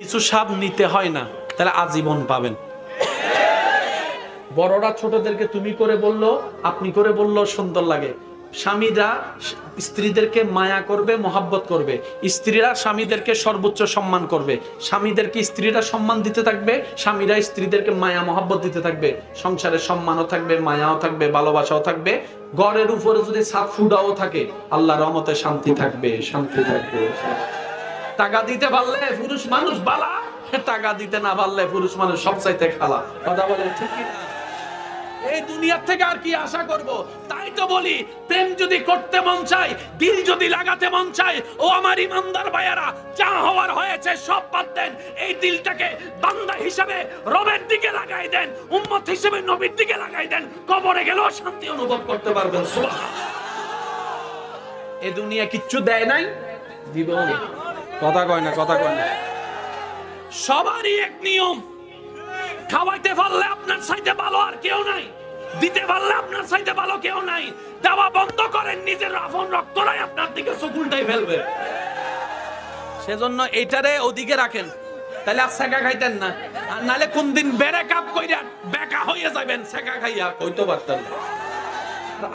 কিছু স্বাদ নিতে হয় না, তাহলে আজীবন পাবেন। বড়রা ছোটদেরকে তুমি করে বললো, আপনি করে বললো সুন্দর লাগে। স্বামীরা স্ত্রীদেরকে মায়া করবে, মহাব্বত করবে। স্ত্রীরা স্বামীদেরকে সর্বোচ্চ সম্মান করবে। স্বামীদেরকে স্ত্রীরা সম্মান দিতে থাকবে, স্বামীরা স্ত্রীদেরকে মায়া মহাব্বত দিতে থাকবে। সংসারের সম্মানও থাকবে, মায়াও থাকবে, ভালোবাসাও থাকবে। ঘরের উপরে যদি ছাদ ফুটাও থাকে, আল্লাহর রহমতে শান্তি থাকবে, শান্তি থাকবে। টাকা দিতে পারলে পুরুষ মানুষ বালা, টাকা দিতে না পারলে পুরুষ মানুষ সবচাইতে খালা। কথা বলে ঠিক কি না? এই দুনিয়ার থেকে আর কি আশা করব? তাই তো বলি, প্রেম যদি করতে মন চায়, দিল যদি লাগাতে মন চায়, ও আমার ইমানদার ভাইয়ারা, যা হওয়ার হয়েছে সব বাদ দেন। এই দিলটাকে বান্দা হিসেবে রবের দিকে লাগাই দেন, উম্মত হিসেবে নবীর দিকে লাগাই দেন। কবরে গেলেও শান্তি অনুভব করতে পারবেন। সুবহানাল্লাহ। এই দুনিয়া কিচ্ছু দেয় নাই, দিব না। কথা কয় না, কথা কয় না। সবারই এক নিয়ম, খাওয়াইতে পারলে আপনার চাইতে ভালো আর কেউ নাই, দিতে পারলে আপনার চাইতে ভালো কেউ নাই। দেওয়া বন্ধ করেন, নিজের আপন রক্তরাই আপনার দিকে চকুলটাই ফেলবে। সেজন্য এইটারে ওদিকে রাখেন, তাহলে আর সেকা খাইতেন না। আর নালে কোন দিন বেড়ে কাপ কইরা বেকা হয়ে যাবেন সেকা খাইয়া, কইতে পারতেন না।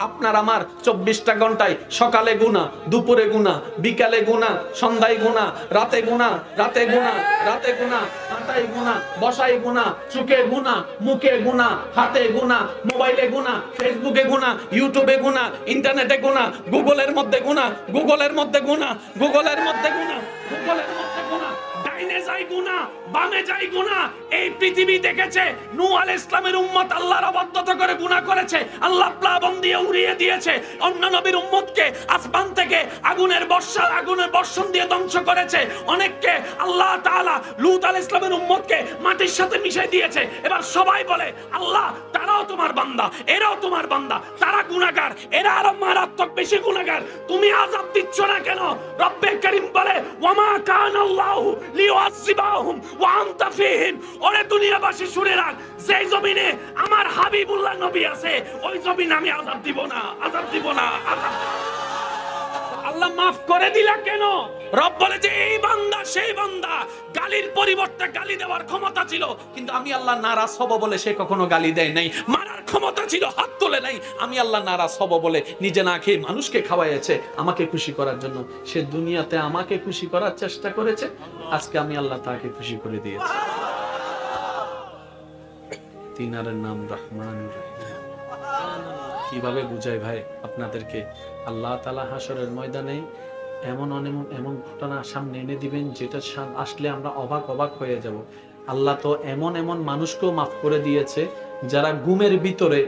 আপনার আমার 24টা ঘন্টায় সকালে গুনাহ, দুপুরে গুনাহ, বিকালে গুনাহ, সন্ধ্যায় গুনাহ, রাতে গুনাহ, রাতে গুনাহ, রাতে গুনাহ, হাঁটাই গুনাহ, বসাই গুনাহ, চোখে গুনাহ, মুখে গুনাহ, হাতে গুনাহ, মোবাইলে গুনাহ, ফেসবুকে গুনাহ, ইউটিউবে গুনাহ, ইন্টারনেটে গুনাহ, গুগলের মধ্যে গুনাহ, গুগলের মধ্যে গুনাহ, গুগলের মধ্যে গুনাহ, গুগলের মধ্যে গুনাহ, ডাইনে যাই গুনাহ, বামে যাই গুনাহ। এই পৃথিবী দেখেছে নূহ আলাইহিস সালামের উম্মত আল্লাহর অবাধ্যতা করে গুনাহ করেছে, আল্লাহ প্লাবন দিয়ে উড়িয়ে দিয়েছে। অন্য নবীর উম্মতকে আসমান থেকে আগুনের বর্ষণ দিয়ে ধ্বংস করেছে। অনেককে আল্লাহ তাআলা লূত আলাইহিস সালামের উম্মতকে মাটির সাথে মিশিয়ে দিয়েছে। এবার সবাই বলে, আল্লাহ তারাও তোমার বান্দা, এরাও তোমার বান্দা, তারা গুনাহগার, এরা আরো মারাত্মক বেশি গুনাহগার, তুমি আযাব দিচ্ছ না কেন? রব্বে কারীম বলে, ওয়ামা কানাল্লাহু লিউআযিবাহুম ওয়া আনতা ফীহিম। ওরে দুনিয়াবাসী শুনে রাখ, যে জমিনে আমার হাবিবুল্লাহ নবী আছে, ওই জমিনে আমি আযাব দিব না, আযাব দিব না, আযাব। আল্লাহ মাফ করে দিলা কেন? রব বলে যে এই বান্দা সেই বান্দা, গালির পরিবর্তে গালি দেওয়ার ক্ষমতা ছিল, কিন্তু আমি আল্লাহ নারাজ হব বলে সে কখনো গালি দেয় নাই। মারার ক্ষমতা ছিল, হাত তোলে নাই। আমি আল্লাহ নারাজ হব বলে নিজে না খেয়ে মানুষকে খাওয়াইছে আমাকে খুশি করার জন্য। সে দুনিয়াতে আমাকে খুশি করার চেষ্টা করেছে, আজকে আমি আল্লাহ তাকে খুশি করে দিয়েছি। তিনারের নাম রহমান রহিম। কিভাবে বুঝাই ভাই আপনাদেরকে? আল্লাহ তাআলা হাসরের ময়দানে এমন ঘটনা সামনে এনে দিবেন, যেটা আসলে আমরা অবাক হয়ে যাব। আল্লাহ তো এমন মানুষকেও মাফ করে দিয়েছে, যারা ঘুমের ভিতরে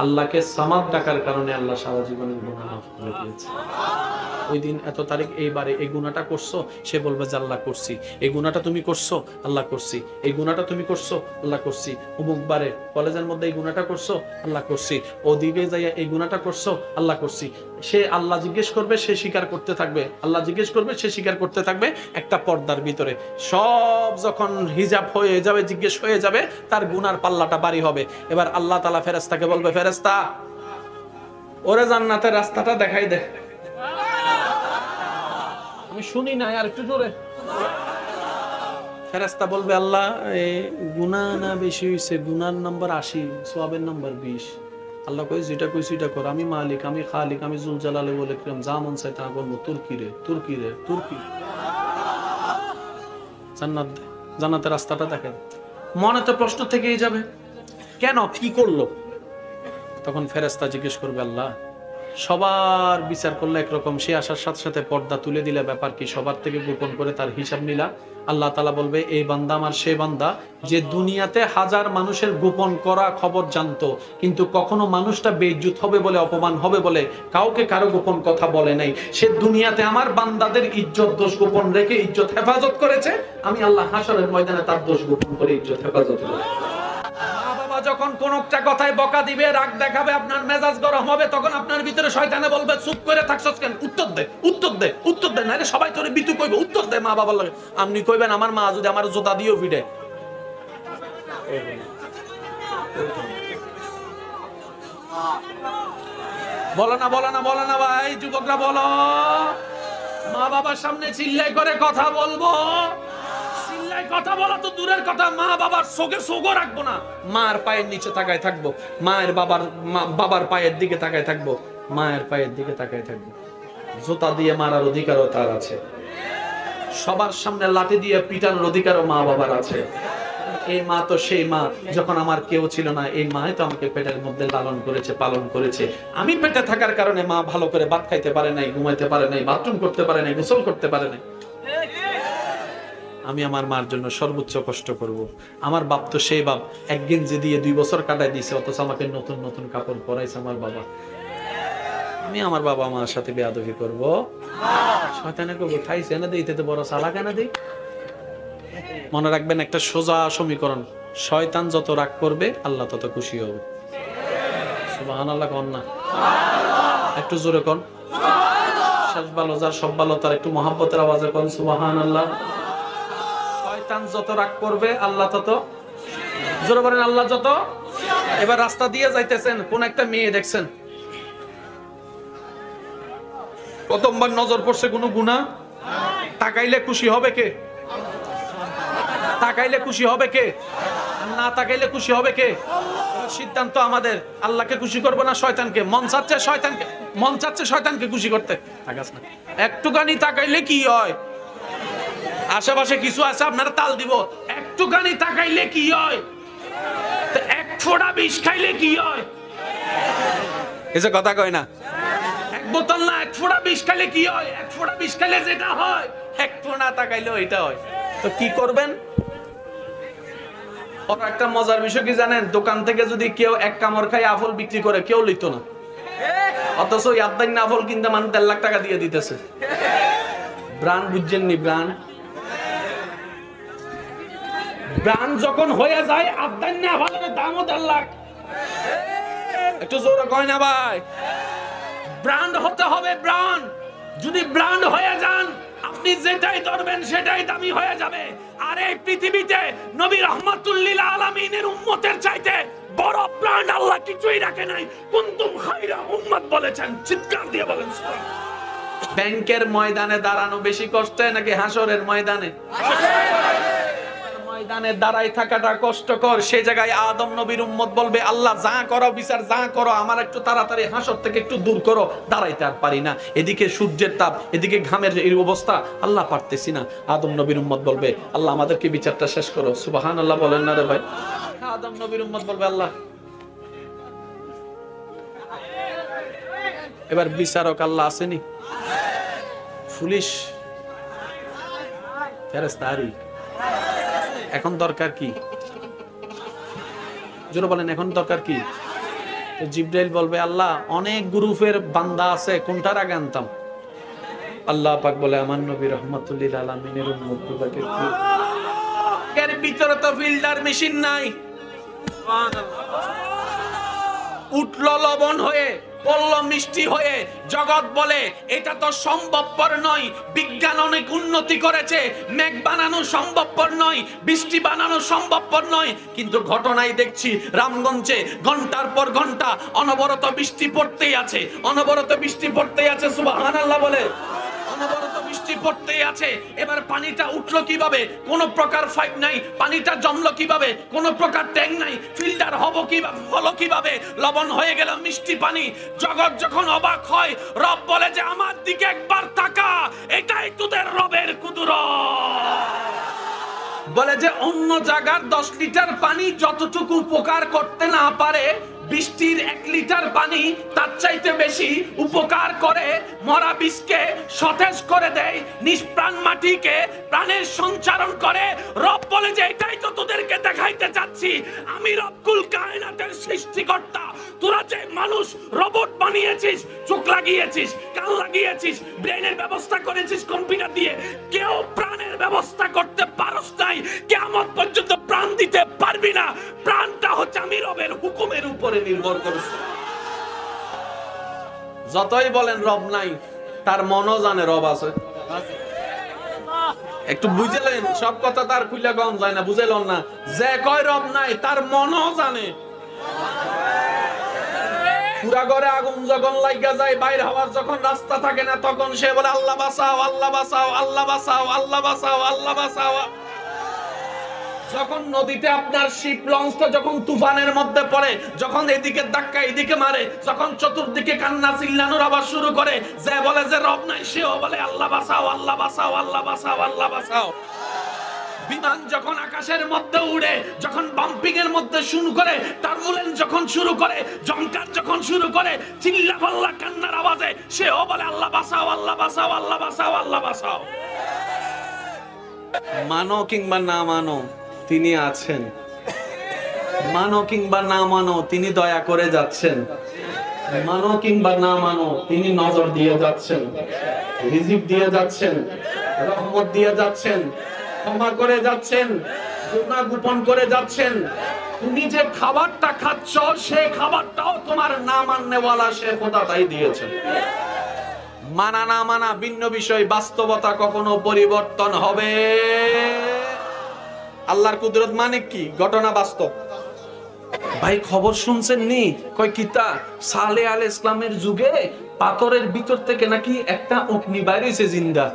আল্লাহকে সামাদ ডাকার কারণে আল্লাহ সারা জীবনের গুনাহ মাফ করে দিয়েছে। ওই দিন এত তারিখ এইবারে এই গুনাহটা করছো, সে বলবে যে আল্লাহ করছি। এই গুনাহটা তুমি করছো, আল্লাহ করছি। এই গুনাহটা তুমি করছো, আল্লাহ করছি। অমুক বারে কলেজের মধ্যে এই গুনাহটা করছো, আল্লাহ করছি। ওদিকে যাইয়া এই গুনাহটা করছো, আল্লাহ করছি। সে আল্লাহ জিজ্ঞেস করবে, সে স্বীকার করতে থাকবে। আল্লাহ জিজ্ঞেস করবে, সে স্বীকার করতে থাকবে। একটা পর্দার ভিতরে সব যখন হিজাব হয়ে যাবে, জিজ্ঞেস হয়ে যাবে, তার গুনার পাল্লাটা ভারী হবে। এবার আল্লাহ তাআলা ফেরেশতাকে বলবে, ফেরেশতা ওরে জান্নাতের রাস্তাটা দেখাই দে। আমি শুনি না, আর একটু জোরে। ফেরেশতা বলবে, আল্লাহ গুনাহ না বেশি হইছে, গুনার নাম্বার 80, সওয়াবের নাম্বার 20। আল্লাহ কই যেটা কইছি এটা কর, আমি মালিক, আমি খালিক, আমি জুল জালালে বলে কিরম, যা মন চাই তা করব। তুর্কি রে তুর্কি রে তুর্কি। জান্নাতের রাস্তাটা দেখেন। মনে তো প্রশ্ন থেকেই যাবে, কেন, কি করলো? তখন ফেরেশতা জিজ্ঞেস করবে, আল্লাহ সবার বিচার করলে একরকম, সে আসার সাথে সাথে পর্দা তুলে দিলে ব্যাপার কি? সবার থেকে গোপন করে তার হিসাব নিলা। আল্লাহ তাআলা বলবে, এই বান্দা আমার সে বান্দা যে দুনিয়াতে হাজার মানুষের গোপন করা খবর জানতো, কিন্তু কখনো মানুষটা বেইজ্জত হবে বলে, অপমান হবে বলে কাউকে কারো গোপন কথা বলে নাই। সে দুনিয়াতে আমার বান্দাদের ইজ্জত দোষ গোপন রেখে ইজ্জত হেফাজত করেছে। আমি আল্লাহ হাসরের ময়দানে তার দোষ গোপন করে ইজ্জত হেফাজত করব। যখন কোন একটা কথায় বকা দিবে, রাগ দেখাবে, আপনার মেজাজ গরম হবে, তখন আপনার ভিতরে শয়তানে বলবে, চুপ করে থাকছস কেন, উত্তর দে, উত্তর দে, উত্তর দে। নারে সবাই তোরে বিতু কইবে, উত্তর দে। মা বাবার লাগে আপনি কইবেন, আমার মা যদি আমার জোতা দিয়েও ফিডে। বলো না, বলো না, বলো না ভাই, যুবকরা বলো। মা বাবার সামনে চিল্লাই করে কথা বলবো, দরজায় কথা বলা তো দূরের কথা, মা বাবার চোখে চোখও রাখবো না, মার পায়ের নিচে তাকায় থাকবো, মায়ের বাবার পায়ের দিকে তাকায় থাকবো, মায়ের পায়ের দিকে তাকায় থাকবো। জুতা দিয়ে মারার অধিকারও তার আছে, সবার সামনে লাঠি দিয়ে পিটানোর অধিকারও মা বাবার আছে। এই মা তো সেই মা, যখন আমার কেউ ছিল না এই মা তো আমাকে পেটের মধ্যে লালন করেছে, পালন করেছে। আমি পেটে থাকার কারণে মা ভালো করে ভাত খাইতে পারে নাই, ঘুমাইতে পারে নাই, বাথরুম করতে পারে নাই, গোসল করতে পারে নাই। আমি আমার মার জন্য সর্বোচ্চ কষ্ট করব। আমার বাপ তো সেই বাপ, এক গেঞ্জি দিয়ে 2 বছর কাটাই দিয়েছে, অথচ আমাকে নতুন নতুন কাপড় পরাইছে আমার বাবা। আমি আমার বাবা মার সাথে বেয়াদবি করব? শয়তানে কবো খাইছে না দিতে তো বড় সালা কেন দিই। মনে রাখবেন একটা সোজা সমীকরণ, শয়তান যত রাগ করবে আল্লাহ তত খুশি হবে। সুবহানাল্লাহ কোন না, একটু জোরে কোন। শেষ ভালো যার সব ভালো তার একটু মহব্বতের আওয়াজে কোন সুবহানাল্লাহ। শয়তান যত রাগ করবে আল্লাহ তত, জোরে বলেন আল্লাহ যত। এবার রাস্তা দিয়ে যাইতেছেন, কোন একটা মেয়ে দেখছেন, প্রথমবার নজর পড়ছে কোনো গুনাহ, তাকাইলে খুশি হবে কে? তাকাইলে খুশি হবে কে? না তাকাইলে খুশি হবে কে? সিদ্ধান্ত আমাদের, আল্লাহকে খুশি করবো না শয়তানকে। মন চাচ্ছে শয়তানকে খুশি করতে, থাকাস না। একটুখানি তাকাইলে কি হয়? আশেপাশে কিছু আছে আপনারা তাল দিব, একটুখানি তাকাইলে কি হয়? এক ফোঁটা বিষ খাইলে কি হয়? এসে কথা কয় না, এক বোতল না, এক ফোঁটা বিষ খাইলে কি হয়? এক ফোঁটা বিষ খাইলে যেটা হয়, এক ফোঁটা তাকাইলে ওইটা হয়। তো কি করবেন? একটা মজার বিষয় কি জানেন, দোকান থেকে যদি কেউ এক কামড় খাই আফল বিক্রি করে কেউ লিখতো না, অথচ ইয়াদ্দাইন আফল কিনতে মানুষ 1.5 লাখ টাকা দিয়ে দিতেছে। ব্রান্ড বুঝছেন নি? ব্রান্ড যখন হয়ে যায় আদাইন আফলের দামও 1.5 লাখ। একটু জোরে কয় না ভাই, ব্র্যান্ড হতে হবে। ব্র্যান্ড যদি ব্র্যান্ড হয়ে যান, আপনি যেটাই ধরবেন সেটাই দামি হয়ে যাবে। আর এই পৃথিবীতে নবী রাহমাতুল লিল আলামিনের উম্মতের চাইতে বড় ব্র্যান্ড আল্লাহ কিছুই রাখে নাই। কুনতুম খায়রা উম্মাত বলেছেন, চিৎকার দিয়ে বলেন সুবহানাল্লাহ। ব্যাংকের ময়দানে দাঁড়ানো বেশি কষ্ট নাকি হাসরের ময়দানে? ময়দানে দাঁড়াই থাকাটা কষ্টকর। সেই জায়গায় আদম নবীর উম্মত বলবে, আল্লাহ যা করো বিচার যা করো, আমার একটু তাড়াতাড়ি হাসর থেকে একটু দূর করো, দাঁড়াইতে আর পারি না। এদিকে সূর্যের তাপ, এদিকে ঘামের এই অবস্থা, আল্লাহ পারতেছি না। আদম নবীর উম্মত বলবে, আল্লাহ আমাদেরকে বিচারটা শেষ করো। সুবহানাল্লাহ বলেন না রে ভাই? আদম নবীর উম্মত বলবে, আল্লাহ। এবার বিচারক আল্লাহ আসেনি, পুলিশ ফেরেশতারি। এখন দরকার কি? জোরে বলেন, এখন দরকার কি? তো জিবরাইল বলবে, আল্লাহ অনেক গ্রুপের বান্দা আছে, কোনটার আগে আনতাম? আল্লাহ পাক বলে, আমার নবী রাহমাতুল লিল আলামিনের উম্মতগুলোকে। এর ভিতরে তো ফিল্টার মেশিন নাই, উঠলো লবণ হয়ে, পড়লো মিষ্টি হয়ে। জগৎ বলে এটা তো সম্ভবপর নয়, বিজ্ঞান অনেক উন্নতি করেছে, মেঘ বানানো সম্ভবপর নয়, বৃষ্টি বানানো সম্ভবপর নয়। কিন্তু ঘটনায় দেখছি রামগঞ্জে ঘন্টার পর ঘন্টা অনবরত বৃষ্টি পড়তেই আছে, অনবরত বৃষ্টি পড়তেই আছে। সুবহানাল্লাহ বলে, অনবরত বৃষ্টি পড়তেই আছে। এবার পানিটা উঠলো কিভাবে? কোন প্রকার পাইপ নাই। পানিটা জমলো কিভাবে? কোন প্রকার ট্যাঙ্ক নাই। ফিল্টার হবো কিভাবে, হলো কিভাবে? লবণ হয়ে গেল মিষ্টি পানি। জগৎ যখন অবাক হয়, রব বলে যে আমার দিকে একবার তাকা, এটাই তোদের রবের কুদরত। বলে যে অন্য জায়গার 10 লিটার পানি যতটুকু উপকার করতে না পারে, বৃষ্টির 1 লিটার পানি তার চাইতে বেশি উপকার করে। মরা বীজকে সতেজ করে দেয়, নিষ্প্রাণ মাটিকে প্রাণের সঞ্চারণ করে। রব বলে যে এটাই তো তোদেরকে দেখাইতে চাচ্ছি, আমি রব্বুল কায়নাতের সৃষ্টিকর্তা। তোরা যে মানুষ রোবট বানিয়েছিস, চোখ লাগিয়েছিস, কান লাগিয়েছিস, ব্রেনের ব্যবস্থা করেছিস কম্পিউটার দিয়ে, কেউ প্রাণের ব্যবস্থা করতে পারস নাই। কিয়ামত পর্যন্ত প্রাণ দিতে পারবি না। প্রাণটা হচ্ছে আমি রবের হুকুমের উপরে নির্ভর করে। যতই বলেন রব নাই, তার মনও জানে রব আছে। একটু বুঝলেন? সব কথা তার খুলে কম যায় না, বুঝলেন না? যে কয় রব নাই, তার মনও জানে। পুরা ঘরে আগুন যখন লাগা যায়, বাইর হওয়ার যখন রাস্তা থাকে না, তখন সে বলে আল্লাহ বাঁচাও, আল্লাহ বাঁচাও, আল্লাহ বাঁচাও, আল্লাহ বাঁচাও, আল্লাহ বাঁচাও। যখন নদীতে আপনার শিপ লঞ্চটা যখন তুফানের মধ্যে পড়ে, যখন এদিকে ধাক্কা এদিকে মারে, যখন চতুর্দিকে কান্না চিল্লানোর আবার শুরু করে, যে বলে যে রব নাই সেও বলে আল্লাহ বাঁচাও, আল্লাহ বাঁচাও, আল্লাহ বাঁচাও, আল্লাহ বাঁচাও। বিমান যখন আকাশের মধ্যে উড়ে, যখন বাম্পিং এর মধ্যে শুরু করে, টার্বুলেন্স যখন শুরু করে, জঙ্কার যখন শুরু করে, চিল্লা পাল্লা কান্নার আওয়াজে সেও বলে আল্লাহ বাঁচাও, আল্লাহ বাঁচাও, আল্লাহ বাঁচাও, আল্লাহ বাঁচাও। মানো কিংবা না মানো তিনি আছেন, মানো কিংবা না মানো তিনি দয়া করে যাচ্ছেন, মানো কিংবা না মানো তিনি নজর দিয়ে যাচ্ছেন, রিজিক দিয়ে যাচ্ছেন, রহমত দিয়ে যাচ্ছেন, ক্ষমা করে যাচ্ছেন, গুনাহ গোপন করে যাচ্ছেন। তুমি যে খাবারটা খাচ্ছ সেই খাবারটাও তোমার না মাননেওয়ালা সে খোদা তাই দিয়েছেন। মানা না মানা ভিন্ন বিষয়, বাস্তবতা কখনো পরিবর্তন হবে। আল্লাহর কুদরত মানে কি? ঘটনা বাস্তব। ভাই খবর শুনছেন নি? কয় কিতা সালেহ আলাইহিস সালামের যুগে পাথরের ভিতর থেকে নাকি একটা অগ্নি বাইর হইছে জিন্দা।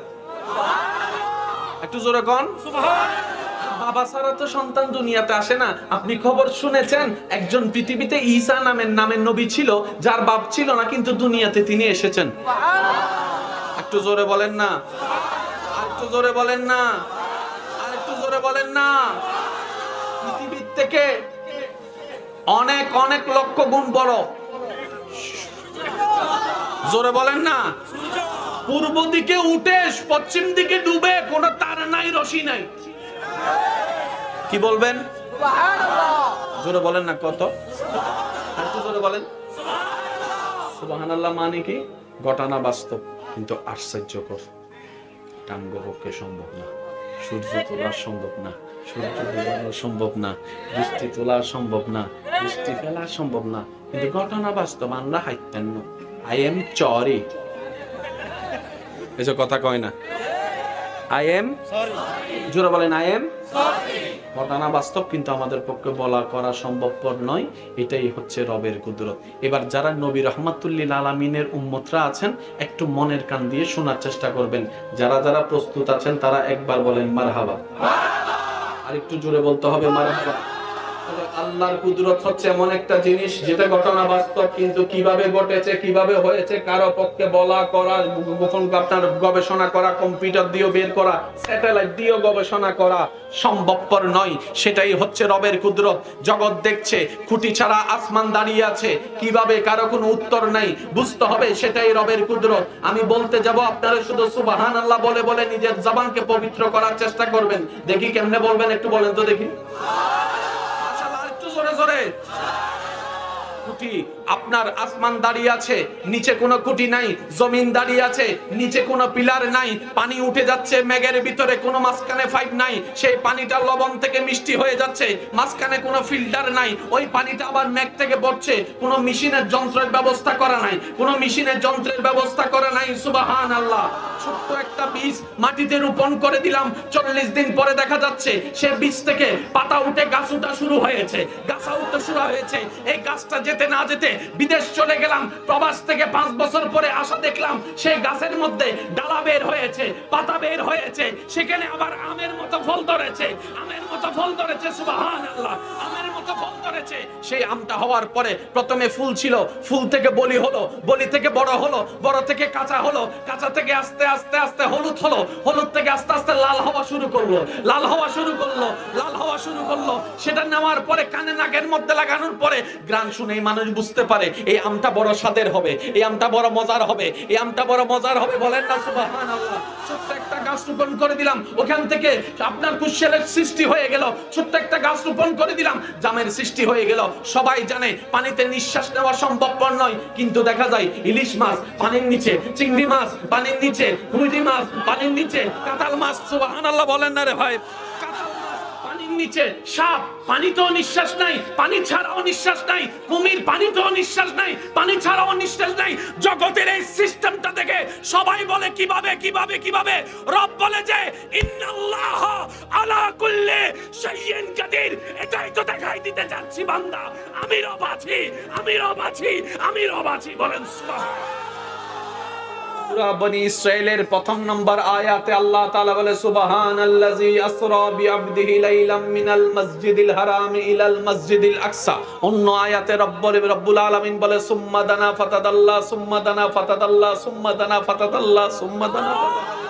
একটু জোরে কোন সুবহানাল্লাহ। বাবা ছাড়া তো সন্তান দুনিয়াতে আসে না। আপনি খবর শুনেছেন একজন পৃথিবীতে ঈসা নামের নবী ছিল, যার বাপ ছিল না, কিন্তু দুনিয়াতে তিনি এসেছেন। একটু জোরে বলেন না, আর একটু জোরে বলেন না, আর একটু জোরে বলেন না। পৃথিবীর থেকে অনেক অনেক লক্ষ গুণ বড়। জোরে বলেন না। পূর্ব দিকে উঠে পশ্চিম দিকে ডুবে, কোন তার নাই, রশি নাই। কি বলবেন? সুবহানাল্লাহ। জোরে বলেন না। কত? একটু জোরে বলেন। সুবহানাল্লাহ মানে কি? ঘটনা বাস্তব কিন্তু আশ্চর্যকর। টাঙ্গো পক্ষে সম্ভব না, সূর্য তোলা সম্ভব না, সূর্য ডোবানো সম্ভব না, বৃষ্টি তোলা সম্ভব না, বৃষ্টি ফেলা সম্ভব না, কিন্তু ঘটনা বাস্তব। আমরা হাইতেন না। আই এম সরি, এসব কথা কয় না। আই এম সরি, জোরে বলেন আই এম সরি। ঘটনা বাস্তব কিন্তু আমাদের পক্ষে বলা করা সম্ভবপর নয়। এটাই হচ্ছে রবের কুদরত। এবার যারা নবী রহমাতুল্লিল আলামিনের উম্মতরা আছেন, একটু মনের কান দিয়ে শোনার চেষ্টা করবেন। যারা যারা প্রস্তুত আছেন তারা একবার বলেন মারহাবা। আর একটু জোরে বলতে হবে মারহাবা। আল্লাহর কুদরত হচ্ছে এমন একটা জিনিস যেটা ঘটনা বাস্তব, কিন্তু কিভাবে ঘটেছে, কিভাবে হয়েছে, কারো পক্ষে বলা করা, আপনার গবেষণা করা, কম্পিউটার দিয়ে বের করা, স্যাটেলাইট দিয়ে গবেষণা করা সম্ভবপর নয়। সেটাই হচ্ছে রবের কুদরত। জগৎ দেখছে, খুঁটি ছাড়া আসমান দাঁড়িয়ে আছে, কিভাবে, কারো কোনো উত্তর নাই। বুঝতে হবে সেটাই রবের কুদরত। আমি বলতে যাব, আপনারা শুধু সুবহানাল্লাহ বলে বলে নিজের জবানকে পবিত্র করার চেষ্টা করবেন। দেখি কেমনে বলবেন, একটু বলেন তো দেখি। খুঁটি, আপনার আসমান দাঁড়িয়ে আছে, নিচে কোনো খুঁটি নাই। জমিন দাঁড়িয়ে আছে, নিচে কোনো পিলার নাই। পানি উঠে যাচ্ছে মেঘের ভিতরে, কোনো মাঝখানে পাইপ নাই। সেই পানিটা লবণ থেকে মিষ্টি হয়ে যাচ্ছে, মাঝখানে কোনো ফিল্টার নাই। ওই পানিটা আবার মেঘ থেকে পড়ছে, কোনো মেশিনের যন্ত্রের ব্যবস্থা করা নাই, কোনো মেশিনের যন্ত্রের ব্যবস্থা করা নাই। সুবহানাল্লাহ। ছোট্ট একটা বীজ মাটিতে রোপণ করে দিলাম, 40 দিন পরে দেখা যাচ্ছে সে বীজ থেকে পাতা উঠে গাছ উঠা শুরু হয়েছে, গাছা উঠতে শুরু হয়েছে। এই গাছটা যেতে না যেতে বিদেশ চলে গেলাম, প্রবাস থেকে 5 বছর পরে আসা দেখলাম সেই গাছের মধ্যে ডালা বের হয়েছে, পাতা বের হয়েছে, সেখানে আবার আমের মতো ফল ধরেছে, আমের মতো ফল ধরেছে। সুবহানাল্লাহ। আমের মতো ফল ধরেছে। সেই আমটা হওয়ার পরে প্রথমে ফুল ছিল, ফুল থেকে বলি হলো, বলি থেকে বড় হলো, বড় থেকে কাঁচা হলো, কাঁচা থেকে আস্তে আস্তে আস্তে হলুদ হলো, হলুদ থেকে আস্তে আস্তে লাল হওয়া শুরু করলো, লাল হওয়া শুরু করলো, লাল হওয়া শুরু করলো। সেটা নেওয়ার পরে কানে নাকের মধ্যে লাগানোর পরে গ্রান শুনেই মানুষ বুঝতে পারে এই আমটা বড় স্বাদের হবে, এই আমটা বড় মজার হবে, এই আমটা বড় মজার হবে। বলেন না সুবহানাল্লাহ। ছোট্ট একটা গাছ রোপণ করে দিলাম, ওখান থেকে আপনার কুশলের সৃষ্টি হয়ে গেল। ছোট্ট একটা গাছ রোপণ করে দিলাম, জামের সৃষ্টি হয়ে গেল। সবাই জানে পানিতে নিঃশ্বাস নেওয়া সম্ভবপর নয়, কিন্তু দেখা যায় ইলিশ মাছ পানির নিচে, চিংড়ি মাছ পানির নিচে, রুই মাছ পানির নিচে, কাঁঠাল মাছ, সুবহানাল্লাহ বলেন না রে ভাই, কাঁঠাল মাছ পানির নিচে, সাপ পানিতেও নিঃশ্বাস নাই, পানি ছাড়াও নিঃশ্বাস নাই, কুমির পানিতেও নিঃশ্বাস নাই, পানি ছাড়াও নিঃশ্বাস নাই। জগতের এই সিস্টেমটা দেখে সবাই বলে কিভাবে কিভাবে কিভাবে। রব বলে যে ইন্নাল্লাহ আলা কুল্লি শাইইন কাদির। এটাই তো দেখাই দিতে যাচ্ছি বান্দা, আমি রব আছি, আমি রব আছি, আমি রব আছি। বলেন সুবহানাল্লাহ। সূরা বনি ইসরাইলের প্রথম নম্বর আয়াতে আল্লাহ তাআলা বলে সুবহানাল্লাযী আসরা বিআবদিহি লাইলাম মিনাল মাসজিদিল হারাম ইলাল মাসজিদিল আকসা। অন্য আয়াতে রব্বুল আলামিন বলে সুম্মা দানা ফাতাদাল্লা সুম্মা দানা ফাতাদাল্লা সুম্মা দানা ফাতাদাল্লা সুম্মা দানা ফাতাদাল্লা।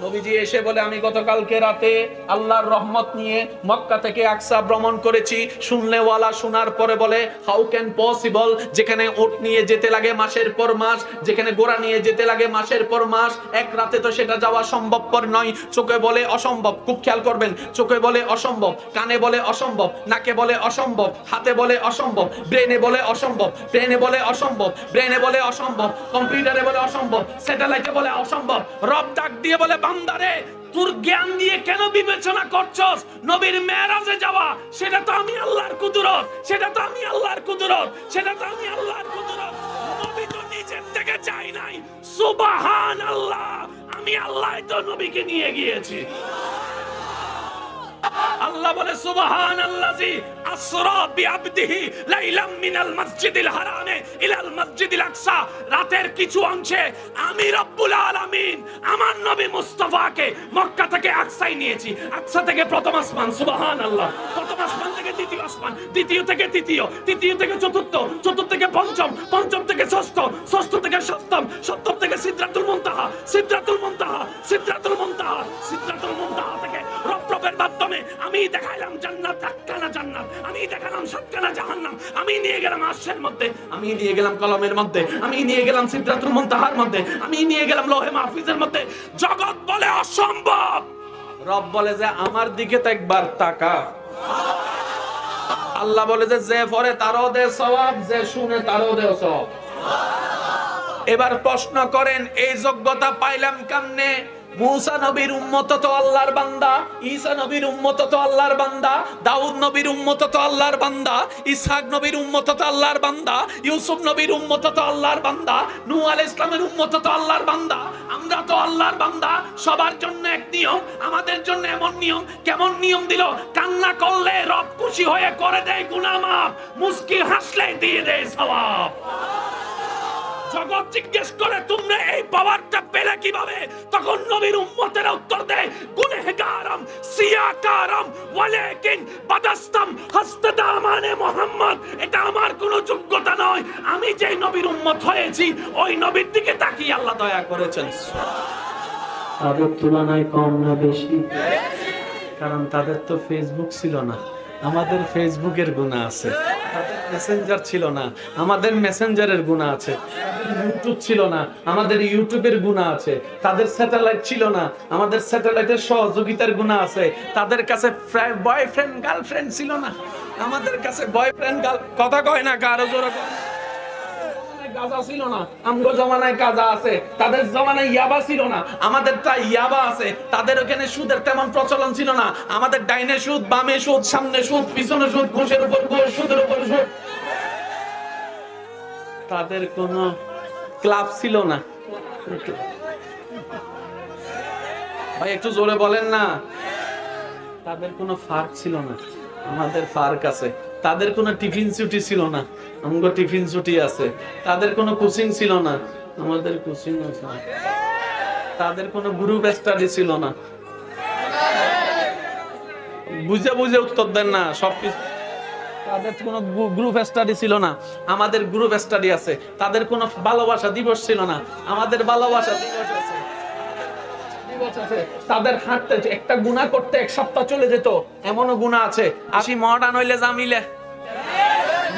নবীজি এসে বলে আমি গতকালকে রাতে আল্লাহর রহমত নিয়ে মক্কা থেকে আকসা ভ্রমণ করেছি। শুনলেওয়ালা শোনার পরে বলে হাউ ক্যান পসিবল, যেখানে ওট নিয়ে যেতে লাগে মাসের পর মাস, যেখানে ঘোড়া নিয়ে যেতে লাগে মাসের পর মাস, এক রাতে তো সেটা যাওয়া সম্ভবপর নয়। চোখে বলে অসম্ভব, খুব খেয়াল করবেন, চোখে বলে অসম্ভব, কানে বলে অসম্ভব, নাকে বলে অসম্ভব, হাতে বলে অসম্ভব, ব্রেনে বলে অসম্ভব, ব্রেনে বলে অসম্ভব, ব্রেনে বলে অসম্ভব, কম্পিউটারে বলে অসম্ভব, স্যাটেলাইটে বলে অসম্ভব। রব ডাক দিয়ে বলে বান্দারে তোর জ্ঞান দিয়ে কেন বিবেচনা করছস? নবীর মেরাজে যাওয়া সেটা তো আমি আল্লাহর কুদরত, সেটা তো আমি আল্লাহর কুদরত, সেটা তো আমি আল্লাহর কুদরত। নবী তো নিজের থেকে চাই নাই, সুবহানাল্লাহ, আমি আল্লাহই তো নবীকে নিয়ে গিয়েছি। আল্লাহ বলে সুবহানাল্লাযী আসরা বিআবদিহি লাইলাম মিনাল মাসজিদিল হারামে ইলাল মাসজিদিল আকসা। রাতের কিছু অংশে আমি রব্বুল আলামিন আমার নবী মুস্তাফাকে মক্কা থেকে আকসায় নিয়েছি। আকসা থেকে প্রথম আসমান, সুবহানাল্লাহ, প্রথম আসমান থেকে দ্বিতীয় আসমান, দ্বিতীয় থেকে তৃতীয়, তৃতীয় থেকে চতুর্থ, চতুর্থ থেকে পঞ্চম, পঞ্চম থেকে ষষ্ঠ, ষষ্ঠ থেকে সপ্তম, সপ্তম থেকে সিদরাতুল মুনতাহা, সিদরাতুল মুনতাহা, সিদরাতুল মুনতাহা, সিদরাতুল মুনতাহা থেকে রবের মাধ্যমে আমি দেখাইলাম জান্নাত, আটখানা জান্নাত, আমি দেখালাম সাতখানা জাহান্নাম, আমি নিয়ে গেলাম আরশের মধ্যে, আমি নিয়ে গেলাম কলমের মধ্যে, আমি নিয়ে গেলাম সিদরাতুল মুনতাহার মধ্যে, আমি নিয়ে গেলাম লৌহে মাহফুজের মধ্যে। জগৎ বলে অসম্ভব, রব বলে যে আমার দিকে তো একবার তাকা। আল্লাহ বলে যে পড়ে তারও দে সওয়াব, যে শুনে তারও দে সওয়াব। এবার প্রশ্ন করেন এই যোগ্যতা পাইলাম কেমনে? মুসা নবীর উম্মত তো আল্লাহর বান্দা, ঈসা নবীর উম্মত তো আল্লাহর বান্দা, দাউদ নবীর উম্মত তো আল্লাহর বান্দা, ইসহাক নবীর উম্মত তো আল্লাহর বান্দা, ইউসুফ নবীর উম্মত তো আল্লাহর বান্দা, নূহ আলাইহিস সালামের উম্মত তো আল্লাহর বান্দা। আমরা তো আল্লাহর বান্দা, সবার জন্য এক নিয়ম, আমাদের জন্য এমন নিয়ম। কেমন নিয়ম দিল? কান্না করলে রব খুশি হয়ে করে দেয় গুনাহ মাফ, মুস্কি হাসলে দিয়ে দেয় সওয়াব। জগৎ জিজ্ঞেস করে তোমরা এই পাওয়ারটা পেলে কিভাবে? তখন নবীর উম্মতেরা উত্তর দেয় গুনহগারম সিয়াকারম ওয়ালাকিন বাদাস্তাম হাসতাদামানে মুহাম্মদ। এটা আমার কোনো যোগ্যতা নয়, আমি যে নবীর উম্মত হয়েছি ওই নবীর দিকে তাকিয়ে আল্লাহ দয়া করেছেন। তাদের তুলনায় কম না বেশি? কারণ তাদের তো ফেসবুক ছিল না, আমাদের ফেসবুকের গুনাহ আছে। তাদের মেসেঞ্জার ছিল না, আমাদের মেসেঞ্জারের গুনাহ আছে। ইউটিউব ছিল না, আমাদের ইউটিউবের গুনাহ আছে। তাদের স্যাটেলাইট ছিল না, আমাদের স্যাটেলাইটের সহযোগিতার গুনাহ আছে। তাদের কাছে বয়ফ্রেন্ড গার্লফ্রেন্ড ছিল না, আমাদের কাছে বয়ফ্রেন্ড কথা কয় না কারো জোরে গাঁজা ছিল না, আমগো জমানায় গাঁজা আছে। তাদের জমানায় ইয়াবা ছিল না, আমাদের তা ইয়াবা আছে। তাদের ওখানে সুদের তেমন প্রচলন ছিল না, আমাদের ডাইনে সুদ, বামে সুদ, সামনে সুদ, পিছনে সুদ, ঘুষের উপর ঘুষ, সুদের উপর সুদ। তাদের কোনো ক্লাব ছিল না। ভাই একটু জোরে বলেন না। তাদের কোনো ফার্ক ছিল না, আমাদের ফার্ক আছে। তাদের কোনো টিফিন ছুটি ছিল না, আমাদের টিফিন ছুটি আছে। তাদের কোনো কোচিং ছিল না, আমাদের কোচিং আছে। তাদের কোনো গ্রুপ স্টাডি ছিল না। বুঝে বুঝে উত্তর দেন না সবকিছু। তাদের কোনো গ্রুপ স্টাডি ছিল না, আমাদের গ্রুপ স্টাডি আছে। তাদের কোনো ভালোবাসা দিবস ছিল না, আমাদের ভালোবাসা দিবস আছে। তাদের হাঁটতে একটা গুনাহ করতে এক সপ্তাহ চলে যেত, এমনও গুনাহ আছে। আসি মডার্ন হইলে জামিলে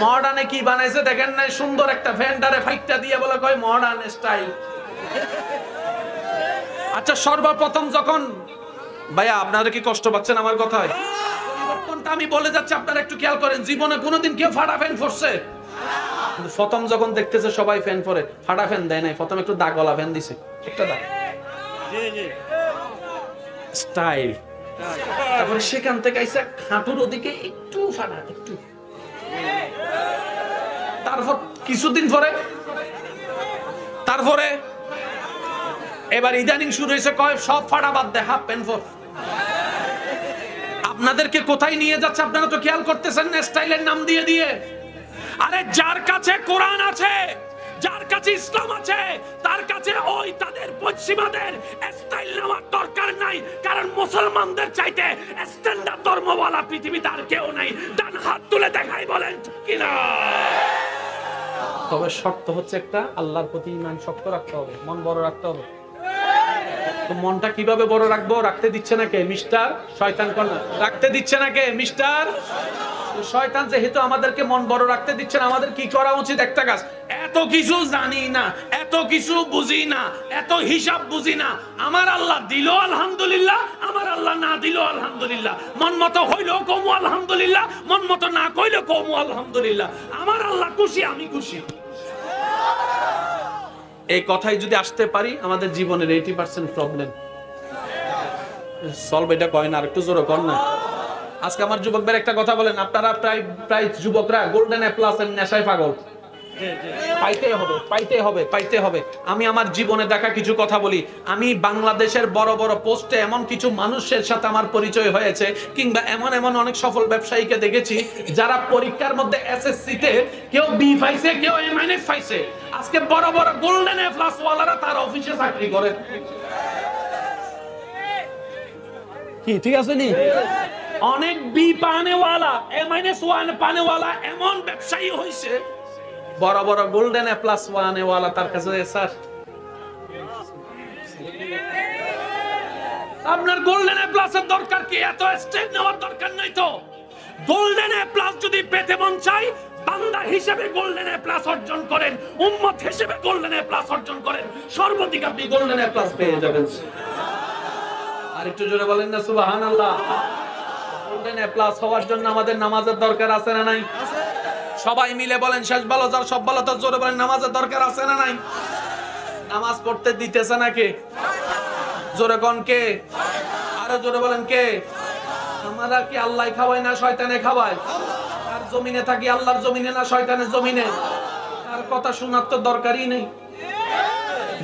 মডার্নে কি বানাইছে দেখেন নাই? সুন্দর একটা ভেন্ডারে ফাইটটা দিয়ে বলে কয় মডার্ন স্টাইল। আচ্ছা সর্বপ্রথম যখন ভাইয়া আপনারা কি কষ্ট পাচ্ছেন আমার কথায়? পরিবর্তনটা আমি বলে যাচ্ছি, আপনারা একটু খেয়াল করেন। জীবনে কোনোদিন কেউ ফাটা ফ্যান পরছে? প্রথম যখন দেখতেছে সবাই ফ্যান পরে, ফাটা ফ্যান দেয় নাই, প্রথম একটু দাগওয়ালা ফ্যান দিছে, একটা দাগ স্টাইল। তারপরে সেখান থেকে আইসা হাঁটুর ওদিকে একটু ফাটা, একটু। তারপর কিছুদিন পরে তারপরে এবার ইদানিং শুরু হয়েছে কয় সব ফাটা বাদ দে, হাফ প্যান্ট পর। আপনাদেরকে কোথায় নিয়ে যাচ্ছে আপনারা তো খেয়াল করতেছেন না? স্টাইলের নাম দিয়ে দিয়ে। আরে যার কাছে কোরআন আছে, যার কাছে ইসলাম আছে তার কাছে ওই তাদের পশ্চিমাদের স্টাইল নেওয়ার দরকার নাই, কারণ মুসলমানদের চাইতে স্ট্যান্ডার্ড ধর্মওয়ালা পৃথিবীতে আর কেউ নাই। ডান হাত তুলে দেখাই, বলেন ঠিক কিনা? তবে শর্ত হচ্ছে একটা, আল্লাহর প্রতি ঈমান শক্ত রাখতে হবে, মন বড় রাখতে হবে। তো মনটা কিভাবে বড় রাখবো? রাখতে দিচ্ছে না কে? মিস্টার শয়তান। কোন রাখতে দিচ্ছে না কে? মিস্টার শয়তান। যেহেতু আমাদেরকে মন বড় রাখতে দিচ্ছেন, আমাদের কি করা উচিত? একটা কাজ, এত কিছু জানি না, এত কিছু বুঝি না, এত হিসাব বুঝি না, আমার আল্লাহ দিল আলহামদুলিল্লাহ, আমার আল্লাহ না দিল আলহামদুলিল্লাহ। মন মতো হইলো কমু আলহামদুলিল্লাহ, মন মতো না কইলো কমু আলহামদুলিল্লাহ। আমার আল্লাহ খুশি, আমি খুশি। এই কথাই যদি আসতে পারি, আমাদের জীবনের 80% প্রবলেম সলভ। এটা কয় না, আর একটু জোরে কর না। আজকে আমার যুবকদের একটা কথা বলেন, আপনারা প্রায় যুবকরা গোল্ডেন এ প্লাস এর নেশায় পাগল। পাইতে হবে, পাইতে হবে, পাইতে হবে। আমি আমার জীবনে দেখা কিছু কথা বলি। আমি বাংলাদেশের বড় বড় পোস্টে এমন কিছু মানুষের সাথে আমার পরিচয় হয়েছে, কিংবা এমন এমন অনেক সফল ব্যবসায়ীকে দেখেছি যারা পরীক্ষার মধ্যে এসএসসি তে কেউ বি পাইছে, কেউ এ মাইনাস পাইছে। আজকে বড় বড় গোল্ডেন এ প্লাস ওয়ালারা তার অফিসে চাকরি করে। কি ঠিক আছে নি? অনেক বি পানেওয়ালা, এ মাইনাস ওয়ান পানেওয়ালা এমন ব্যবসায়ী হয়েছে, বড় বড় গোল্ডেন এ প্লাস ওয়ানেওয়ালা তার কাছে। স্যার, আপনার গোল্ডেন এ প্লাস এর দরকার কি? এত স্টেপ নেওয়ার দরকার নাই তো। গোল্ডেন এ প্লাস যদি পেতে মন চাই, বান্দা হিসেবে গোল্ডেন এ প্লাস অর্জন করেন, উম্মত হিসেবে গোল্ডেন এ প্লাস অর্জন করেন, সর্বাধিক আপনি গোল্ডেন এ প্লাস পেয়ে যাবেন। আর একটু জোরে বলেন না সুবহানাল্লাহ। গোল্ডেন এ প্লাস হওয়ার জন্য আমাদের নামাজের দরকার আছে না নাই? সবাই মিলে বলেন, শেষ ভালো যার সব ভালো তার, জোরে বলেন নামাজের দরকার আছে না নাই? নামাজ পড়তে দিতেছে না কে? জোরে কোন কে? আরো জোরে বলেন কে? আমরা কি আল্লাহ খাওয়ায় না শয়তানে খাওয়ায়? আর জমিনে থাকি আল্লাহর জমিনে না শয়তানের জমিনে? আর কথা শোনার তো দরকারই নেই।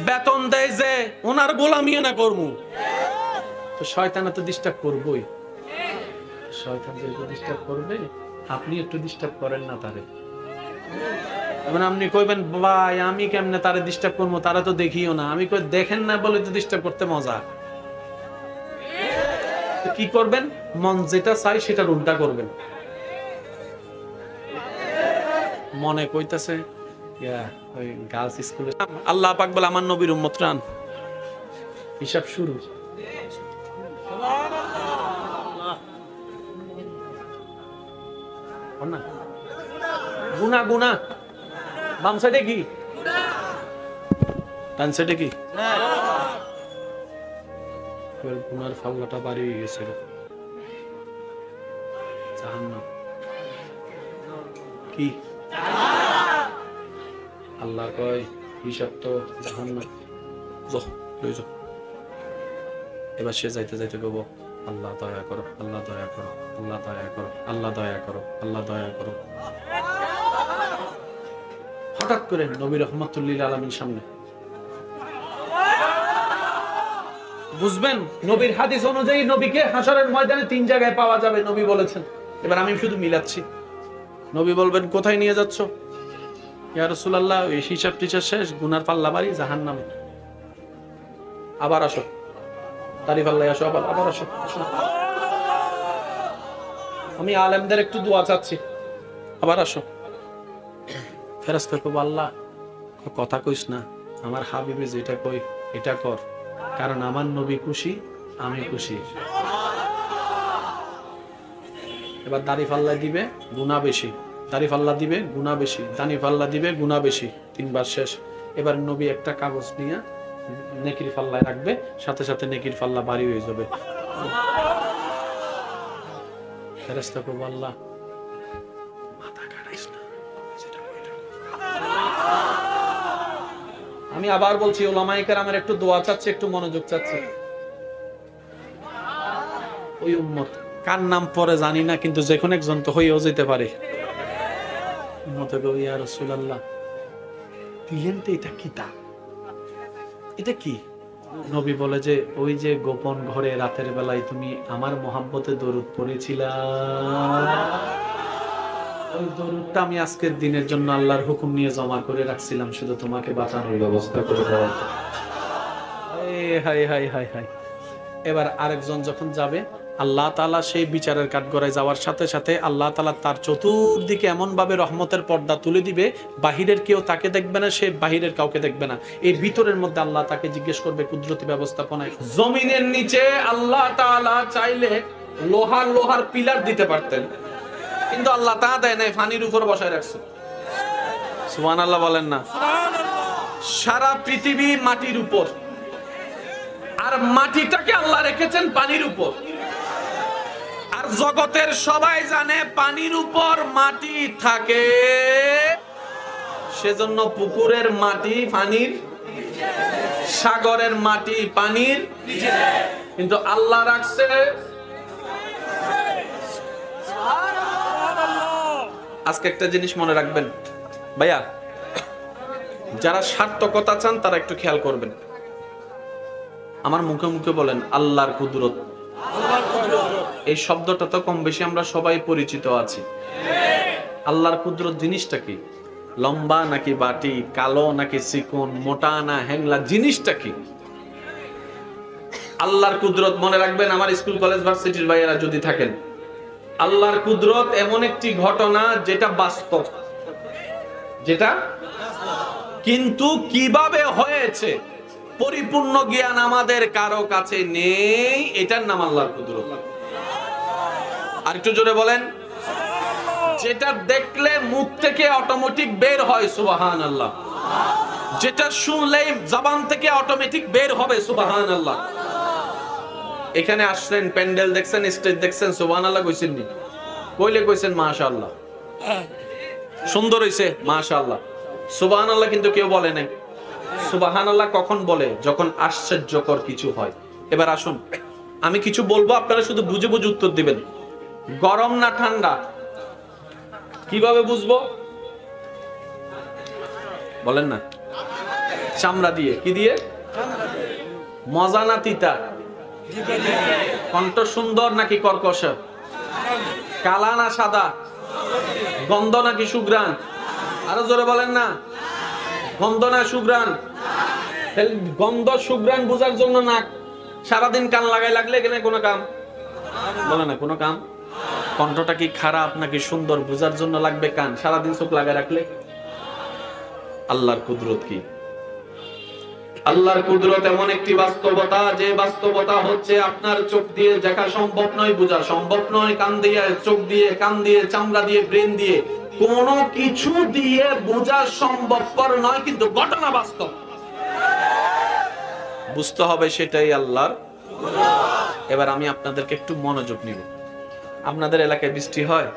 বেতন দেয় যে ওনার গোলামি না করবো, তো শয়তানে তো ডিস্টার্ব করবোই। শয়তান যে ডিস্টার্ব করবে, আপনি একটু ডিস্টার্ব করেন না তারে। মানে আপনি কইবেন ভাই আমি কেমনে তারে ডিস্টার্ব করবো, তারা তো দেখিও না। আমি কই দেখেন না বলে তো ডিস্টার্ব করতে মজা। কি করবেন? মন যেটা চাই সেটা উল্টা করবেন। মনে কইতাছে ওই গার্লস স্কুলে আল্লাহ পাক বলে আমার নবীর উম্মত রান, হিসাব শুরু। গুনা গুনা বাম সাইডে কি, ডান সাইডে কি? গুনার ফাল্লাটা বাড়ি হয়ে গেছে। জাহান্নাম কি? আল্লাহ কয় হিসাব তো জাহান্নাম। এবার সে যাইতে যাইতে কব আল্লাহ দয়া করো, আল্লাহ দয়া করো, আল্লাহ দয়া করো, আল্লাহ দয়া করো, আল্লাহ দয়া করো। হঠাৎ করে নবী রহমাতুল্লিল আলামিন সামনে। বুঝবেন, নবীর হাদিস অনুযায়ী নবীকে হাশরের ময়দানে 3 জায়গায় পাওয়া যাবে, নবী বলেছেন। এবার আমি শুধু মিলাচ্ছি। নবী বলবেন কোথায় নিয়ে যাচ্ছ? ইয়া রাসূলুল্লাহ এই হিসাব টিচার শেষ, গুনার পাল্লা বাড়ি জাহান্নামে। আবার আসো, তারিফ আল্লাহ, আসো আবার আসো। আমি আলেমদের একটু দোয়া চাচ্ছি, আবার আসো। ফেরেশতা কইবো আল্লাহ কথা কইস না, আমার হাবিবে যেটা কই এটা কর, কারণ আমার নবী খুশি, আমি খুশি। এবার দাড়ি ফাল্লা দিবে গুনাহ বেশি, দাড়ি ফাল্লা দিবে গুনাহ বেশি, দাড়ি ফাল্লা দিবে গুনাহ বেশি। 3 বার শেষ। এবার নবী একটা কাগজ নিয়ে নেকির ফাল্লায় রাখবে, সাথে সাথে নেকির ফাল্লা বাড়ি হয়ে যাবে। ফেরেশতা কইবো আল্লাহ মাথা কাটাইস না, আমি আবার বলছি উলামায়ে কেরামের একটু দোয়া চাচ্ছি, একটু মনোযোগ চাচ্ছি। ওই উম্মত কার নাম পরে জানি না, কিন্তু যে কোনো একজন তো হইও যেতে পারে। উম্মতে কই ইয়া রাসূলুল্লাহ দিলেন তো এটা কি? তা এটা কি? নবী বলে যে ওই যে গোপন ঘরে রাতের বেলায় তুমি আমার মহব্বতে দরুদ পড়েছিলা, ওই দরুদটা আমি আজকের দিনের জন্য আল্লাহর হুকুম নিয়ে জমা করে রাখছিলাম, শুধু তোমাকে বাঁচানোর ব্যবস্থা করে দেওয়া। High high high high. এবার আরেকজন যখন যাবে, আল্লাহ তাআলা সেই বিচারের কাঠগড়ায় যাওয়ার সাথে সাথে আল্লাহ তাআলা তার চতুর্দিকে এমন ভাবে রহমতের পর্দা তুলে দিবে, বাহিরের কেউ তাকে দেখবে না, সে বাহিরের কাউকে দেখবে না। এই ভিতরের মধ্যে আল্লাহ তাকে জিজ্ঞেস করবে কুদরতি ব্যবস্থাপনায়। জমিনের নিচে আল্লাহ তাআলা চাইলে লোহার পিলার দিতে পারতেন, কিন্তু আল্লাহ তা দেয় নাই, পানির উপর বসায় রাখছে। সুবহানাল্লাহ বলেন না? সারা পৃথিবী মাটির উপর, আর মাটিটাকে আল্লাহ রেখেছেন পানির উপর। আর জগতের সবাই জানে পানির উপর মাটি থাকে, সেজন্য পুকুরের মাটি পানির, সাগরের মাটি পানির, কিন্তু আল্লাহ রাখছে। আজকে একটা জিনিস মনে রাখবেন ভাইয়া, যারা সার্থকতা চান তারা একটু খেয়াল করবেন। আমার মুখে মুখে বলেন আল্লাহর কুদরত। এই শব্দটা তো কম বেশি আমরা সবাই পরিচিত আছি। আল্লাহর কুদরত জিনিসটা কি? লম্বা নাকি বাটি, কালো নাকি চিকন, মোটা না হ্যাংলা, জিনিসটা কি? আল্লাহর কুদরত মনে রাখবেন। আমার স্কুল কলেজ ভার্সিটির ভাইয়েরা যদি থাকেন, আল্লাহর কুদরত এমন একটি ঘটনা যেটা বাস্তব, যেটা কিন্তু কিভাবে হয়েছে পরিপূর্ণ জ্ঞান আমাদের কারো কাছে নেই। এটার নাম আল্লাহর কুদরত। আর একটু জোরে বলেন। যেটা দেখলে মুখ থেকে অটোমেটিক বের হয় সুবহানাল্লাহ, যেটা শুনলেই জবান থেকে অটোমেটিক বের হবে সুবহানাল্লাহ। এখানে আসলেন, প্যান্ডেল দেখছেন, স্টেজ দেখছেন, সুবহানাল্লাহ কইছেন নি? কইলে কইছেন মাশাআল্লাহ, সুন্দর হইছে মাশাআল্লাহ, সুবহানাল্লাহ কিন্তু কেউ বলে নাই। সুবহানাল্লাহ কখন বলে? যখন আশ্চর্যকর কিছু হয়। এবার আসুন, আমি কিছু বলবো, আপনারা শুধু বুঝে বুঝে উত্তর দিবেন। গরম না ঠান্ডা কিভাবে বুঝবো বলেন না? চামড়া দিয়ে। কি দিয়ে? মজা না তিতা? কণ্ঠ সুন্দর নাকি কর্কশ? কালা না সাদা? গন্ধ নাকি সুঘ্রাণ? আরো জোরে বলেন না। গন্ধ না সুঘ্রাণ? গন্ধ সুঘ্রাণ বোঝার জন্য নাক, সারাদিন কান লাগাই লাগলে এখানে কোনো কাম বলে না, কোনো কাম। কণ্ঠটা কি খারাপ নাকি সুন্দর বোঝার জন্য লাগবে কান, সারাদিন চোখ লাগাই রাখলে। আল্লাহর কুদরত কি? আল্লাহর কুদরত এমন একটি বাস্তবতা, যে বাস্তবতা হচ্ছে আপনার চোখ দিয়ে দেখা সম্ভব নয়, বোঝা সম্ভব নয়, কান দিয়ে, চোখ দিয়ে, কান দিয়ে, চামড়া দিয়ে, ব্রেন দিয়ে, কোনো কিছু দিয়ে বোঝা সম্ভবপর নয়, কিন্তু ঘটনা বাস্তব। বুঝতে হবে সেটাই আল্লাহর। এবার আমি আপনাদেরকে একটু মনোযোগ নিব। আপনাদের এলাকায় বৃষ্টি হয়?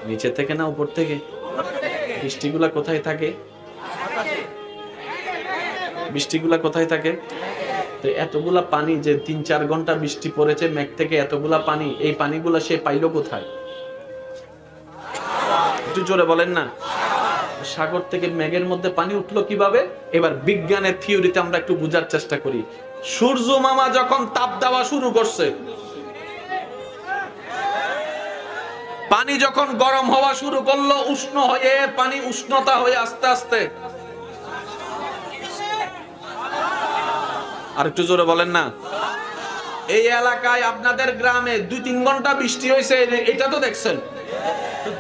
নিচে থেকে না উপর থেকে? বৃষ্টিগুলা কোথায় থাকে? বৃষ্টিগুলা কোথায় থাকে? তো এতগুলা পানি যে ৩-৪ ঘন্টা বৃষ্টি পড়েছে মেঘ থেকে, এতগুলা পানি, এই পানিগুলা সে পাইলো কোথায়? একটু জোরে বলেন না। সাগর থেকে মেঘের মধ্যে পানি উঠলো কিভাবে? এবার বিজ্ঞানের থিওরিতে আমরা একটু বোঝার চেষ্টা করি। সূর্য মামা যখন তাপ দেওয়া শুরু করছে, পানি যখন গরম হওয়া শুরু করলো, উষ্ণ হয়ে পানি উষ্ণতা হয়ে আস্তে আস্তে, আর একটু জোরে বলেন না। এই এলাকায় আপনাদের গ্রামে 2-3 ঘন্টা বৃষ্টি হয়েছে, এটা তো দেখছেন।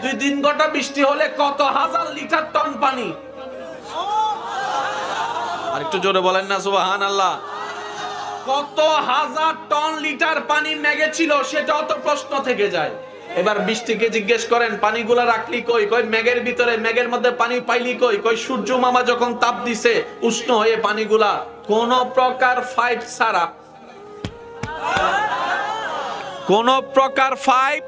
2-3 ঘন্টা বৃষ্টি হলে কত হাজার লিটার টন পানি। আর একটু জোরে বলেন না সুবহানাল্লাহ। কত হাজার টন লিটার পানি মেঘে ছিল, সেটাও তো প্রশ্ন থেকে যায়। এবার বৃষ্টিকে জিজ্ঞেস করেন পানিগুলা রাখলি কই? কই মেঘের ভিতরে, মেঘের মধ্যে পানি পাইলি কই? কই সূর্য মামা যখন তাপ দিছে উষ্ণ হয়ে পানিগুলা, কোন প্রকার ফাইট ছাড়া, কোন প্রকার ফাইট।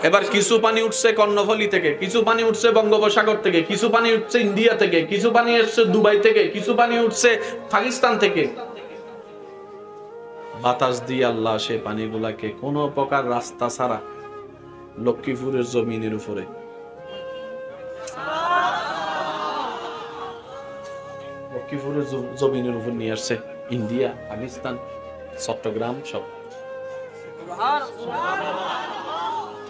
এবার কিছু পানি উঠছে কর্ণফুলী থেকে, কিছু পানি উঠছে বঙ্গোপসাগর থেকে, কিছু পানি উঠছে ইন্ডিয়া থেকে, কিছু পানি এসছে দুবাই থেকে, কিছু পানি উঠছে পাকিস্তান থেকে। বাতাস দিয়ে আল্লাহ সে পানিগুলাকে কোন প্রকার রাস্তা ছাড়া লক্ষ্মীপুরের জমিনের উপরে, লক্ষ্মীপুরের জমিনের উপর নিয়ে আসছে। ইন্ডিয়া, পাকিস্তান, চট্টগ্রাম সব।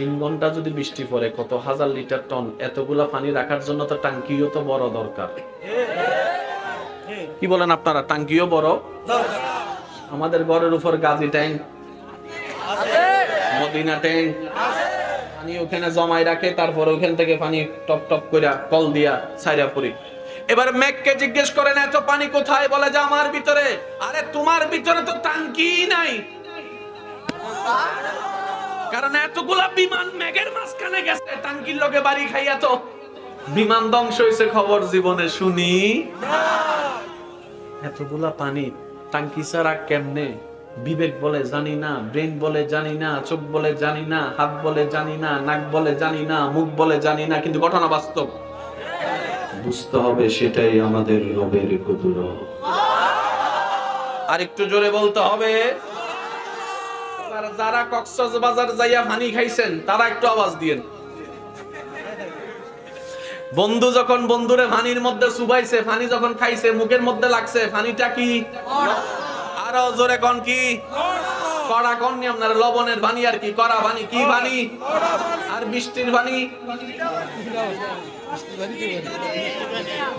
3 ঘন্টা যদি বৃষ্টি পড়ে কত হাজার লিটার টন, এতগুলা পানি রাখার জন্য তো টাঙ্কিও তো বড় দরকার। কি বলেন আপনারা? টাঙ্কিও বড়। আমাদের ঘরের উপর গাজী ট্যাঙ্ক, মদিনা ট্যাঙ্ক, পানি ওখানে জমাই রাখে, তারপর ওখান থেকে পানি টপ টপ করে কল দিয়া ছাইরা পড়ি। এবার মেঘকে জিজ্ঞেস করেন এত পানি কোথায়? বলে যে আমার ভিতরে। আরে তোমার ভিতরে তো টাঙ্কি নাই, কারণ এতগুলা বিমান মেঘের মাঝখানে গেছে, টাঙ্কির লগে বাড়ি খাইয়া তো বিমান ধ্বংস হয়েছে খবর জীবনে শুনি। এতগুলা পানি টাঙ্কি ছাড়া কেমনে? বিবেক বলে জানি না, ব্রেন বলে জানি না, চোখ বলে জানি না, হাত বলে জানি না, নাক বলে জানি না, মুখ বলে জানি না, কিন্তু ঘটনা বাস্তব। বুঝতে হবে সেটাই আমাদের রবের কুদরত। আর একটু জোরে বলতে হবে। যারা কক্সবাজার যাইয়া পানি খাইছেন তারা একটু আওয়াজ দিয়েন। বন্ধু যখন বন্ধুরে পানির মধ্যে চুবাইছে, পানি যখন খাইছে, মুখের মধ্যে লাগছে, পানিটা কি? আরো জোরে কোন কি? কড়া কোন নি আপনার? লবণের পানি আর কি কড়া পানি? কি পানি? আর বৃষ্টির পানি?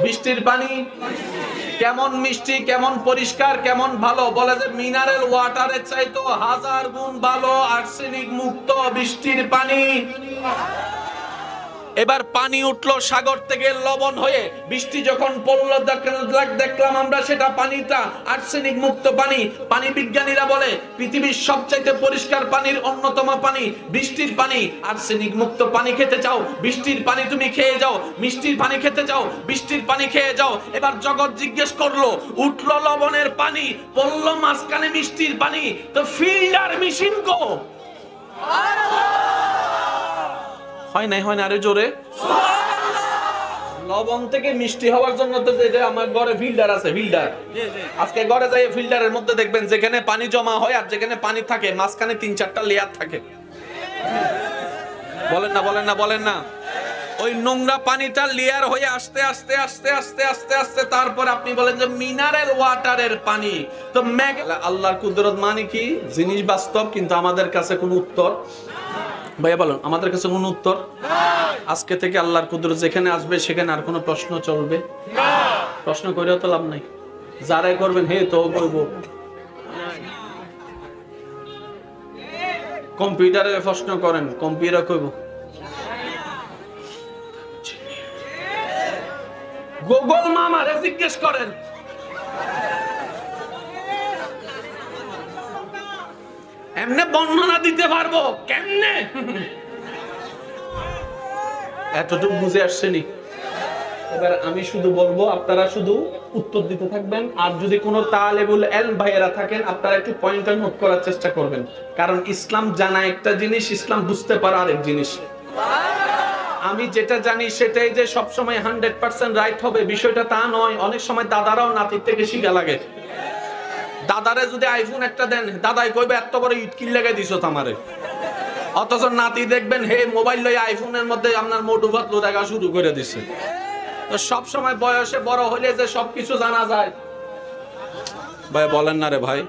বৃষ্টির পানি কেমন মিষ্টি, কেমন পরিষ্কার, কেমন ভালো। বলে যে মিনারেল ওয়াটারের চাইতো 1000 গুণ ভালো আর্সেনিক মুক্ত বৃষ্টির পানি। এবার পানি উঠলো সাগর থেকে লবণ হয়ে, বৃষ্টি যখন পড়লো দেখলাম আমরা সেটা পানিটা আর্সেনিক মুক্ত পানি। পানি বিজ্ঞানীরা বলে পৃথিবীর সবচাইতে পরিষ্কার পানির অন্যতম পানি বৃষ্টির পানি। আর্সেনিক মুক্ত পানি খেতে চাও, বৃষ্টির পানি তুমি খেয়ে যাও। মিষ্টির পানি খেতে চাও, বৃষ্টির পানি খেয়ে যাও। এবার জগৎ জিজ্ঞেস করলো, উঠলো লবণের পানি, পড়লো মাঝখানে মিষ্টির পানি, তো ফিল্টার মেশিন কো? হয় নাই, হয় না? আরে জোরে। লবণ থেকে মিষ্টি হওয়ার জন্য তো যে আমার ঘরে ফিল্টার আছে, ফিল্টার। আজকে ঘরে যাই ফিল্টারের মধ্যে দেখবেন যেখানে পানি জমা হয় আর যেখানে পানি থাকে মাঝখানে 3-4টা লেয়ার থাকে। বলেন না, বলেন না, বলেন না। ওই নোংরা পানিটা লেয়ার হয়ে আস্তে আস্তে আস্তে আস্তে আস্তে আস্তে তারপর আপনি বলেন যে মিনারেল ওয়াটারের পানি। তো আল্লাহর কুদরত মানে কি জিনিস বাস্তব, কিন্তু আমাদের কাছে কোনো উত্তর। ভাইয়া বলুন, আমাদের কাছে কোনো উত্তর? আজকে থেকে আল্লাহর কুদরত যেখানে আসবে সেখানে আর কোনো প্রশ্ন চলবে না। প্রশ্ন করেও তো লাভ নাই। যারাই করবেন হে তো করব। কম্পিউটারে প্রশ্ন করেন, কম্পিউটার কইব। গুগল মামারে জিজ্ঞেস করেন। এমনে বর্ণনা দিতে পারবো কেমনে? এতটুকু বুঝে আসছেনি। এবার আমি শুধু বলবো, আপনারা শুধু উত্তর দিতে থাকবেন। আর যদি কোনো তালেবুল ইলম ভাইয়েরা থাকেন আপনারা একটু পয়েন্টার নোট করার চেষ্টা করবেন, কারণ ইসলাম জানা একটা জিনিস, ইসলাম বুঝতে পারা আরেক জিনিস। আমি যেটা জানি সেটাই যে সবসময় 100% রাইট হবে বিষয়টা তা নয়। অনেক সময় দাদারাও নাতির থেকে শিখা লাগে। দাদারে যদি আইফোন একটা দেন, দাদাই কইবে এত বড় ইট কিল লাগাই দিছো আমারে। অথচ নাতি দেখবেন হে মোবাইল লই আইফোনের মধ্যে আপনার মোটু পাতলু দেখা শুরু করে দিছে। তো সব সময় বয়সে বড় হইলে যে সবকিছু জানা যায় ভাই, বলেন না রে ভাই।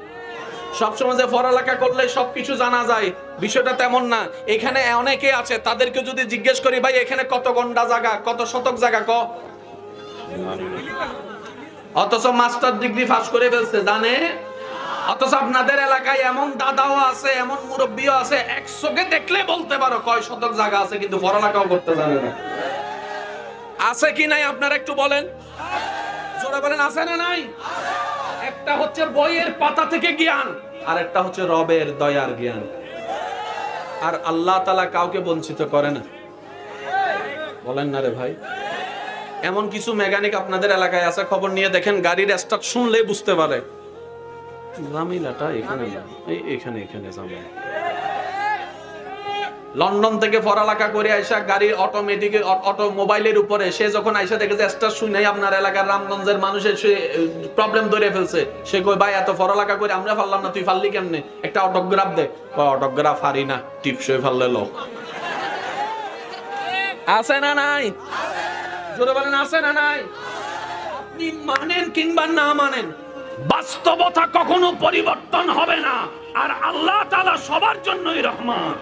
সবসময় যে পড়ালেখা করলে সবকিছু জানা যায় বিষয়টা তেমন না। এখানে অনেকে আছে, তাদেরকে যদি জিজ্ঞেস করি ভাই এখানে কত গন্ডা জায়গা, কত শতক জায়গা ক, অথচ মাস্টার ডিগ্রি পাস করে ফেলছে, জানে। অথচ আপনাদের এলাকায় এমন দাদাও আছে, এমন মুরব্বিও আছে, 100কে দেখলে বলতে পারো কয় শতক জায়গা আছে, কিন্তু পড়ালেখাও করতে জানে না। আছে কি নাই আপনারা একটু বলেন, জোরে বলেন, আছে না নাই? একটা হচ্ছে বইয়ের পাতা থেকে জ্ঞান, আর একটা হচ্ছে রবের দয়ার জ্ঞান। আর আল্লাহ তাআলা কাউকে বঞ্চিত করে না। বলেন না রে ভাই। এমন কিছু মেকানিক আপনাদের এলাকায় আছে, খবর নিয়ে দেখেন গাড়ির স্টার্ট শুনলেই বুঝতে পারে জামিলাটা এখানে না, এখানে এখানে জামিলা। লন্ডন থেকে পড়ালেখা করে আইসা গাড়ির অটোমেটিক অটোমোবাইলের উপরে সে যখন আইসা দেখে যে স্টার্ট শুনেই আপনার এলাকার রামগঞ্জের মানুষের সে প্রবলেম ধরে ফেলছে, সে কই ভাই এত পড়ালেখা করে আমরা পারলাম না, তুই পারলি কেমনে? একটা অটোগ্রাফ দে। অটোগ্রাফ হারি না, টিপসই ফেললে লোক। আছে না নাই? জোরে বলেন, আছে না নাই? আপনি মানেন কিংবা না মানেন, বাস্তবতা কখনো পরিবর্তন হবে না। আর আল্লাহ তাআলা সবার জন্যই রহমান।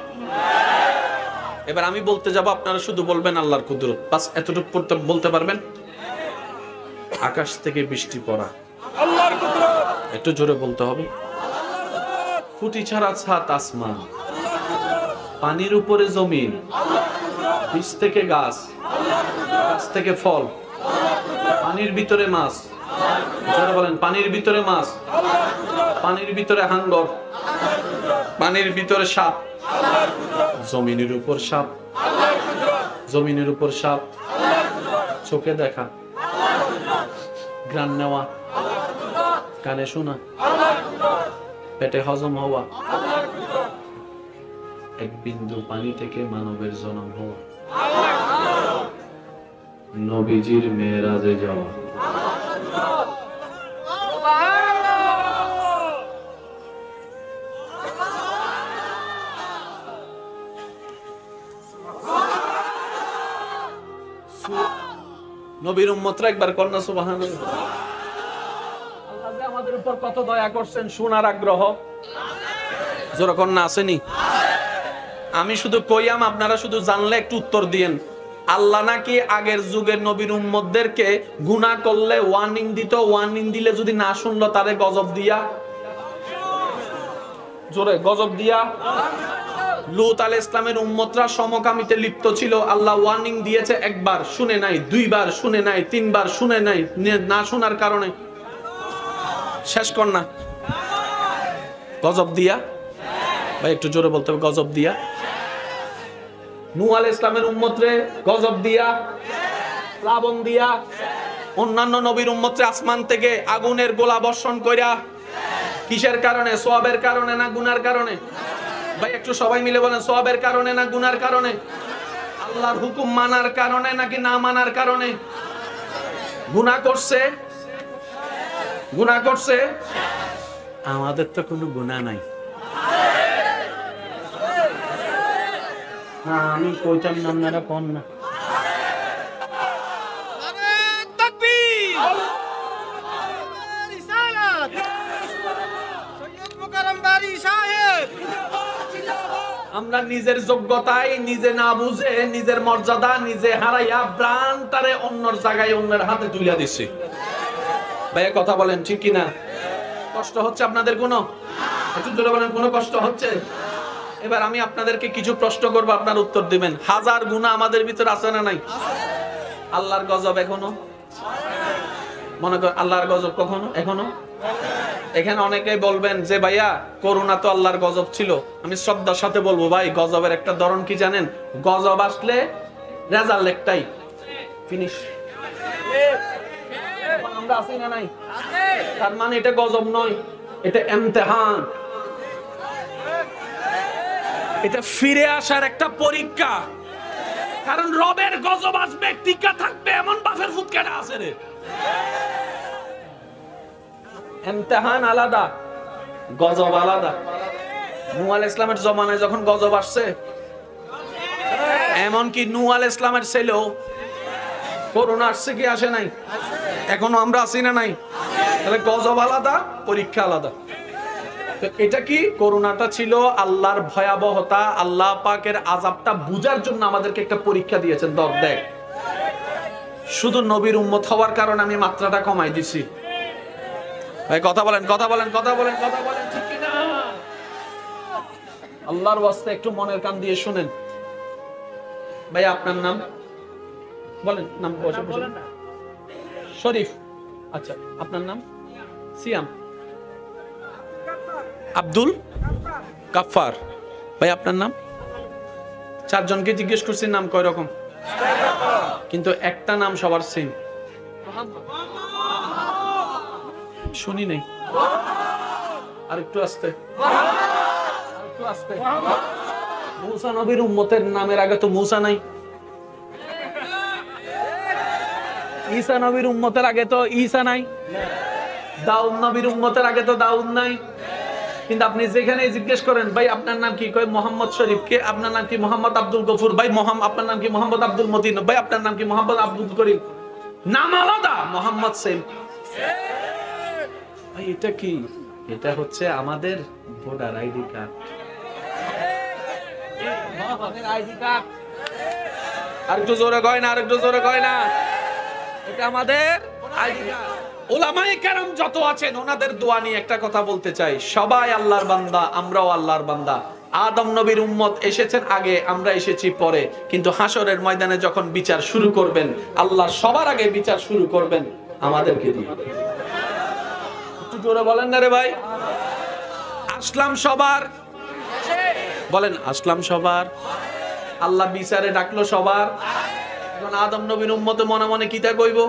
এবার আমি বলতে যাব, আপনারা শুধু বলবেন আল্লাহর কুদরত, বাস এতটুকু বলতে পারবেন। আকাশ থেকে বৃষ্টি পড়া, আল্লাহর কুদরত। একটু জোরে বলতে হবে। ফুটি ছাড়া ছাদ আসমান, পানির উপরে জমিন, বীজ থেকে গাছ, গাছ থেকে ফল, পানির ভিতরে মাছ, জোরে বলেন পানির ভিতরে মাছ, পানির ভিতরে হাঙ্গর, পানির ভিতরে সাপ, জমিনের উপর সাপ, জমিনের উপর সাপ, চোখে দেখা, ঘ্রাণ নেওয়া, কানে শোনা, পেটে হজম হওয়া, এক বিন্দু পানি থেকে মানবের জন্ম হওয়া, নবীজির মেরাজে যাওয়া। নবীর উম্মতরা একবার কন্যা সুবহানাল্লাহ। আল্লাহ যে আমাদের উপর কত দয়া করছেন, শোনার আগ্রহ জোরে কন্যা আসেনি। আমি শুধু কইয়াম, আপনারা শুধু জানলে একটু উত্তর দিয়েন। আল্লাহ নাকি আগের যুগের নবীর উম্মতদেরকে গুনাহ করলে ওয়ার্নিং দিত, ওয়ার্নিং দিলে যদি না শুনলো তারে গজব দিয়া, জোরে গজব দিয়া। লূত আলাইহিস সালামের উম্মতরা সমকামিতে লিপ্ত ছিল, আল্লাহ ওয়ার্নিং দিয়েছে, একবার শুনে নাই, দুইবার শুনে নাই, তিনবার শুনে নাই, না শোনার কারণে শেষ কর না গজব দিয়া। ভাই একটু জোরে বলতে হবে, গজব দিয়া। নূহ আলাইহিস সালামের উম্মতরে গজব দিয়া, প্লাবন দিয়া। অন্যান্য নবীর উম্মতরে আসমান থেকে আগুনের গোলা বর্ষণ কইরা। কিসের কারণে? সওয়াবের কারণে না গুনার কারণে? ভাই একটু সবাই মিলে বলেন, সওয়াবের কারণে না গুনার কারণে? আল্লাহর হুকুম মানার কারণে নাকি না মানার কারণে? গুনাহ করছে, গুনাহ করছে। আমাদের তো কোনো গুনাহ নাই। আমি কইতাম না, আপনারা কোন না। আমরা নিজের যোগ্যতায় নিজে না বুঝে, নিজের মর্যাদা নিজে হারাইয়া প্রাণটারে অন্যর জায়গায় অন্যের হাতে তুলে দিছি। ভাইয়া কথা বলেন ঠিক কিনা? কষ্ট হচ্ছে আপনাদের? কোনো একটু জোরে বলেন, কোনো কষ্ট হচ্ছে? এবার আমি আপনাদেরকে কিছু প্রশ্ন করব, আপনার উত্তর দিবেন। হাজার গুনাহ আমাদের ভিতর আছে না নাই? আল্লাহর গজব এখনো মনে করেন, আল্লাহর গজব কখনো এখনো? এখানে অনেকেই বলবেন যে ভাইয়া করোনা তো আল্লাহর গজব ছিল। আমি শ্রদ্ধার সাথে বলবো, ভাই গজবের একটা ধরন কি জানেন? গজব আসলে রেজাল্ট একটাই, ফিনিশ। আমরা আছি না নাই? তার মানে এটা গজব নয়, এটা ইমতিহান, এটা ফিরে আসার একটা পরীক্ষা। কারণ রবের গজব আসবে, টিকা থাকবে এমন বাফের ফুটকাটা আছে রে। ইমতিহান আলাদা, গজব আলাদা। নূহ আলাইহিস সালামের জমানায় যখন গজব আসছে, এমন কি নূহ আলাইহিস সালামের ছেলেও করোনা আসছে কি আসে নাই? এখনো আমরা আছি না নাই? তাহলে গজব আলাদা, পরীক্ষা আলাদা। তো এটা কি? করোনাটা ছিল আল্লাহর ভয়াবহতা, আল্লাহ পাকের আযাবটা বুঝার জন্য আমাদেরকে একটা পরীক্ষা দিয়েছেন। দেখ, শুধু নবীর উম্মত হওয়ার কারণে আমি মাত্রাটা কমাই দিছি। ভাই কথা বলেন, কথা বলেন, কথা বলেন, কথা বলেন, ঠিক কি না? আল্লাহর ওয়াস্তে একটু মনের কান দিয়ে শুনেন। ভাই আপনার নাম বলেন, নাম বলেন। শরীফ, আচ্ছা আপনার নাম? সিয়াম। আব্দুল গাফফার। ভাই আপনার নাম? চারজনকে জিজ্ঞেস করছি নাম কয় রকম, কিন্তু একটা নাম সবার সেম। শুনি নাই, আর একটু আস্তে, আর একটু আস্তে। মুসা নবীর উম্মতের নামের আগে তো মুসা নাই। ঈসা নবীর উম্মতের আগে তো ঈসা নাই। দাউদ নবীর উম্মতের আগে তো দাউদ নাই। কিন্তু আপনি যেখানে জিজ্ঞেস করেন ভাই আপনার নাম কি, কয় মোহাম্মদ শরীফ। কে? আপনার নাম কি? মোহাম্মদ আব্দুল গফুর। ভাই আপনার নাম কি? মোহাম্মদ আব্দুল মতিন। ভাই আপনার নাম কি? মোহাম্মদ আব্দুল করিম। নাম আলাদা, মোহাম্মদ সেম। ভাই এটা কি? এটা হচ্ছে আমাদের ভোটার আইডি কার্ড। আরেকটু জোরে কয় না, আরেকটু জোরে কয় না। এটা আমাদের আইডি কার্ড। উলামায়ে কেরাম যত আছেন ওনাদের দোয়া নিয়ে একটা কথা বলতে চাই। সবাই আল্লাহর বান্দা, আমরাও আল্লাহর বান্দা। আদম নবীর উম্মত এসেছেন আগে, আমরা এসেছি পরে, কিন্তু হাসরের ময়দানে যখন বিচার শুরু করবেন, আল্লাহ সবার আগে বিচার শুরু করবেন আমাদেরকে দিয়ে। একটু জোরে বলেন না রে ভাই। আসলাম সবার, বলেন আসলাম সবার। আল্লাহ বিচারে ডাকলো সবার। এখন আদম নবীর উম্মত মনে মনে কি তা কইব?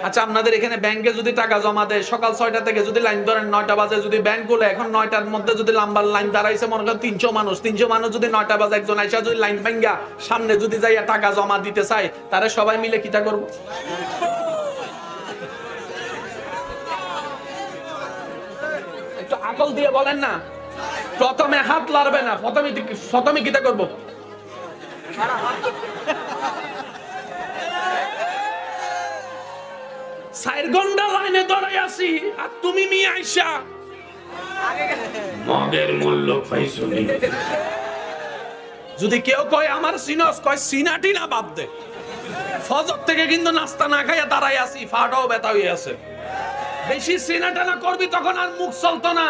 আচ্ছা, আপনাদের এখানে ব্যাংকে যদি টাকা জমা দেয়, সকাল 6টা থেকে যদি লাইন ধরেন 9টা বাজে যদি ব্যাংক খুলে, এখন 9টার মধ্যে যদি লম্বা লাইন দাঁড়াইছে মনে করেন 300 মানুষ যদি 9টা বাজে একজন আইসা যদি লাইন ভাঙ্গা সামনে যদি যাইয়া টাকা জমা দিতে চায়, তারা সবাই মিলে কিটা করব? একটু আকল দিয়ে বলেন না। প্রথমে হাত লাড়বে না, প্রথমে কিটা করব? 4 ঘন্টা লাইনে দাঁড়াই আছি আর তুমি মি আইসা মগের মূল্য পাইছুনি। যদি কেউ কয় আমার সিনস, কয় সিনাটি না বাদ দে। ফজর থেকে কিন্তু নাস্তা না খাইয়া দাঁড়াই আছি, ফাটাও ব্যথা হয়ে আছে। বেশি সিনাটা না করবি তখন আর মুখ চলতো না।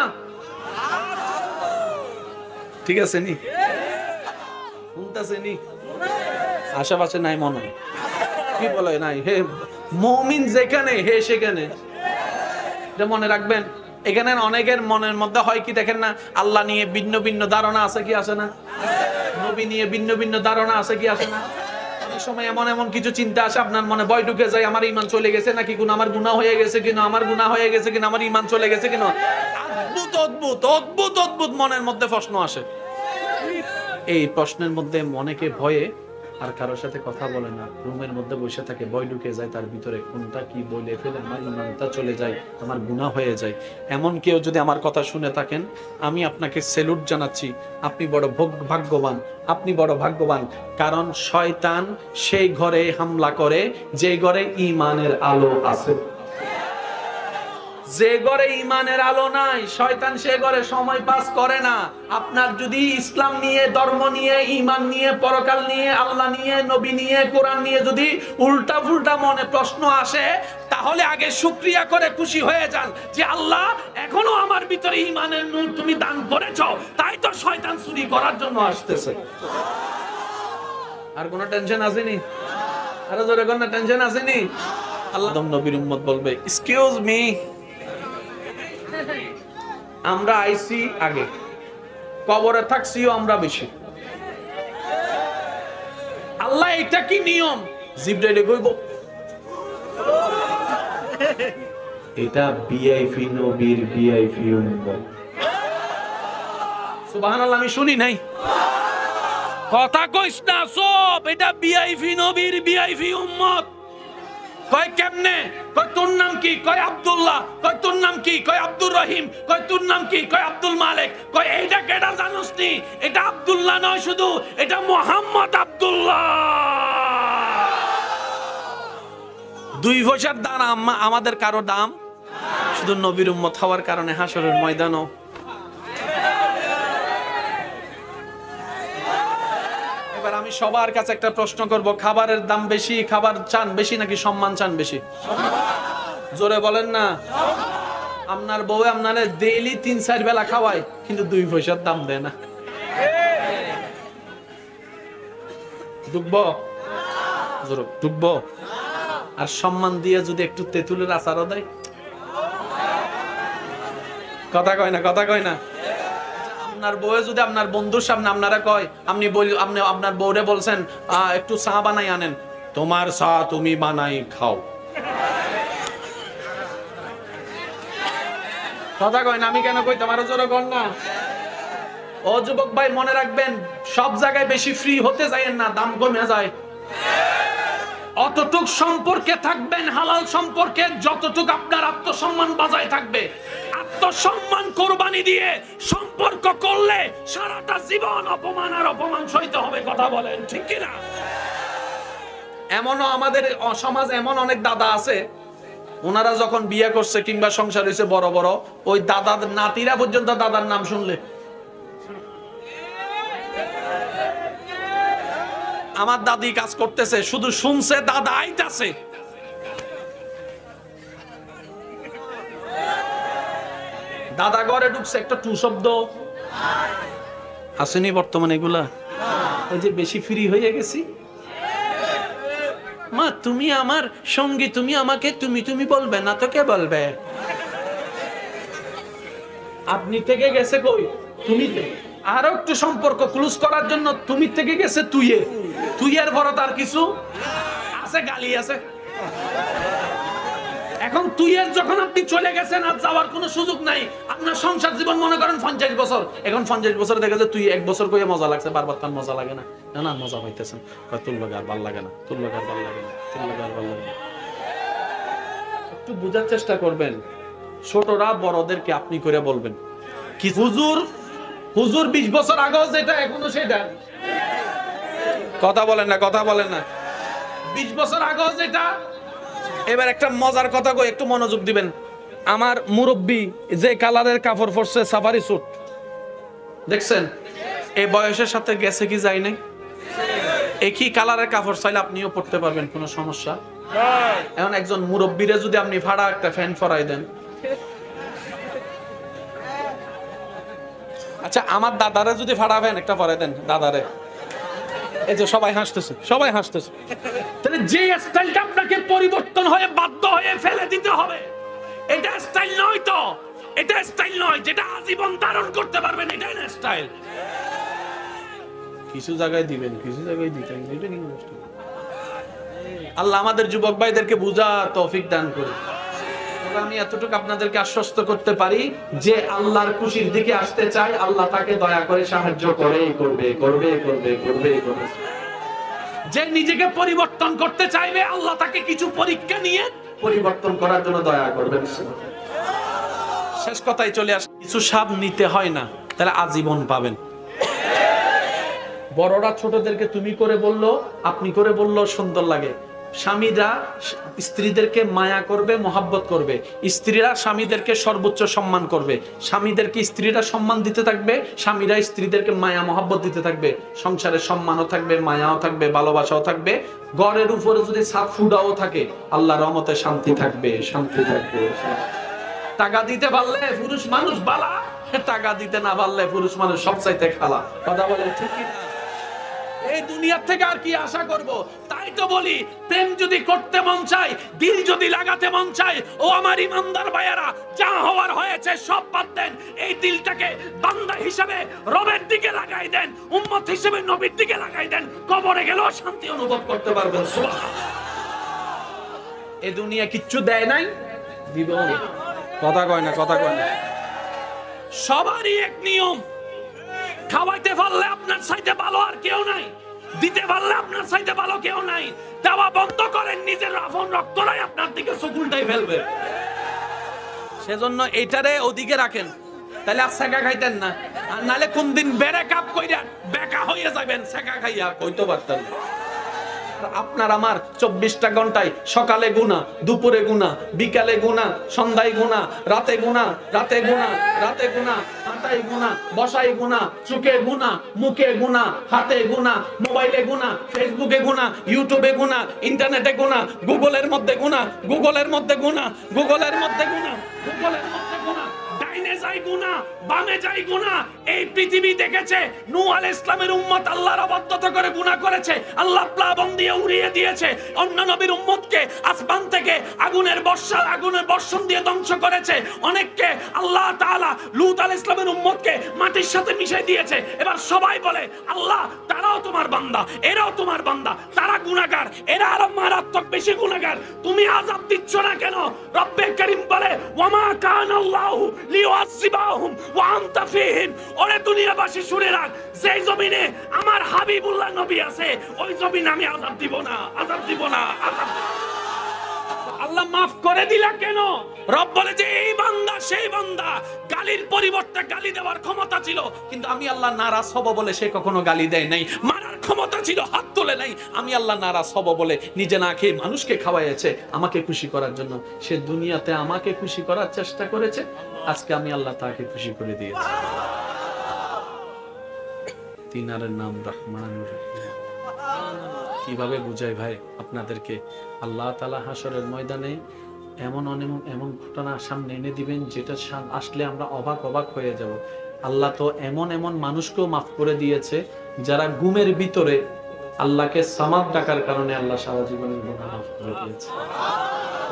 ঠিক আছে নি? শুনতেছে নি? আশেপাশে নাই মনে কি বলে নাই। হে মুমিন যেখানে হে সেখানে, এটা মনে রাখবেন। এখানে অনেকের মনের মধ্যে হয় কি দেখেন না, আল্লাহ নিয়ে ভিন্ন ভিন্ন ধারণা আছে কি আসে না, নবী নিয়ে ভিন্ন ভিন্ন ধারণা আছে কি আসে না। অনেক সময় এমন এমন কিছু চিন্তা আসে আপনার মনে, ভয় ঢুকে যায়, আমার ঈমান চলে গেছে নাকি, কোন আমার গুনাহ হয়ে গেছে কিনা, আমার গুনাহ হয়ে গেছে কিনা, আমার ঈমান চলে গেছে কিনা। অদ্ভুত অদ্ভুত অদ্ভুত অদ্ভুত মনের মধ্যে প্রশ্ন আসে। এই প্রশ্নের মধ্যে অনেকে ভয়ে আর কারোর সাথে কথা বলে না, রুমের মধ্যে বসে থাকে, ভয় ঢুকে যায় তার ভিতরে, কোনটা কি বলে ফেলে আমার ইমানটা চলে যায়, আমার গুনাহ হয়ে যায়। এমন কেউ যদি আমার কথা শুনে থাকেন, আমি আপনাকে স্যালুট জানাচ্ছি। আপনি বড় ভাগ্যবান, আপনি বড় ভাগ্যবান। কারণ শয়তান সেই ঘরে হামলা করে যে ঘরে ঈমানের আলো আছে। যে ঘরে ঈমানের আলো নাই, শয়তান সে ঘরে সময় পাস করে না। আপনার যদি ইসলাম নিয়ে, ধর্ম নিয়ে, ঈমান নিয়ে, পরকাল নিয়ে, আল্লাহ নিয়ে, নবী নিয়ে, কোরআন নিয়ে যদি উল্টা ফুল্টা মনে প্রশ্ন আসে, তাহলে আগে শুকরিয়া করে খুশি হয়ে যান যে আল্লাহ এখনো আমার ভিতরে ঈমানের নূর তুমি দান করেছো, তাই তো শয়তান চুরি করার জন্য আসতেছে। আর কোনো টেনশন আসেনি? আরো জোরে কোন টেনশন আসেনি? আল্লাহ নবীর উম্মত বলবে, এক্সকিউজ মি, আমরা আইছি আগে, কবরে থাকছিও আমরা বেশি। আল্লাহ এটা কি নিয়ম? জিবরাইলে কইব এটা ভিআইপি নবীর ভিআইপি উম্মত। সুবহানাল্লাহ, আমি শুনি নাই কথা কইস না সব, এটা ভিআইপি নবীর ভিআইপি উম্মত। কয় কেমনে? কয় তোর নাম কি? কয় আব্দুল্লাহ। কয় তোর নাম কি? কয় আব্দুর রহিম। কয় তোর নাম কি? কয় আব্দুল মালিক। কয় এইটা কেডা জানোস নি? এটা আব্দুল্লাহ নয় শুধু, এটা মুহাম্মদ আব্দুল্লাহ। 2 পয়সার দাম আমাদের কারো দাম, শুধু নবীর উম্মত হওয়ার কারণে হাসরের ময়দানও। এবার আমি সবার কাছে একটা প্রশ্ন করব, খাবারের দাম বেশি, খাবার চান বেশি নাকি সম্মান চান বেশি? জোরে বলেন না। আপনার বউ আপনারে ডেইলি 3-4 বেলা খাওয়ায়, কিন্তু 2 পয়সার দাম দেয় না। ডুববো জোরে ডুববো। আর সম্মান দিয়ে যদি একটু তেঁতুলের আচারও দেয়, কথা কয় না, কথা কয় না। আপনার বউয়ে যদি আপনার বন্ধুর সামনে আপনারা কয়, আপনি আপনার বউরে বলছেন একটু চা বানাই আনেন, তোমার চা তুমি বানাই খাও, কথা কয় না। আমি কেন কই, তোমারও জোরে কর না। ও যুবক ভাই, মনে রাখবেন, সব জায়গায় বেশি ফ্রি হতে যায়েন না, দাম কমে যায়। অতটুক সম্পর্কে থাকবেন, হালাল সম্পর্কে, যতটুক আপনার আত্মসম্মান বজায় থাকবে। আত্মসম্মান কোরবানি দিয়ে সম্পর্ক করলে সারাটা জীবন অপমান আর অপমান সইতে হবে, কথা বলেন ঠিক কিনা? এমনও আমাদের সমাজ এমন অনেক দাদা আছে, ওনারা যখন বিয়ে করছে কিংবা সংসার হয়েছে বড় বড়, ওই দাদার নাতিরা পর্যন্ত দাদার নাম শুনলে আমার দাদি কাজ করতেছে, শুধু শুনছে দাদা আইতাছে। দাদা ঘরে ঢুকছে, একটা টু শব্দ আসেনি বর্তমানে এগুলা। ওই যে বেশি ফ্রি হয়ে গেছি, মা তুমি আমার সঙ্গী, তুমি আমাকে তুমি তুমি বলবে না তো কে বলবে? আপনি থেকে গেছে কই তুমি, আরো একটু সম্পর্ক ক্লোজ করার জন্য তুমি থেকে গেছে তুই এর ভরত আর কিছু আছে, গালি আছে। এখন তুই এর যখন আপনি চলে গেছেন আর যাওয়ার কোনো সুযোগ নাই, আপনার সংসার জীবন মনে করেন 50 বছর, এখন 50 বছর দেখা যায় তুই 1 বছর কইয়া মজা লাগছে, বারবার তার মজা লাগে না, না মজা হইতেছেন, তোর লগে আর ভাল লাগে না, তোর লগে আর ভাল লাগে না, তোর লগে আর ভাল লাগে না। একটু বোঝার চেষ্টা করবেন, ছোটরা বড়দেরকে আপনি করে বলবেন। কি হুজুর 20 বছর আগেও যেটা এখনো সেটা, কথা বলেন না 20 বছর আগেও যেটা। এবার একটা মজার কথা কই, একটু মনোযোগ দিবেন। আমার মুরব্বি যে কালারের কাপড় পরছে, সাফারি স্যুট দেখছেন, এই বয়সের সাথে গেছে কি যায় নাই? একই কালারের কাপড় চাইলে আপনিও পরতে পারবেন, কোনো সমস্যা। এখন একজন মুরব্বিরে যদি আপনি ভাড়া একটা ফ্যান পরাই দেন, আচ্ছা আমার দাদারে যদি ভাড়া ফ্যান একটা পরাই দেন, দাদারে, এই যে সবাই হাসতেছে, তাহলে যে স্টাইলটা আপনাকে পরিবর্তন হয়ে বাধ্য হয়ে ফেলে দিতে হবে, এটা স্টাইল নয় তো, এটা স্টাইল নয় যেটা আজীবন ধারণ করতে পারবেন, এটাই না স্টাইল। কিছু জায়গায় দিবেন, কিছু জায়গায় দিতেন, এটা কি নষ্ট। আল্লাহ আমাদের যুবক ভাইদেরকে বুঝা তৌফিক দান করুন। আমি এতটুকু আপনাদেরকে আশ্বস্ত করতে পারি, যে আল্লাহর খুশির দিকে আসতে চায়, আল্লাহ তাকে দয়া করে সাহায্য করবে। যে নিজেকে পরিবর্তন করতে চাইবে, আল্লাহ তাকে কিছু পরীক্ষা নিয়ে পরিবর্তন করার জন্য দয়া করবেন। শেষ কথায় চলে আসে, কিছু স্বাদ নিতে হয় না, তাহলে আজীবন পাবেন। বড়রা ছোটদেরকে তুমি করে বললো, আপনি করে বললো সুন্দর লাগে। স্বামীরা স্ত্রীদেরকে মায়া করবে, মহাব্বত করবে। স্ত্রীরা স্বামীদেরকে সর্বোচ্চ সম্মান করবে। স্বামীদেরকে স্ত্রীরা সম্মান দিতে থাকবে, স্বামীরা স্ত্রীদেরকে মায়া মহাব্বত দিতে থাকবে। সংসারে সম্মানও থাকবে, মায়াও থাকবে, ভালোবাসাও থাকবে। ঘরের উপরে যদি ছাদ ফুডাও থাকে, আল্লাহর রহমতে শান্তি থাকবে। টাকা দিতে পারলে পুরুষ মানুষ বালা, টাকা দিতে না পারলে পুরুষ মানুষ সবচাইতে খালা। কথা বলে ঠিক কি না? এই দুনিয়া থেকে আর কি আশা করব? তাই তো বলি, প্রেম যদি করতে মন চায়, দিল যদি লাগাতে মন চায়, ও আমার ইমানদার ভাইয়েরা, যা হওয়ার হয়েছে সব বাদ দেন। এই দিলটাকে বান্দা হিসেবে রবের দিকে লাগাই দেন, উম্মত হিসেবে নবীর দিকে লাগাই দেন। কবরে গেলেও শান্তি অনুভব করতে পারবেন। সুবহানাল্লাহ। এই দুনিয়া কিচ্ছু দেয় নাই, দিব না। কথা কয় না। সবারই এক নিয়ম, খাওয়াইতে পারলে আপনার চাইতে ভালো আর কেউ নাই, দিতে পারলে আপনার চাইতে ভালো কেউ নাই। দেওয়া বন্ধ করেন, নিজের আপন রক্তরাই আপনার দিকে চকুলটাই ফেলবে। সেজন্য এইটারে ওদিকে রাখেন, তাহলে আর সেকা খাইতেন না। আর নালে কোন দিন বেড়ে কাপ কইরা বেকা হয়ে যাবেন, সেকা খাইয়া কইতে পারতেন না। আপনার আমার 24টা ঘন্টায় সকালে গুনাহ, দুপুরে গুনাহ, বিকালে গুনাহ, সন্ধ্যায় গুনাহ, রাতে গুনাহ, হাঁটাই গুনাহ, বসাই গুনাহ, চোখে গুনাহ, মুখে গুনাহ, হাতে গুনাহ, মোবাইলে গুনাহ, ফেসবুকে গুনাহ, ইউটিউবে গুনাহ, ইন্টারনেটে গুনাহ, গুগলের মধ্যে গুনাহ, ডাইনে যাই গুনাহ, বামে যাই গুনাহ। এই পৃথিবী দেখেছে নূহ আলাইহিস সালামের উম্মত আল্লাহর অবাধ্যতা করে গুনাহ করেছে, আল্লাহ প্লাবন দিয়ে উড়িয়ে দিয়েছে। অন্য নবীর উম্মতকে আসমান থেকে আগুনের বর্ষণ দিয়ে ধ্বংস করেছে। অনেককে আল্লাহ তাআলা লূত আলাইহিস সালামের উম্মতকে মাটির সাথে মিশিয়ে দিয়েছে। এবার সবাই বলে, আল্লাহ তারাও তোমার বান্দা, এরাও তোমার বান্দা, তারা গুনাহগার, এরা আরো মারাত্মক বেশি গুনাহগার, তুমি আযাব দিচ্ছ না কেন? রব্বে কারীম বলে, ওয়ামা কানাল্লাহু লিউআযিবাহুম ওয়া আনতা ফীহিম। ওরে দুনিয়াবাসী শুনে রাখ, যেই জমিনে আমার হাবিবুল্লাহ নবী আছে, ওই জমিনে আমি আযাব দিব না। আল্লাহ মাফ করে দিলা কেন? রব বলে যে এই বান্দা সেই বান্দা, গালির পরিবর্তে গালি দেওয়ার ক্ষমতা ছিল, কিন্তু আমি আল্লাহ নারাজ হব বলে সে কখনো গালি দেয় নাই। মারার ক্ষমতা ছিল, হাত তোলে নাই। আমি আল্লাহ নারাজ হব বলে নিজে না খেয়ে মানুষকে খাওয়াইছে আমাকে খুশি করার জন্য। সে দুনিয়াতে আমাকে খুশি করার চেষ্টা করেছে, আজকে আমি আল্লাহ তাকে খুশি করে দিয়েছি। তিনারের নাম রহমানুর রহিম। কিভাবে বুঝাই ভাই আপনাদেরকে? আল্লাহ তাআলা হাসরের ময়দানে এমন এমন ঘটনা সামনে এনে দিবেন যেটা আসলে আমরা অবাক হয়ে যাব। আল্লাহ তো এমন মানুষকেও মাফ করে দিয়েছে যারা ঘুমের ভিতরে আল্লাহকে সামাদ ডাকার কারণে আল্লাহ সারা জীবনের গুনাহ মাফ করে দিয়েছে।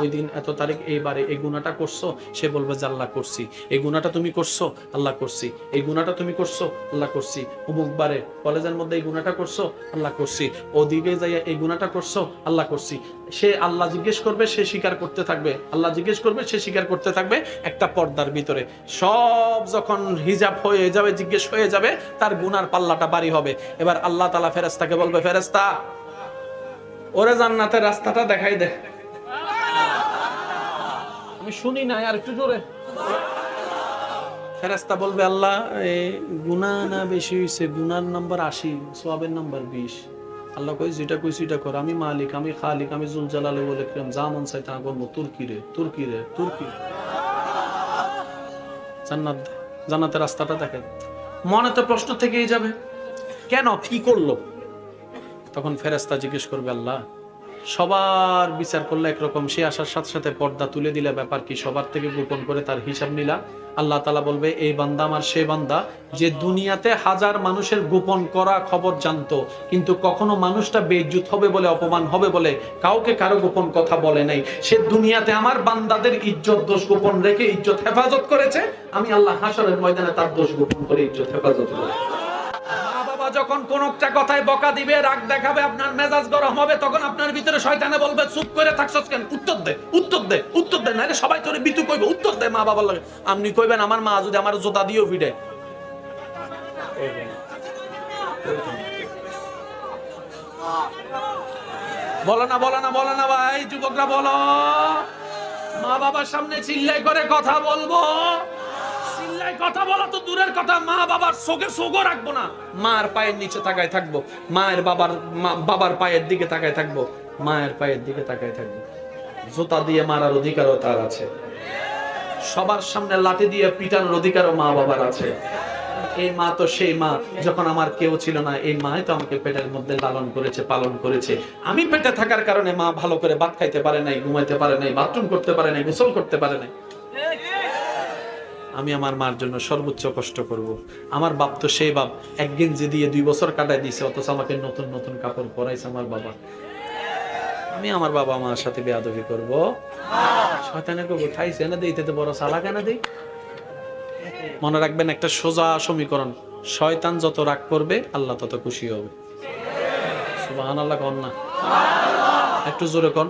ওই দিন এত তারিখ এইবারে এই গুনাহটা করছো, সে বলবে যে আল্লাহ করছি। এই গুনাহটা তুমি করছো, আল্লাহ করছি। এই গুনাহটা তুমি করছো, আল্লাহ করছি। অমুক বারে কলেজের মধ্যে এই গুনাহটা করছো, আল্লাহ করছি। ওদিকে যাইয়া এই গুনাহটা করছো, আল্লাহ করছি। সে আল্লাহ জিজ্ঞেস করবে, সে স্বীকার করতে থাকবে। আল্লাহ জিজ্ঞেস করবে, সে স্বীকার করতে থাকবে। একটা পর্দার ভিতরে সব যখন হিজাব হয়ে যাবে, জিজ্ঞেস হয়ে যাবে, তার গুনার পাল্লাটা ভারী হবে। এবার আল্লাহ তাআলা ফেরেশতাকে বলবে, ফেরেশতা ওরে জান্নাতের রাস্তাটা দেখাই দে। আমি শুনি না, আর একটু জোরে। ফেরেশতা বলবে, আল্লাহ গুনাহ না বেশি হইছে, গুনার নাম্বার 80, সওয়াবের নাম্বার 20। আল্লাহ কই যেটা কইছি এটা কর, আমি মালিক, আমি খালিক, আমি জুল জালালে বলে কিরাম, যা মন চাই তা করব। তুর্কি রে জান্নাতের রাস্তাটা দেখে। মনে তো প্রশ্ন থেকেই যাবে, কেন, কি করলো? তখন ফেরেশতা জিজ্ঞেস করবে, আল্লাহ সবার বিচার করলে একরকম, সে আসার সাথে সাথে পর্দা তুলে দিলে, ব্যাপার কি? সবার থেকে গোপন করে তার হিসাব নিলা। আল্লাহ তাআলা বলবে, এই বান্দা আমার সে বান্দা যে দুনিয়াতে হাজার মানুষের গোপন করা খবর জানতো, কিন্তু কখনো মানুষটা বেইজ্জত হবে বলে, অপমান হবে বলে কাউকে কারো গোপন কথা বলে নাই। সে দুনিয়াতে আমার বান্দাদের ইজ্জত দোষ গোপন রেখে ইজ্জত হেফাজত করেছে। আমি আল্লাহ হাসরের ময়দানে তার দোষ গোপন করে ইজ্জত হেফাজত করব। যখন কোন একটা কথায় বকা দিবে, রাগ দেখাবে, আপনার মেজাজ গরম হবে, তখন আপনার ভিতরে শয়তানে বলবে, চুপ করে থাকছস কেন, উত্তর দে নাইলে সবাই তোরে বিতু কইবে, উত্তর দে। মা বাবার লাগে আপনি কইবেন, আমার মা যদি আমার জোতা দিয়েও ভিড়ে। বলো না ভাই, যুবকরা বলো, মা বাবার সামনে চিল্লাই করে কথা বলবো? কথা বলা তো দূরের কথা, মা বাবার চোখে চোখও রাখবো না। মার পায়ের নিচে তাকায় থাকবো, মায়ের বাবার পায়ের দিকে তাকায় থাকবো, মায়ের পায়ের দিকে তাকায় থাকবো। জুতা দিয়ে মারার অধিকারও তার আছে, সবার সামনে লাঠি দিয়ে পিটানোর অধিকারও মা বাবার আছে। এই মা তো সেই মা, যখন আমার কেউ ছিল না, এই মাই তো আমাকে পেটের মধ্যে লালন করেছে, পালন করেছে। আমি পেটে থাকার কারণে মা ভালো করে ভাত খাইতে পারে নাই, ঘুমাইতে পারে নাই, বাথরুম করতে পারে নাই, গোসল করতে পারে নাই। আমি আমার মার জন্য সর্বোচ্চ কষ্ট করব। আমার বাপ তো সেই বাপ, এক গেঞ্জি দিয়ে 2 বছর কাটাই দিয়েছে, অথচ আমাকে নতুন কাপড় পরাইছে আমার বাবা। আমি আমার বাবা মার সাথে বেয়াদবি করব? শয়তানে কইব, খাইছে না দেইতে তো বড় সালা কেন দেই। মনে রাখবেন একটা সোজা সমীকরণ, শয়তান যত রাগ করবে আল্লাহ তত খুশি হবে। সুবহানাল্লাহ কোন না? একটু জোরে কোন।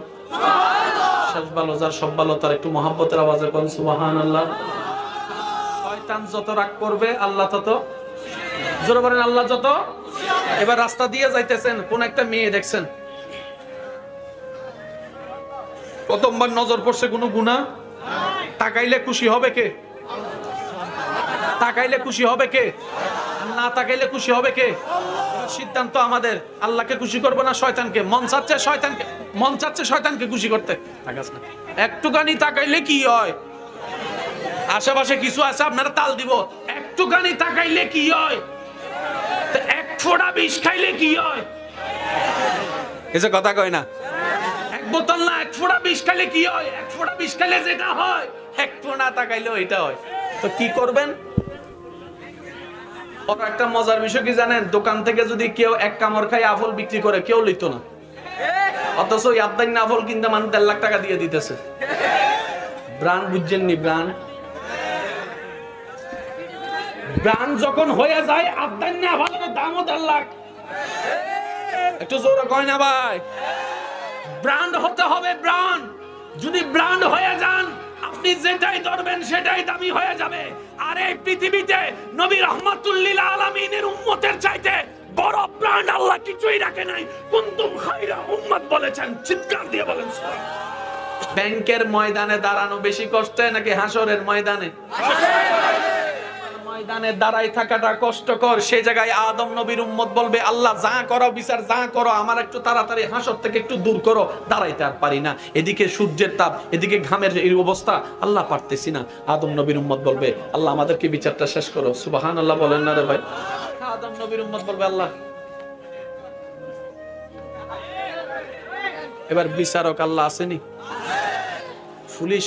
শেষ ভালো যার সব ভালো তার একটু মহব্বতের আওয়াজে কোন সুবহানাল্লাহ। শয়তান যত রাগ করবে আল্লাহ তত, জোরে বলেন আল্লাহ যত। এবার রাস্তা দিয়ে যাইতেছেন, কোন একটা মেয়ে দেখছেন, প্রথমবার নজর পড়ছে কোনো গুনাহ, তাকাইলে খুশি হবে কে? তাকাইলে খুশি হবে কে? না তাকাইলে খুশি হবে কে? সিদ্ধান্ত আমাদের, আল্লাহকে খুশি করবো না শয়তানকে? মন চাচ্ছে শয়তানকে খুশি করতে, তাকাস না। একটুখানি তাকাইলে কি হয়? আশেপাশে কিছু আছে আপনারা তাল দিব, একটুখানি তাকাইলে কি হয়? এক ফোঁটা বিষ খাইলে কি হয়? এসে কথা কয় না। এক বোতল না, এক ফোঁটা বিষ খাইলে কি হয়? এক ফোঁটা বিষ খাইলে যেটা হয়, এক ফোঁটা তাকাইলেও এটা হয়। তো কি করবেন? ওর একটা মজার বিষয় কি জানেন? দোকান থেকে যদি কেউ এক কামড় খাই আপেল বিক্রি করে, কেউ লইতো না, অথচ ওই আদান্য আপেল কিনতে মানুষ 1.5 লাখ টাকা দিয়ে দিতেছে। ব্র্যান্ড বুঝছেননি? ব্র্যান্ড যখন হয়ে যায়, আদান্য আপেলের দামও 1.5 লাখ। একটু জোরে কয় না ভাই? ব্র্যান্ড হতে হবে, ব্র্যান্ড। যদি ব্র্যান্ড হয়ে যান, আপনি যেটাই ধরবেন সেটাই দামি হয়ে যাবে। আর এই পৃথিবীতে নবী রাহমাতুল লিল আলামিনের উম্মতের চাইতে বড় ব্র্যান্ড আল্লাহ কিছুই রাখে নাই। কুনতুম খায়রা উম্মাত বলেছেন, চিৎকার দিয়ে বলেন সুবহানাল্লাহ। ব্যাংকের ময়দানে দাঁড়ানো বেশি কষ্ট নাকি হাসরের ময়দানে? ময়দানে দাঁড়াই থাকাটা কষ্টকর। সেই জায়গায় আদম নবীর উম্মত বলবে, আল্লাহ যা করো বিচার যা করো, আমার একটু তাড়াতাড়ি হাসর থেকে একটু দূর করো, দাঁড়াইতে আর পারি না। এদিকে সূর্যের তাপ, এদিকে ঘামের এই অবস্থা, আল্লাহ পারতেছি না। আদম নবীর উম্মত বলবে, আল্লাহ আমাদেরকে বিচারটা শেষ করো। সুবহানাল্লাহ বলেন না রে ভাই? আদম নবীর উম্মত বলবে, আল্লাহ এবার বিচারক আল্লাহ আসেনি, পুলিশ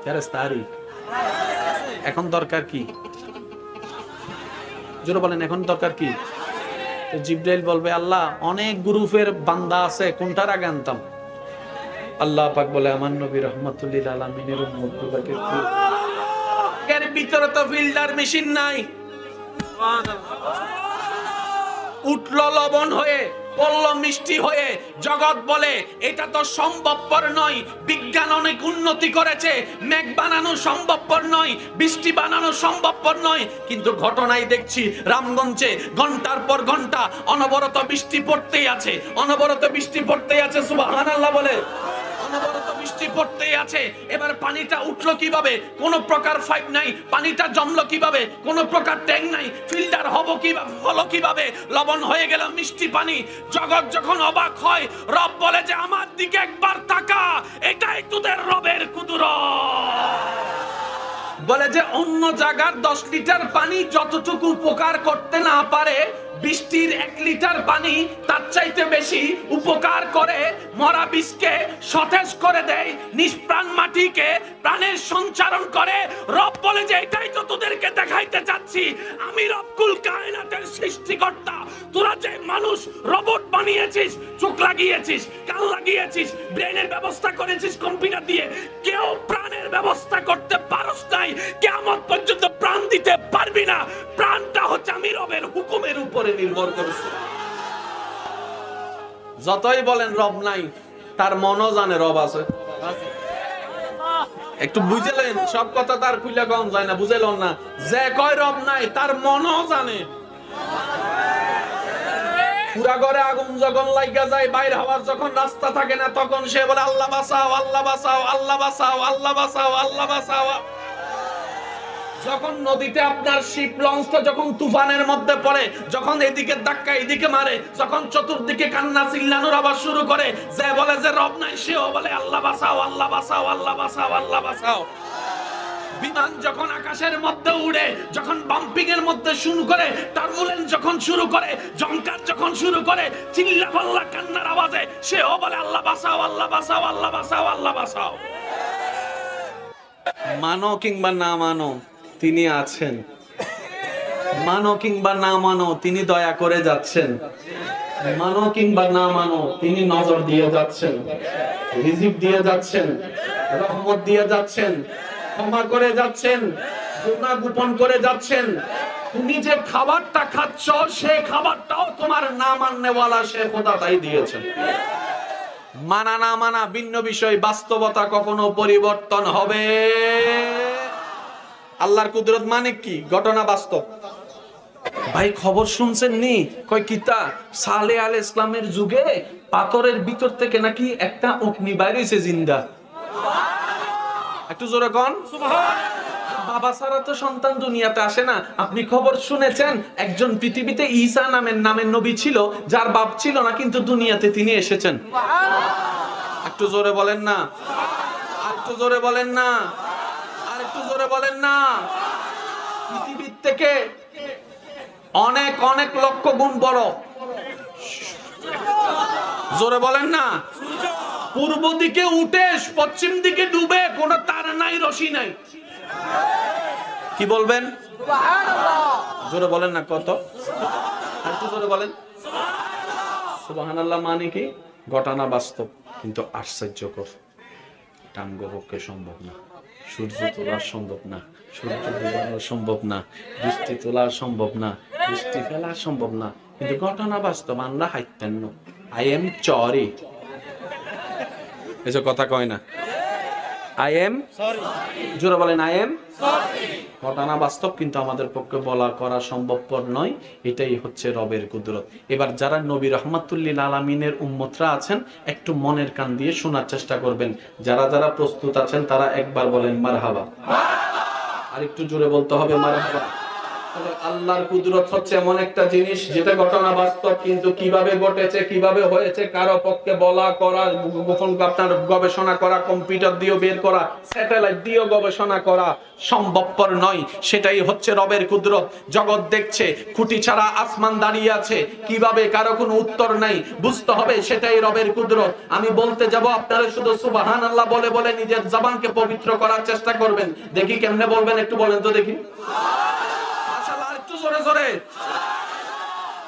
ফেরেশতারি। এখন দরকার কি? জোরে বলেন, এখন দরকার কি? তো জিবরাইল বলবে আল্লাহ অনেক গ্রুপের বান্দা আছে, কোনটার আগে আনতাম? আল্লাহ পাক বলে আমার নবী রাহমাতুল লিল আলামিনের উম্মতগুলোকে। এর ভিতরে তো ফিল্টার মেশিন নাই, উঠলো লবণ হয়ে, পড়লো মিষ্টি হয়ে। জগৎ বলে এটা তো সম্ভবপর নয়, বিজ্ঞান অনেক উন্নতি করেছে, মেঘ বানানো সম্ভবপর নয়, বৃষ্টি বানানো সম্ভবপর নয়। কিন্তু ঘটনায় দেখছি রামগঞ্জে ঘন্টার পর ঘন্টা অনবরত বৃষ্টি পড়তেই আছে, অনবরত বৃষ্টি পড়তেই আছে। সুবহানাল্লাহ বলে, অনবরত বৃষ্টি পড়তেই আছে। এবার পানিটা উঠলো কিভাবে? কোন প্রকার পাইপ নাই। পানিটা জমলো কিভাবে? কোন প্রকার ট্যাঙ্ক নাই। ফিল্টার হবো কিভাবে, হলো কিভাবে? লবণ হয়ে গেল মিষ্টি পানি। জগৎ যখন অবাক হয়, রব বলে যে আমার দিকে একবার তাকা, এটাই তোদের রবের কুদরত। বলে যে অন্য জায়গার 10 লিটার পানি যতটুকু উপকার করতে না পারে, বৃষ্টির 1 লিটার পানি তার চাইতে বেশি উপকার করে। মরা বীজকে সতেজ করে দেয়, নিষ্প্রাণ মাটিকে প্রাণের সঞ্চারণ করে। রব বলে যে এটাই তো তোদেরকে দেখাইতে চাচ্ছি, আমি রব্বুল কায়নাতের সৃষ্টিকর্তা। তোরা যে মানুষ রোবট বানিয়েছিস, চোখ লাগিয়েছিস, কান লাগিয়েছিস, ব্রেনের ব্যবস্থা করেছিস কম্পিউটার দিয়ে, কেউ প্রাণের ব্যবস্থা করতে পারস নাই। কিয়ামত পর্যন্ত প্রাণ দিতে পারবি না। প্রাণটা হচ্ছে আমি রবের হুকুমের উপরে নির্ভর করেছে। যতই বলেন রব নাই, তার মনও জানে রব আছে। একটু বুঝলেন, সব কথা তার খুলে কম যায় না, বুঝলেন না? যে কয় রব নাই, তার মনও জানে। পুরা ঘরে আগুন যখন লাগা যায়, বাইরে হওয়ার যখন রাস্তা থাকে না, তখন সে বলে আল্লাহ বাঁচাও, আল্লাহ বাঁচাও, আল্লাহ বাঁচাও, আল্লাহ বাঁচাও, আল্লাহ বাঁচাও। যখন নদীতে আপনার শিপ লঞ্চটা যখন তুফানের মধ্যে পড়ে, যখন এদিকে ধাক্কা এদিকে মারে, যখন চতুর্দিকে কান্না চিল্লানোর আবার শুরু করে, যে বলে যে রব নাই, সেও বলে আল্লাহ বাঁচাও, আল্লাহ বাঁচাও, আল্লাহ বাঁচাও, আল্লাহ বাঁচাও। বিমান যখন আকাশের মধ্যে উড়ে, যখন বাম্পিং এর মধ্যে শুরু করে, টার্বুলেন্স যখন শুরু করে, জংকার যখন শুরু করে, চিল্লা পাল্লা কান্নার আওয়াজে সেও বলে আল্লাহ বাঁচাও, আল্লাহ বাঁচাও, আল্লাহ বাঁচাও, আল্লাহ বাঁচাও। মানো কিংবা না মানো, তিনি আছেন। মানো কিংবা না মানো, তিনি দয়া করে যাচ্ছেন। মানো কিংবা না মানো, তিনি নজর দিয়ে যাচ্ছেন, রিজিক দিয়ে যাচ্ছেন, রহমত দিয়ে যাচ্ছেন, ক্ষমা করে যাচ্ছেন, গুনাহ গোপন করে যাচ্ছেন। তুমি যে খাবারটা খাচ্ছ, সেই খাবারটাও তোমার না মাননেওয়ালা সে খোদা তাই দিয়েছেন। মানা না মানা ভিন্ন বিষয়, বাস্তবতা কখনো পরিবর্তন হবে। আল্লাহর কুদরত মানে কি? ঘটনা বাস্তব। ভাই খবর শুনছেন নি? কয় কিতা সালেহ আলাইহিস ইসলামের যুগে পাথরের ভিতর থেকে নাকি একটা অগ্নি বাইর হইছে জিন্দা। একটু জোরে কোন সুবহানাল্লাহ। বাবা ছাড়া তো সন্তান দুনিয়াতে আসে না। আপনি খবর শুনেছেন একজন পৃথিবীতে ঈসা নামের নবী ছিল, যার বাপ ছিল না, কিন্তু দুনিয়াতে তিনি এসেছেন। সুবহানাল্লাহ। একটু জোরে বলেন না, একটু জোরে বলেন না, আর একটু জোরে বলেন না। পৃথিবীর থেকে অনেক অনেক লক্ষ গুণ বড়। জোরে বলেন না। পূর্ব দিকে উঠে পশ্চিম দিকে ডুবে, কোন তার নাই, রশি নাই। কি বলবেন? জোরে বলেন না। কত একটু জোরে বলেন। সুবহানাল্লাহ মানে কি? ঘটনা বাস্তব, কিন্তু আশ্চর্যকর। টাঙ্গ পক্ষে সম্ভব না, সূর্য তোলা সম্ভব না, সূর্য ডুবানো সম্ভব না, বৃষ্টি তোলা সম্ভব না, বৃষ্টি ফেলা সম্ভব না, কিন্তু ঘটনা বাস্তব। আমরা হাইতেন না, আই এম সরি, এসব কথা কয় না। আই এম সরি, জোরে বলেন আই এম সরি। ঘটনা বাস্তব, কিন্তু আমাদের পক্ষে বলা করা সম্ভবপর নয়। এটাই হচ্ছে রবের কুদরত। এবার যারা নবী রাহমাতুল লিল আলামিনের উম্মতরা আছেন, একটু মনের কান দিয়ে শোনার চেষ্টা করবেন। যারা যারা প্রস্তুত আছেন তারা একবার বলেন মারহাবা। আর একটু জোরে বলতে হবে মারহাবা। আল্লাহর কুদরত হচ্ছে এমন একটা জিনিস যেটা ঘটনা বাস্তব, কিন্তু কিভাবে ঘটেছে, কিভাবে হয়েছে, কারো পক্ষে বলা করা, গোপন আপনার গবেষণা করা, কম্পিউটার দিয়ে বের করা, স্যাটেলাইট দিয়ে গবেষণা করা সম্ভবপর নয়। সেটাই হচ্ছে রবের কুদরত। জগৎ দেখছে, খুঁটি ছাড়া আসমান দাঁড়িয়ে আছে, কিভাবে, কারো কোনো উত্তর নাই। বুঝতে হবে সেটাই রবের কুদরত। আমি বলতে যাব, আপনারা শুধু সুবহানাল্লাহ বলে বলে নিজের জবানকে পবিত্র করার চেষ্টা করবেন। দেখি কেমনে বলবেন, একটু বলেন তো দেখি। জোরে জোরে।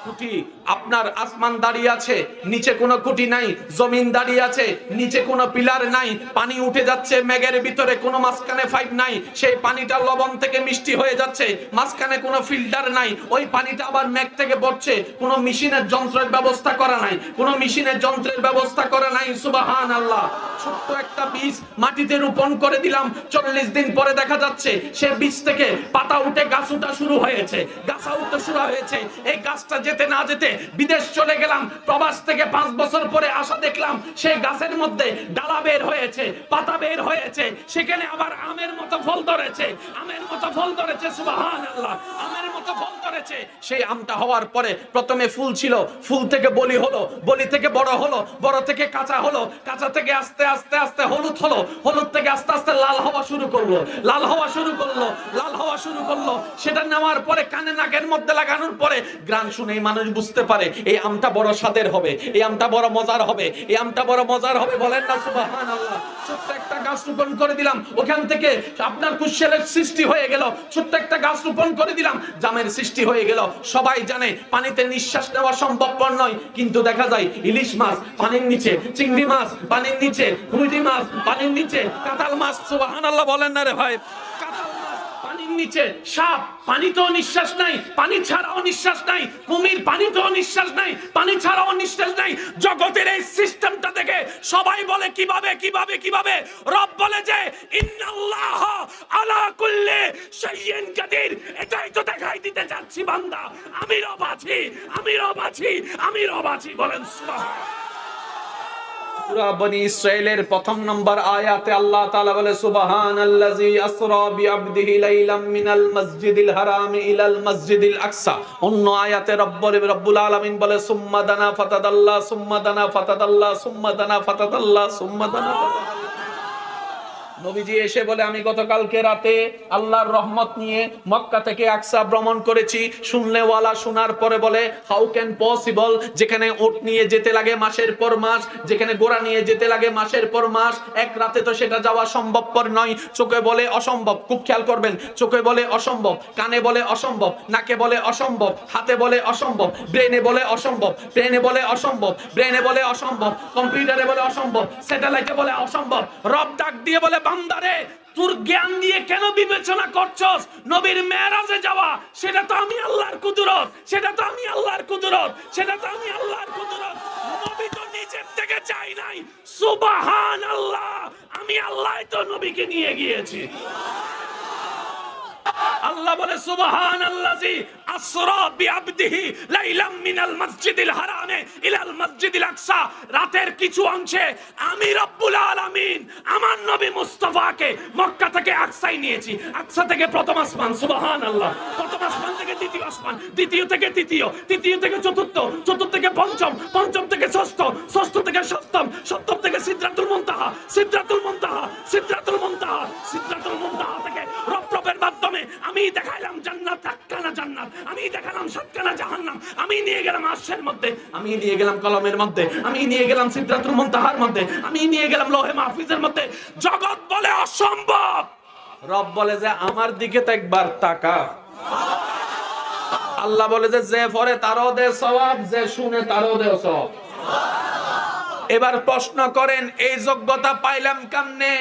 খুঁটি, আপনার আসমান দাঁড়িয়ে আছে, নিচে কোনো খুঁটি নাই। জমিন দাঁড়িয়ে আছে, নিচে কোনো পিলার নাই। পানি উঠে যাচ্ছে মেঘের ভিতরে, কোনো মাঝখানে পাইপ নাই। সেই পানিটা লবণ থেকে মিষ্টি হয়ে যাচ্ছে, মাঝখানে কোনো ফিল্টার নাই। ওই পানিটা আবার মেঘ থেকে পড়ছে, কোনো মেশিনের যন্ত্রের ব্যবস্থা করা নাই, কোনো মেশিনের যন্ত্রের ব্যবস্থা করা নাই। সুবহানাল্লাহ। ছোট্ট একটা বীজ মাটিতে রোপণ করে দিলাম, 40 দিন পরে দেখা যাচ্ছে সে বীজ থেকে পাতা উঠে গাছ উঠা শুরু হয়েছে, গাছা উঠতে শুরু হয়েছে। এই গাছটা যেতে না যেতে বিদেশ চলে গেলাম, প্রবাস থেকে 5 বছর পরে আসা দেখলাম সেই গাছের মধ্যে ডালা বের হয়েছে, পাতা বের হয়েছে, সেখানে আবার আমের মতো ফল ধরেছে, আমের মতো ফল ধরেছে। সুবহানাল্লাহ। আমের মতো ফল ধরেছে। সেই আমটা হওয়ার পরে প্রথমে ফুল ছিল, ফুল থেকে বলি হলো, বলি থেকে বড় হলো, বড় থেকে কাঁচা হলো, কাঁচা থেকে আস্তে আস্তে আস্তে হলুদ হলো, হলুদ থেকে আস্তে আস্তে লাল হওয়া শুরু করলো, লাল হওয়া শুরু করলো, লাল হওয়া শুরু করলো। সেটা নেওয়ার পরে কানে নাকের মধ্যে লাগানোর পরে গ্রান শুনেই মানুষ বুঝতে পারে এই আমটা বড় স্বাদের হবে, এই আমটা বড় মজার হবে, এই আমটা বড় মজার হবে। বলেন না সুবহানাল্লাহ। ছোট্ট একটা গাছ রোপণ করে দিলাম, ওখান থেকে আপনার কুশলের সৃষ্টি হয়ে গেল। ছোট্ট একটা গাছ রোপণ করে দিলাম, জামের সৃষ্টি হয়ে গেল। সবাই জানে পানিতে নিঃশ্বাস নেওয়া সম্ভবপর নয়, কিন্তু দেখা যায় ইলিশ মাছ পানির নিচে, চিংড়ি মাছ পানির নিচে, রুই মাছ পানির নিচে, কাঁঠাল মাছ, সুবহানাল্লাহ বলেন না রে ভাই, কাঁঠাল মাছ পানির নিচে, সাপ পানিতেও নিঃশ্বাস নাই, পানি ছাড়াও নিঃশ্বাস নাই, কুমির পানিতেও নিঃশ্বাস নাই, পানি ছাড়াও নিঃশ্বাস নাই। জগতের এই সিস্টেমটা দেখে সবাই বলে কিভাবে কিভাবে কিভাবে। রব বলে যে ইন্নাল্লাহ আলা কুল্লি শাইইন কাদির। এটাই তো দেখাই দিতে যাচ্ছি বান্দা, আমি রব আছি, আমি রব আছি, আমি রব আছি। বলেন সুবহানাল্লাহ। সূরা বনি ইসরাঈলের প্রথম নম্বর আয়াতে আল্লাহ তাআলা বলে সুবহানাল্লাযী আসরা বিআবদিহি লাইলাম মিনাল মাসজিদিল হারামি ইলাল মাসজিদিল আকসা। অন্য আয়াতে রব্বুল আলামিন বলে সুম্মা দানা ফাতাদাল্লাহ, সুম্মা দানা ফাতাদাল্লাহ, সুম্মা দানা ফাতাদাল্লাহ, সুম্মা দানা ফাতাদাল্লাহ। নবীজি এসে বলে আমি গতকালকে রাতে আল্লাহর রহমত নিয়ে মক্কা থেকে আকসা ভ্রমণ করেছি। শুনলে ওয়ালা শোনার পরে বলে হাউ ক্যান পসিবল, যেখানে উট নিয়ে যেতে লাগে মাসের পর মাস, যেখানে ঘোড়া নিয়ে যেতে লাগে মাসের পর মাস, এক রাতে তো সেটা যাওয়া সম্ভবপর নয়। চোখে বলে অসম্ভব, খুব খেয়াল করবেন, চোখে বলে অসম্ভব, কানে বলে অসম্ভব, নাকে বলে অসম্ভব, হাতে বলে অসম্ভব, ব্রেনে বলে অসম্ভব, ব্রেনে বলে অসম্ভব, ব্রেনে বলে অসম্ভব, কম্পিউটারে বলে অসম্ভব, স্যাটেলাইটে বলে অসম্ভব। রব ডাক দিয়ে বলে বান্দারে তোর জ্ঞান দিয়ে কেন বিবেচনা করছস? নবীর মেরাজে যাওয়া সেটা তো আমি আল্লাহর কুদরত, সেটা তো আমি আল্লাহর কুদরত, সেটা তো আমি আল্লাহর কুদরত। নবী তো নিজের থেকে চাই নাই। সুবহানাল্লাহ। আমি আল্লাহ তো নবীকে নিয়ে গিয়েছি। আল্লাহ বলে সুবহানাল্লাযী আসরা বিআবদিহি লাইলাম মিনাল মাসজিদিল হারামে ইলাল মাসজিদিল আকসা। রাতের কিছু অংশে আমি রব্বুল আলামিন আমার নবী মুস্তাফাকে মক্কা থেকে আকসায় নিয়েছি। আকসা থেকে প্রথম আসমান, সুবহানাল্লাহ, প্রথম আসমান থেকে দ্বিতীয় আসমান, দ্বিতীয় থেকে তৃতীয়, তৃতীয় থেকে চতুর্থ, চতুর্থ থেকে পঞ্চম, পঞ্চম থেকে ষষ্ঠ, ষষ্ঠ থেকে সপ্তম, সপ্তম থেকে সিদরাতুল মুনতাহা, সিদরাতুল মুনতাহা, সিদরাতুল মুনতাহা, সিদরাতুল মুনতাহা থেকে রবের মাধ্যমে আমি দেখাইলাম জান্নাত, আটখানা জান্নাত, আমি দেখালাম সাতখানা জাহান্নাম, আমি নিয়ে গেলাম আরশের মধ্যে, আমি নিয়ে গেলাম কলমের মধ্যে, আমি নিয়ে গেলাম সিদরাতুল মুনতাহার মধ্যে, আমি নিয়ে গেলাম লৌহে মাহফুজের মধ্যে। জগৎ বলে অসম্ভব, রব বলে যে আমার দিকে তো একবার তাকা। আল্লাহ বলে যে পড়ে তারও দে সওয়াব, যে শুনে তারও দে সওয়াব। এবার প্রশ্ন করেন এই যোগ্যতা পাইলাম কেমনে?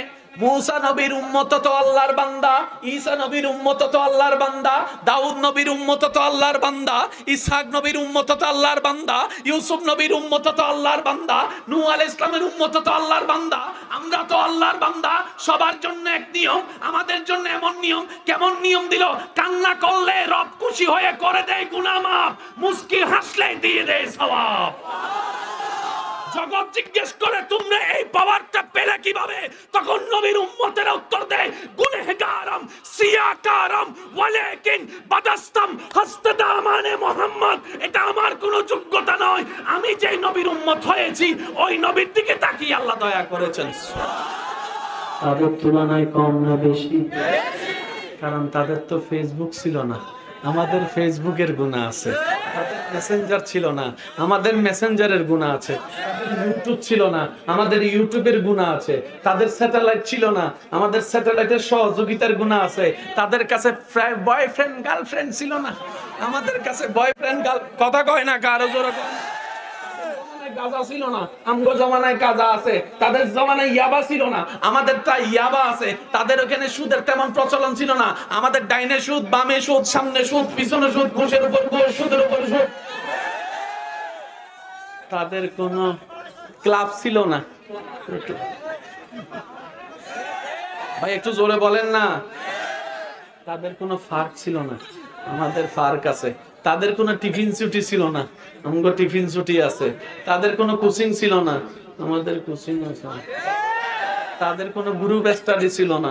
मूसा नबीर उम्मत तो अल्लाहर बंदा, ईसा नबीर उम्मत तो अल्लाहर बंदा, दाऊद नबीर उम्मत तो अल्लाहर बंदा, इसहाक नबीर उम्मत तो अल्लाहर बंदा, यूसुफ नबीर उम्मत तो अल्लाहर बंदा, नूह अलैहिस सालामेर उम्मत तो अल्लाहर बंदा। আমরা তো আল্লাহর বান্দা, সবার জন্য এক নিয়ম, আমাদের জন্য এমন নিয়ম। কেমন নিয়ম দিল? কান্না করলে রব খুশি হয়ে করে দেয় গুনাহ মাফ, মুস্কি হাসলে দিয়ে দেয় সওয়াব। জগৎ জিজ্ঞেস করে তোমরা এই পাওয়ারটা পেলে কিভাবে, তখন নবীর উম্মতেরা উত্তর দেয় গুনহগারম সিয়াকারম ওয়ালাকিন বাদাস্তাম হাসতাদামানে মুহাম্মদ, এটা আমার কোনো যোগ্যতা নয়, আমি যে নবীর উম্মত হয়েছি ওই নবীর দিকে তাকিয়ে আল্লাহ দয়া করেছেন। তাদের তুলনায় কম না বেশি? কারণ তাদের তো ফেসবুক ছিল না, আমাদের ফেসবুকের গুনাহ আছে। তাদের মেসেঞ্জার ছিল না, আমাদের মেসেঞ্জারের গুনাহ আছে। তাদের ইউটিউব ছিল না, আমাদের ইউটিউবের গুনাহ আছে। তাদের স্যাটেলাইট ছিল না, আমাদের স্যাটেলাইটের সহযোগিতার গুনাহ আছে। তাদের কাছে বয়ফ্রেন্ড গার্লফ্রেন্ড ছিল না, আমাদের কাছে বয়ফ্রেন্ড কথা কয় না কারো জোরে কয়। গাজা ছিল না, আমগো জমানায় গাজা আছে। তাদের জমানায় ইয়াবা ছিল না, আমাদের তা ইয়াবা আছে। তাদের ওখানে সুদের তেমন প্রচলন ছিল না, আমাদের ডাইনে সুদ, বামে সুদ, সামনে সুদ, পিছনে সুদ, ঘুষের উপর ঘুষ, সুদের উপর সুদ। তাদের কোনো ক্লাব ছিল না। ভাই একটু জোরে বলেন না। তাদের কোনো ফার্ক ছিল না, আমাদের ফার্ক আছে। তাদের কোনো টিফিন ছুটি ছিল না, আমগো টিফিন ছুটি আছে। তাদের কোনো কোচিং ছিল না, আমাদের কোচিং আছে। তাদের কোনো গ্রুপ স্টাডি ছিল না।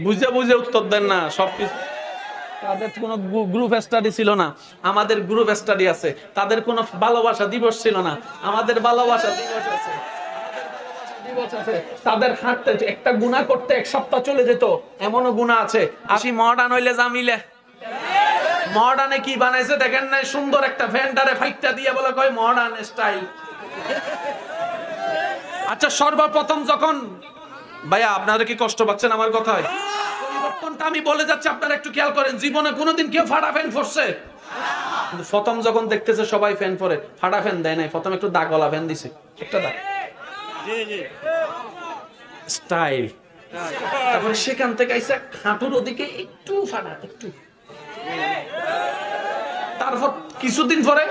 বুঝে বুঝে উত্তর দেন না সবকিছু। তাদের কোনো গ্রুপ স্টাডি ছিল না, আমাদের গ্রুপ স্টাডি আছে। তাদের কোনো ভালোবাসা দিবস ছিল না, আমাদের ভালোবাসা দিবস আছে। তাদের হাঁটতে একটা গুনাহ করতে এক সপ্তাহ চলে যেত, এমনও গুনাহ আছে। আসি মডার্ন হইলে জামিলে মডার্নে কি বানাইছে দেখেন নাই? সুন্দর একটা ভেন্ডারে ফাইটটা দিয়ে বলে কয় মডার্ন স্টাইল। আচ্ছা সর্বপ্রথম যখন ভাইয়া আপনারা কি কষ্ট পাচ্ছেন আমার কথায়? পরিবর্তনটা আমি বলে যাচ্ছি, আপনারা একটু খেয়াল করেন। জীবনে কোনোদিন কেউ ফাটা ফ্যান পরছে? প্রথম যখন দেখতেছে সবাই ফ্যান পরে, ফাটা ফ্যান দেয় নাই, প্রথম একটু দাগওয়ালা ফ্যান দিছে, একটা দাগ স্টাইল। তারপর সেখান থেকে আইসা হাঁটুর ওদিকে একটু ফাটা, একটু। তারপর কিছুদিন পরে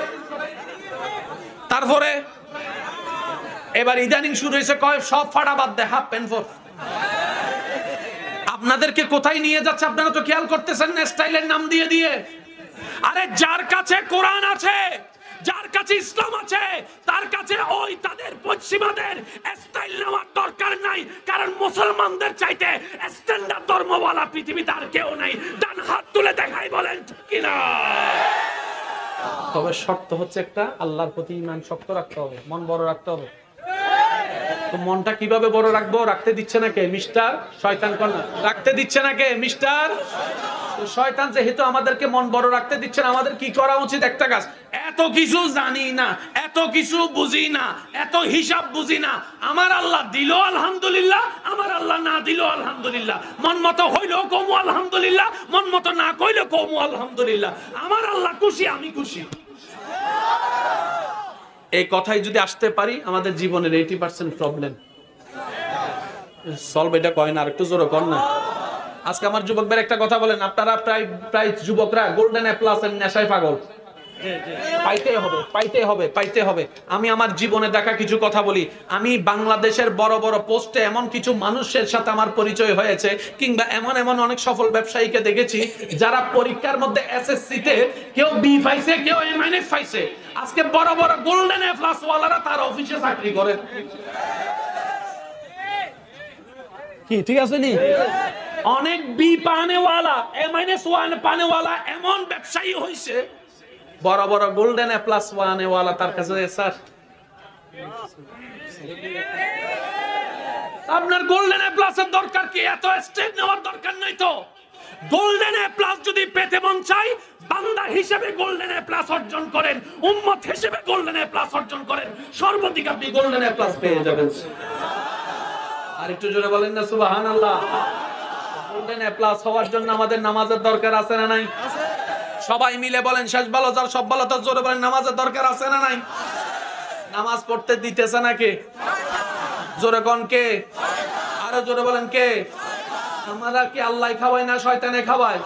তারপরে এবার ইদানিং শুরু হয়েছে কয় সব ফাটা বাদ দে, হাফ প্যান্ট পর। আপনাদেরকে কোথায় নিয়ে যাচ্ছে আপনারা তো খেয়াল করতেছেন না, স্টাইলের নাম দিয়ে দিয়ে। আরে যার কাছে কোরআন আছে, যার কাছে ইসলাম আছে, তার কাছে ওই তাদের পশ্চিমাদের স্টাইল নেওয়ার দরকার নাই। কারণ মুসলমানদের চাইতে স্ট্যান্ডার্ড ধর্মওয়ালা পৃথিবীতে আর কেউ নাই। ডান হাত তুলে দেখাই বলেন কিনা? তবে শর্ত হচ্ছে একটা, আল্লাহর প্রতি ঈমান শক্ত রাখতে হবে, মন বড় রাখতে হবে। তো মনটা কিভাবে বড় রাখবো? রাখতে দিচ্ছে না কে? মিস্টার শয়তান। কন্যা রাখতে দিচ্ছে না কে? মিস্টার শয়তান। যেহেতু আমাদেরকে মন বড় রাখতে দিচ্ছেন, আমাদের কি করা উচিত? একটা কাজ, এত কিছু জানি না, এত কিছু বুঝি না, এত হিসাব বুঝি না। আমার আল্লাহ দিল আলহামদুলিল্লাহ, আমার আল্লাহ না দিল আলহামদুলিল্লাহ। মন মতো হইলেও কমু আলহামদুলিল্লাহ, মন মতো না কইলেও কমু আলহামদুলিল্লাহ। আমার আল্লাহ খুশি, আমি খুশি। এই কথাই যদি আসতে পারি, আমাদের জীবনের 80% প্রবলেম সলভ। এটা কয় না, আর একটু জোরে কর না। আজকে আমার যুবকদের একটা কথা বলেন, আপনারা প্রায় যুবকরা গোল্ডেন এ প্লাস এর নেশায় পাগল। পাইতে হবে। আমি আমার জীবনে দেখা কিছু কথা বলি। আমি বাংলাদেশের বড় বড় পোস্টে এমন কিছু মানুষের সাথে আমার পরিচয় হয়েছে, কিংবা এমন অনেক সফল ব্যবসায়ীকে দেখেছি যারা পরীক্ষার মধ্যে এসএসসি তে কেউ বি পাইছে, কেউ এ মাইনাস পাইছে। আজকে বড় বড় গোল্ডেন এ প্লাস ওয়ালারা তার অফিসে চাকরি করে। কি ঠিক আছে নি? অনেক বি পানেওয়ালা, এ মাইনাস ওয়ান পানেওয়ালা এমন ব্যবসায়ী হয়েছে, বড় বড় গোল্ডেন এ প্লাস ওয়ানেওয়ালা তার কাছে। স্যার আপনার গোল্ডেন এ প্লাস এর দরকার কি? এত স্টেপ নেওয়ার দরকার নাই তো। গোল্ডেন এ প্লাস যদি পেতে মন চাই, বান্দা হিসেবে গোল্ডেন এ প্লাস অর্জন করেন, উম্মত হিসেবে গোল্ডেন এ প্লাস অর্জন করেন, সর্বাধিক আপনি গোল্ডেন এ প্লাস পেয়ে যাবেন। আর একটু জোরে বলেন না সুবহানাল্লাহ। গোল্ডেন এ প্লাস হওয়ার জন্য আমাদের নামাজের দরকার আছে না নাই? সবাই মিলে বলেন, শেষ ভালো যার সব ভালো তার, জোরে বলেন নামাজের দরকার আছে না নাই? নামাজ পড়তে দিতেছে না কে? জোরে কোন কে? আরো জোরে বলেন কে? আমরা কি আল্লাহ খাওয়ায় না শয়তানে খাওয়ায়?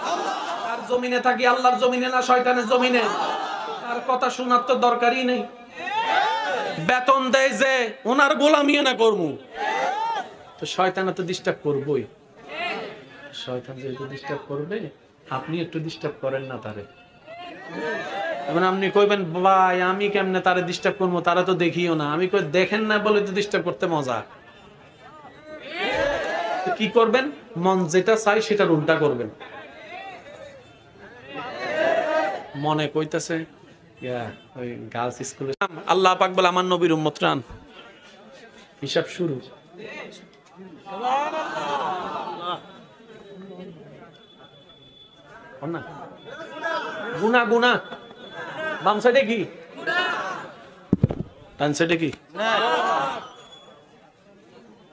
আর জমিনে থাকি আল্লাহর জমিনে না শয়তানের জমিনে? আর কথা শোনার তো দরকারই নেই। বেতন দেয় যে ওনার গোলামিও না করবো, তো শয়তানে তো ডিস্টার্ব করবোই। শয়তান যেহেতু ডিস্টার্ব করবে, আপনি একটু ডিস্টার্ব করেন না তারে। এখন আপনি কইবেন ভাই আমি কেমনে তারে ডিস্টার্ব করবো, তারা তো দেখিও না। আমি কই দেখেন না বলে তো ডিস্টার্ব করতে মজা। তো কি করবেন, মন যেটা চাই সেটার উল্টা করবেন। মনে কইতাছে ওই গার্লস স্কুলে আল্লাহ পাক বলে আমার নবীর উম্মত রান, হিসাব শুরু। না গুনা গুনা, বাম সাইডে কি ডান সাইডে কি,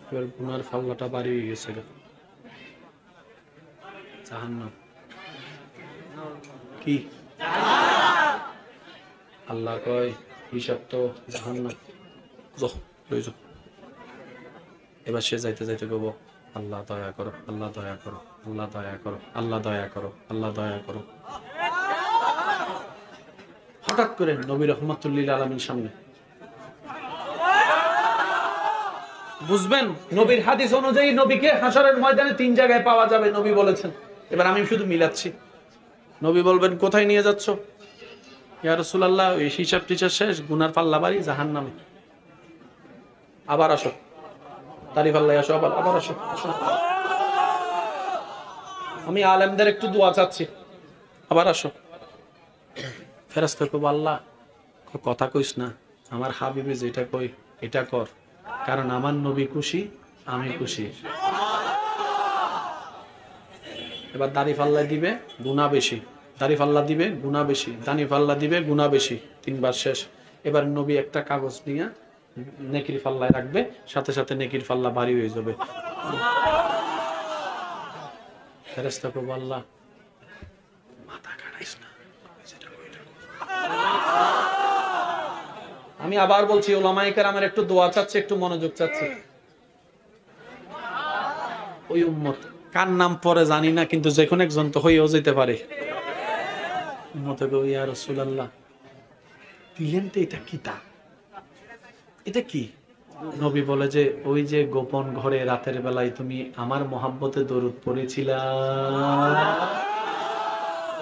এবার গুনার ফাল্লাটা বাড়ি হয়ে গেছে জাহান্নাম। কি আল্লাহ কয় হিসাব তো জাহান্নাম, এবার সে যাইতে যাইতে কব আল্লাহ দয়া করো, আল্লাহ দয়া করো, আল্লাহ দয়া করো, আল্লাহ দয়া করো, আল্লাহ দয়া করো। হঠাৎ করে নবী রহমাতুল্লিল আলামিন সামনে, বুঝবেন নবীর হাদিস অনুযায়ী নবীকে হাশরের ময়দানে 3 জায়গায় পাওয়া যাবে, নবী বলেছেন। এবার আমি শুধু মিলাচ্ছি। নবী বলবেন কোথায় নিয়ে যাচ্ছ? ইয়া রাসূলুল্লাহ এই হিসাব টিচার শেষ, গুনার পাল্লা বাড়ি জাহান্নামে। আবার আসো, তারিফ আল্লাহ, আসো আবার আসো। আমি আলেমদের একটু দোয়া চাচ্ছি, আবার আসো। ফেরেশতা কইব আল্লাহ কথা কইস না, আমার হাবিবে যেটা কই এটা কর, কারণ আমার নবী খুশি আমি খুশি। এবার দাড়ি আল্লাহ দিবে গুনাহ বেশি, দাড়ি আল্লাহ দিবে গুনাহ বেশি, দানি আল্লাহ দিবে গুনাহ বেশি, 3 বার শেষ। এবার নবী একটা কাগজ নিয়ে নেকির পাল্লায় রাখবে, সাথে সাথে নেকির পাল্লা ভারী হয়ে যাবে। ফেরেশতা কইব আল্লাহ মাথা কাটাইস না। আমি আবার বলছি উলামায়ে কেরামের একটু দোয়া চাচ্ছি, একটু মনোযোগ চাচ্ছি। ওই উম্মত কার নাম পরে জানি না, কিন্তু যে কোনো একজন তো হইও যেতে পারে। উম্মতে কইব ইয়া রাসূলুল্লাহ দিলেন তো এটা কি, তা এটা কি? নবী বলে যে ওই যে গোপন ঘরে রাতের বেলায় তুমি আমার মহাব্বতে দরুদ পড়েছিলা,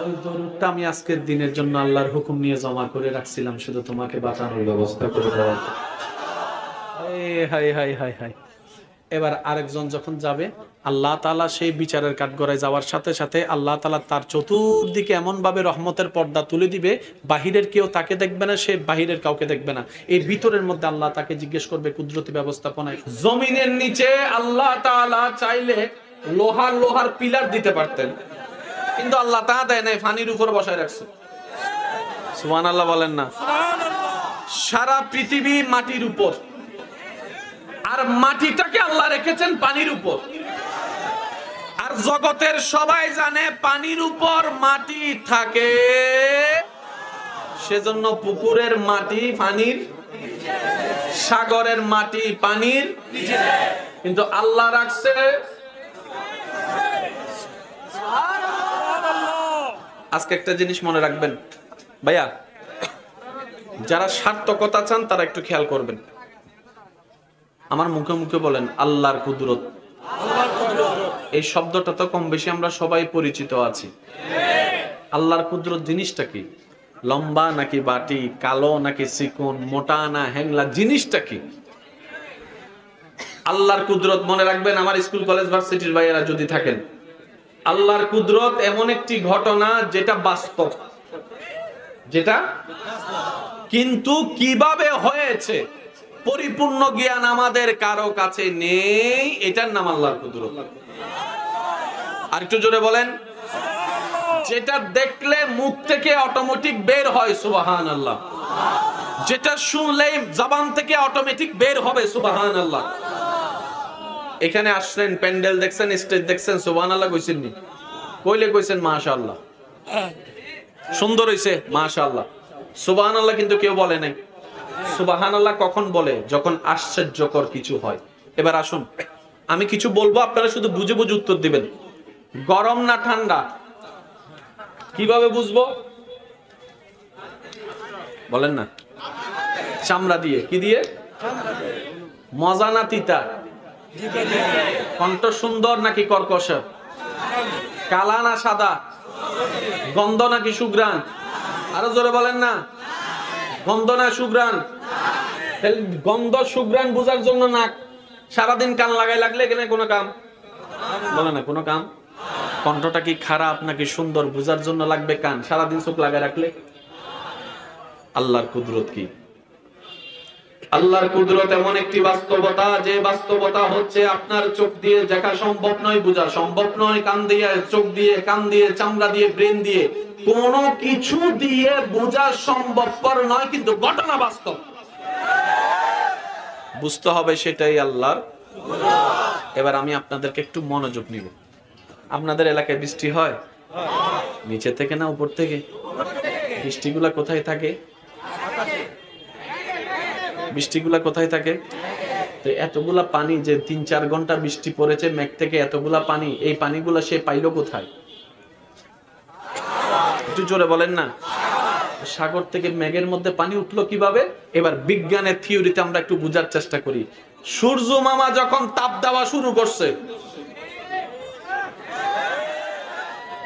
ওই দরুদটা আমি আজকের দিনের জন্য আল্লাহর হুকুম নিয়ে জমা করে রাখছিলাম, শুধু তোমাকে বাঁচানোর ব্যবস্থা করে দেওয়া। High high high high. এবার আরেকজন যখন যাবে, আল্লাহ তাআলা সেই বিচারের কাঠগড়ায় যাওয়ার সাথে সাথে আল্লাহ তাআলা তার চতুর্দিকে এমন ভাবে রহমতের পর্দা তুলে দিবে, বাহিরের কেউ তাকে দেখবে না, সে বাহিরের কাউকে দেখবে না। এই ভিতরের মধ্যে আল্লাহ তাকে জিজ্ঞেস করবে কুদরতি ব্যবস্থাপনায়। জমিনের নিচে আল্লাহ তাআলা চাইলে লোহার পিলার দিতে পারতেন, কিন্তু আল্লাহ তা দেয় নাই, পানির উপর বসায় রাখছে। সুবহানাল্লাহ বলেন না। সারা পৃথিবী মাটির উপর, আর মাটিটাকে আল্লাহ রেখেছেন পানির উপর। আর জগতের সবাই জানে পানির উপর মাটি থাকে, সেজন্য পুকুরের মাটি পানির, সাগরের মাটি পানির, কিন্তু আল্লাহ রাখছে। আজকে একটা জিনিস মনে রাখবেন ভাইয়া, যারা সার্থকতা চান তারা একটু খেয়াল করবেন। আমার মুখে মুখে বলেন আল্লাহর কুদরত। এই শব্দটা তো কম বেশি আমরা সবাই পরিচিত আছি। আল্লাহর কুদরত জিনিসটা কি? লম্বা নাকি বাটি, কালো নাকি চিকন, মোটা না হ্যাংলা, জিনিসটা কি? আল্লাহর কুদরত মনে রাখবেন। আমার স্কুল কলেজ ভার্সিটির ভাইয়েরা যদি থাকেন, আল্লাহর কুদরত এমন একটি ঘটনা যেটা বাস্তব, যেটা কিন্তু কিভাবে হয়েছে পরিপূর্ণ জ্ঞান আমাদের কারো কাছে নেই। এটার নাম আল্লাহর কুদরত। আর একটু জোরে বলেন। যেটা দেখলে মুখ থেকে অটোমেটিক বের হয় সুবহানাল্লাহ, যেটা শুনলেই জবান থেকে অটোমেটিক বের হবে সুবহানাল্লাহ। এখানে আসলেন, প্যান্ডেল দেখছেন, স্টেজ দেখছেন, সুবহানাল্লাহ কইছেন নি? কইলে কইছেন মাশাআল্লাহ, সুন্দর হইছে মাশাআল্লাহ, সুবহানাল্লাহ কিন্তু কেউ বলে নাই। সুবহানাল্লাহ কখন বলে? যখন আশ্চর্যকর কিছু হয়। এবার আসুন, আমি কিছু বলবো, আপনারা শুধু বুঝে বুঝে উত্তর দিবেন। গরম না ঠান্ডা কিভাবে বুঝবো বলেন না? চামড়া দিয়ে। কি দিয়ে? মজা না তিতা? কণ্ঠ সুন্দর নাকি কর্কশ? কালা না সাদা? গন্ধ নাকি সুঘ্রাণ? আরো জোরে বলেন না। গন্ধ না সুঘ্রাণ? গন্ধ সুঘ্রাণ বোঝার জন্য নাক, সারাদিন কান লাগাই লাগলে এখানে কোনো কাম বলে না, কোনো কাম। কণ্ঠটা কি খারাপ নাকি সুন্দর বোঝার জন্য লাগবে কান, সারাদিন চোখ লাগাই রাখলে। আল্লাহর কুদরত কি? আল্লাহর কুদরত এমন একটি বাস্তবতা, যে বাস্তবতা হচ্ছে আপনার চোখ দিয়ে দেখা সম্ভব নয়, বোঝা সম্ভব নয়, কান দিয়ে, চোখ দিয়ে, কান দিয়ে, চামড়া দিয়ে, ব্রেন দিয়ে, কোনো কিছু দিয়ে বোঝা সম্ভবপর নয়, কিন্তু ঘটনা বাস্তব। বুঝতে হবে সেটাই আল্লাহর। এবার আমি আপনাদেরকে একটু মনোযোগ নিব। আপনাদের এলাকায় বৃষ্টি হয়? নিচে থেকে না উপর থেকে? বৃষ্টিগুলা কোথায় থাকে? বৃষ্টিগুলা কোথায় থাকে? তো এতগুলা পানি যে ৩-৪ ঘন্টা বৃষ্টি পড়েছে মেঘ থেকে, এতগুলা পানি, এই পানিগুলা সে পাইলো কোথায়? একটু জোরে বলেন না। সাগর থেকে মেঘের মধ্যে পানি উঠলো কিভাবে? এবার বিজ্ঞানের থিওরিতে আমরা একটু বোঝার চেষ্টা করি। সূর্য মামা যখন তাপ দেওয়া শুরু করছে,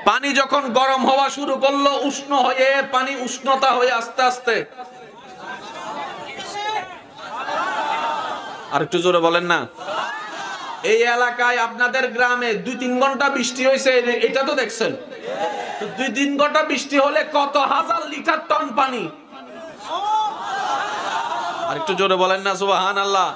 পানি যখন গরম হওয়া শুরু করলো, উষ্ণ হয়ে পানি উষ্ণতা হয়ে আস্তে আস্তে, আর একটু জোরে বলেন না। এই এলাকায় আপনাদের গ্রামে 2-3 ঘন্টা বৃষ্টি হয়েছে, এটা তো দেখছেন। 2-3 ঘন্টা বৃষ্টি হলে কত হাজার লিটার টন পানি। আর একটু জোরে বলেন না সুবহানাল্লাহ।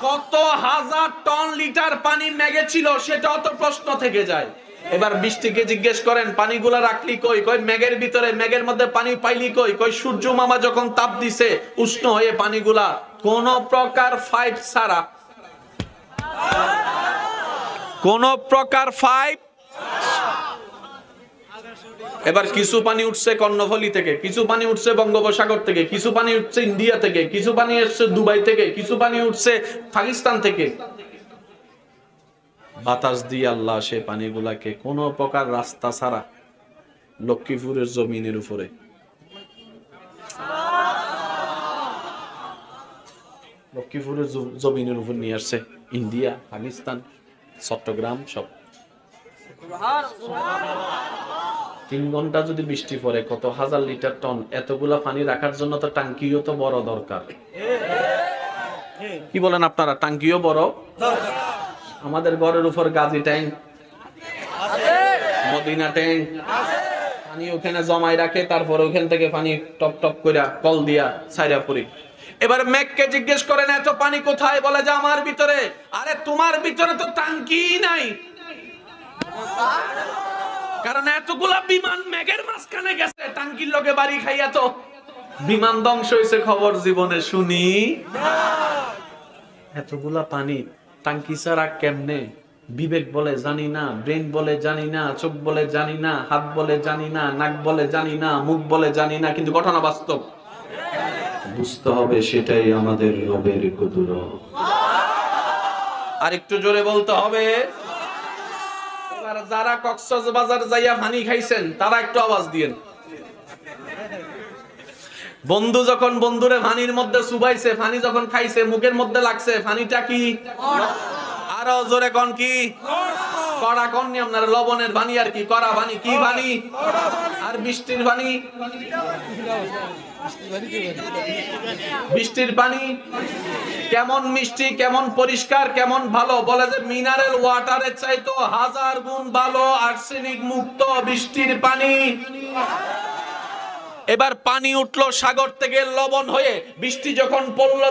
কত হাজার টন লিটার পানি মেঘে ছিল, সেটাও তো প্রশ্ন থেকে যায়। এবার বৃষ্টিকে জিজ্ঞেস করেন পানিগুলা রাখলি কই? কই মেঘের ভিতরে, মেঘের মধ্যে পানি পাইলি কই? কই সূর্য মামা যখন তাপ দিছে উষ্ণ হয়ে পানিগুলা কোন প্রকার ফাইট ছাড়া, কোন প্রকার ফাইট। এবার কিছু পানি উঠছে কর্ণফুলী থেকে, কিছু পানি উঠছে বঙ্গোপসাগর থেকে, কিছু পানি উঠছে ইন্ডিয়া থেকে, কিছু পানি এসছে দুবাই থেকে, কিছু পানি উঠছে পাকিস্তান থেকে। বাতাস দিয়ে আল্লাহ সে পানিগুলাকে কোন প্রকার রাস্তা ছাড়া লক্ষ্মীপুরের জমিনের উপরে, লক্ষ্মীপুরের জমিনের উপর নিয়ে আসছে। ইন্ডিয়া, পাকিস্তান, চট্টগ্রাম সব। 3 ঘন্টা যদি বৃষ্টি পড়ে কত হাজার লিটার টন, এতগুলা পানি রাখার জন্য তো টাঙ্কিও তো বড় দরকার। কি বলেন আপনারা? টাঙ্কিও বড় দরকার। আমাদের ঘরের উপর গাজী ট্যাঙ্ক আছে, মদিনা ট্যাঙ্ক আছে, পানি ওখানে জমাই রাখে, তারপর ওখান থেকে পানি টপ টপ করে কল দিয়া ছাইরা পড়ি। এবার মেঘকে জিজ্ঞেস করেন এত পানি কোথায়? বলে যে আমার ভিতরে। আরে তোমার ভিতরে তো টাঙ্কি নাই, কারণ এতগুলা বিমান মেঘের মাঝখানে গেছে, টাঙ্কির লগে বাড়ি খাইয়া তো বিমান ধ্বংস হয়েছে খবর জীবনে শুনি। এতগুলা পানি টাঙ্কি ছাড়া কেমনে? বিবেক বলে জানি না, ব্রেন বলে জানি না, চোখ বলে জানি না, হাত বলে জানি না, নাক বলে জানি না, মুখ বলে জানি না, কিন্তু ঘটনা বাস্তব। বুঝতে হবে সেটাই আমাদের রবের কুদরত। আর একটু জোরে বলতে হবে। এবার যারা কক্সবাজার যাইয়া পানি খাইছেন তারা একটু আওয়াজ দিয়েন। বন্ধু যখন বন্ধুরে পানির মধ্যে চুবাইছে, পানি যখন খাইছে, মুখের মধ্যে লাগছে, পানিটা কি? আরো জোরে কোন কি? কড়া কোন নি আপনার? লবণের পানি আর কি? কড়া পানি কি পানি? আর বৃষ্টির পানি? বৃষ্টির পানি কেমন মিষ্টি, কেমন পরিষ্কার, কেমন ভালো। বলে যে মিনারেল ওয়াটারের চাইতো 1000 গুণ ভালো আর্সেনিক মুক্ত বৃষ্টির পানি। এবার পানি উঠলো সাগর থেকে লবণ হয়ে, বৃষ্টি যখন পড়লো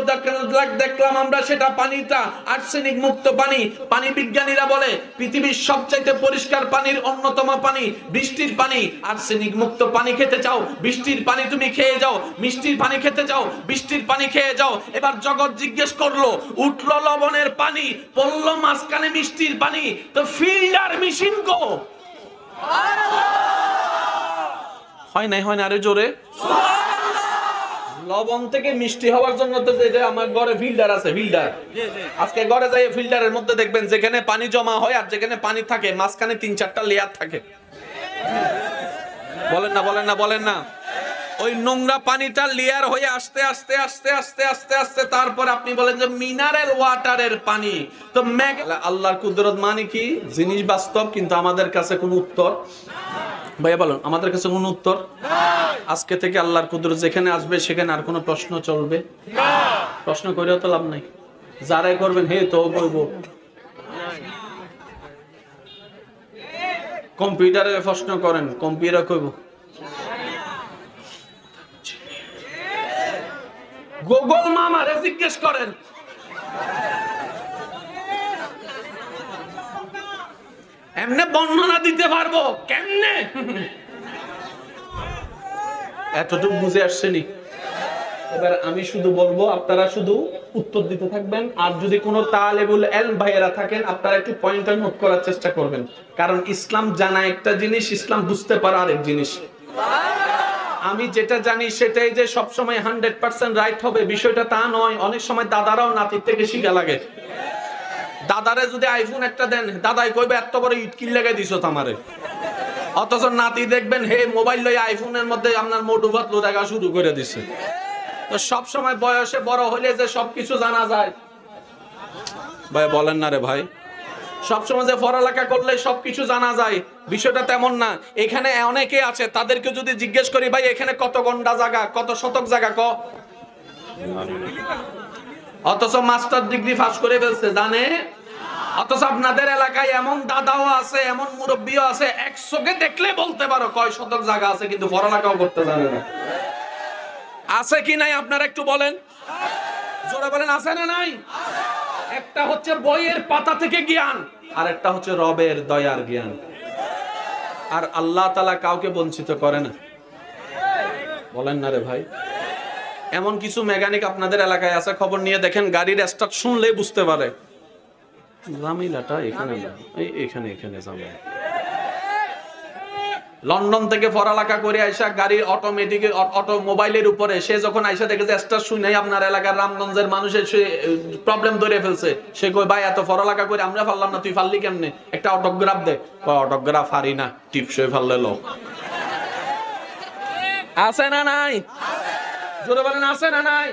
দেখলাম আমরা সেটা পানিটা আর্সেনিক মুক্ত পানি। পানি বিজ্ঞানীরা বলে পৃথিবীর সবচাইতে পরিষ্কার পানির অন্যতম পানি বৃষ্টির পানি। আর্সেনিক মুক্ত পানি খেতে চাও, বৃষ্টির পানি তুমি খেয়ে যাও। মিষ্টির পানি খেতে চাও, বৃষ্টির পানি খেয়ে যাও। এবার জগৎ জিজ্ঞেস করলো, উঠলো লবণের পানি, পড়লো মাঝখানে মিষ্টির পানি, তো ফিল্টার মেশিন গো হয় নাই? হয় না? আরে জোরে। লবণ থেকে মিষ্টি হওয়ার জন্য তো যে আমার ঘরে ফিল্টার আছে, ফিল্টার। আজকে ঘরে যাই ফিল্টারের মধ্যে দেখবেন যেখানে পানি জমা হয় আর যেখানে পানি থাকে মাঝখানে 3-4টা লেয়ার থাকে। বলেন না, বলেন না, বলেন না। ওই নোংরা পানিটা লেয়ার হয়ে আস্তে আস্তে আস্তে আস্তে আস্তে আস্তে তারপর আপনি বলেন যে মিনারেল ওয়াটারের পানি। তো আল্লাহর কুদরত মানে কি? জিনিস বাস্তব, কিন্তু আমাদের কাছে কোনো উত্তর ভাইয়া বলুন, আমাদের কাছে কোনো উত্তর? আজকে থেকে আল্লাহর কুদরত যেখানে আসবে সেখানে আর কোনো প্রশ্ন চলবে না। প্রশ্ন করেও তো লাভ নাই, যারাই করবেন হে তো বলব। কম্পিউটারে প্রশ্ন করেন, কম্পিউটার কইব। গুগল মামারে জিজ্ঞেস করেন। এমনে বর্ণনা দিতে পারবো কেমনে? এতটুকু বুঝে আসছেনি? এবার আমি শুধু বলবো, আপনারা শুধু উত্তর দিতে থাকবেন। আর যদি কোনো তালেবুল ইলম ভাইয়েরা থাকেন, আপনারা একটু পয়েন্টার নোট করার চেষ্টা করবেন। কারণ ইসলাম জানা একটা জিনিস, ইসলাম বুঝতে পারা আরেক জিনিস। আমি যেটা জানি সেটাই যে সবসময় 100% রাইট হবে বিষয়টা তা নয়। অনেক সময় দাদারাও নাতির থেকে শিখা লাগে। দাদারে যদি আইফোন একটা দেন, দাদাই কইবে এত বড় ইট কিল লাগাই দিছো আমারে। অথচ নাতি দেখবেন হে মোবাইল লই আইফোনের মধ্যে আপনার মোটু পাতলু দেখা শুরু করে দিছে। তো সব সময় বয়সে বড় হলে যে সবকিছু জানা যায়, ভাই বলেন না রে ভাই। সব সময় যে পড়ালেখা করলে সবকিছু জানা যায় বিষয়টা তেমন না। এখানে অনেকে আছে, তাদেরকে যদি জিজ্ঞেস করি ভাই এখানে কত গন্ডা জায়গা, কত শতক জায়গা ক, অথচ মাস্টার ডিগ্রি পাস করে ফেলছে, জানে। অথচ আপনাদের এলাকায় এমন দাদাও আছে, এমন মুরব্বিও আছে, একশোকে দেখলে বলতে পারো কয় শতক জায়গা আছে, কিন্তু পড়ালেখাও করতে জানে না। আছে কি নাই আপনারা একটু বলেন, জোরে বলেন, আছে না নাই? একটা হচ্ছে বইয়ের পাতা থেকে জ্ঞান, আর একটা হচ্ছে রবের দয়ার জ্ঞান। আর আল্লাহ তাআলা কাউকে বঞ্চিত করে না, বলেন না রে ভাই। এমন কিছু মেকানিক আপনাদের এলাকায় আছে, খবর নিয়ে দেখেন গাড়ির স্টার্ট শুনলেই বুঝতে পারে জামিলাটা এখানে না, এখানে এখানে জামিলা। লন্ডন থেকে পড়ালেখা করে আইসা গাড়ির অটোমেটিক অটোমোবাইলের উপরে সে যখন আইসা দেখে যে স্টার্ট শুনে আপনার এলাকার রামগঞ্জের মানুষের সে প্রবলেম ধরে ফেলছে, সে কই ভাই এত পড়ালেখা করে আমরা পারলাম না, তুই পারলি কেমনে? একটা অটোগ্রাফ দে। অটোগ্রাফ হারি না, টিপসই ফেললে লো। আছে না নাই? জোরে বলেন, আছে না নাই?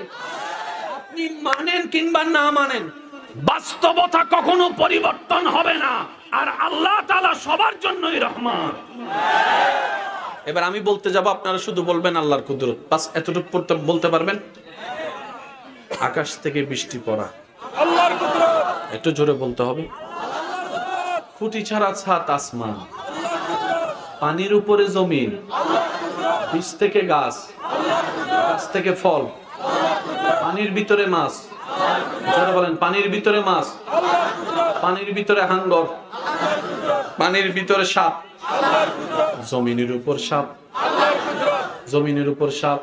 আপনি মানেন কিংবা না মানেন, বাস্তবতা কখনো পরিবর্তন হবে না। আর আল্লাহ তাআলা সবার জন্যই রহমান। এবার আমি বলতে যাব, আপনারা শুধু বলবেন আল্লাহর কুদরত, বাস এতটুকু বলতে পারবেন। আকাশ থেকে বৃষ্টি পড়া, আল্লাহর কুদরত। একটু জোরে বলতে হবে। খুঁটি ছাড়া ছাদ আসমান, পানির উপরে জমিন, বীজ থেকে গাছ, গাছ থেকে ফল, পানির ভিতরে মাছ। জোরে বলেন, পানির ভিতরে মাছ, পানির ভিতরে হাঙ্গর, পানির ভিতরে সাপ, জমিনের উপর সাপ, জমিনের উপর সাপ,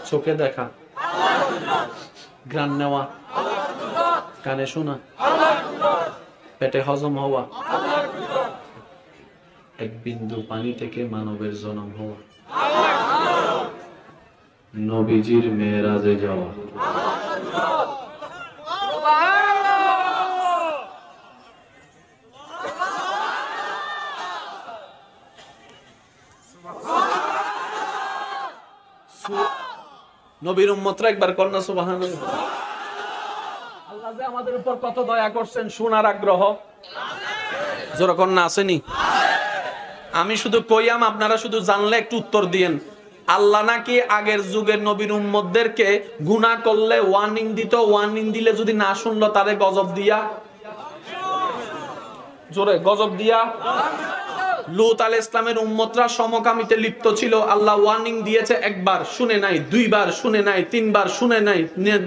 চোখে দেখা, ঘ্রাণ নেওয়া, কানে শোনা, পেটে হজম হওয়া, এক বিন্দু পানি থেকে মানবের জন্ম হওয়া, নবীজির মেরাজে যাওয়া। নবীর উম্মতরা একবার কন্যা সুবহানাল্লাহ। আল্লাহ যে আমাদের উপর কত দয়া করছেন, শোনার আগ্রহ জোরে কন্যা আসেনি? আমি শুধু কইয়াম, আপনারা শুধু জানলে একটু উত্তর দিয়েন। আল্লাহ নাকি আগের যুগের নবীর উম্মতদেরকে গুনাহ করলে ওয়ার্নিং দিত, ওয়ার্নিং দিলে যদি না শুনলো তারে গজব দিয়া, জোরে গজব দিয়া। লূত আলাইহিস ইসলামের উম্মতরা সমকামিতে লিপ্ত ছিল, আল্লাহ ওয়ার্নিং দিয়েছে, একবার শুনে নাই, দুইবার শুনে নাই, তিনবার শুনে নাই,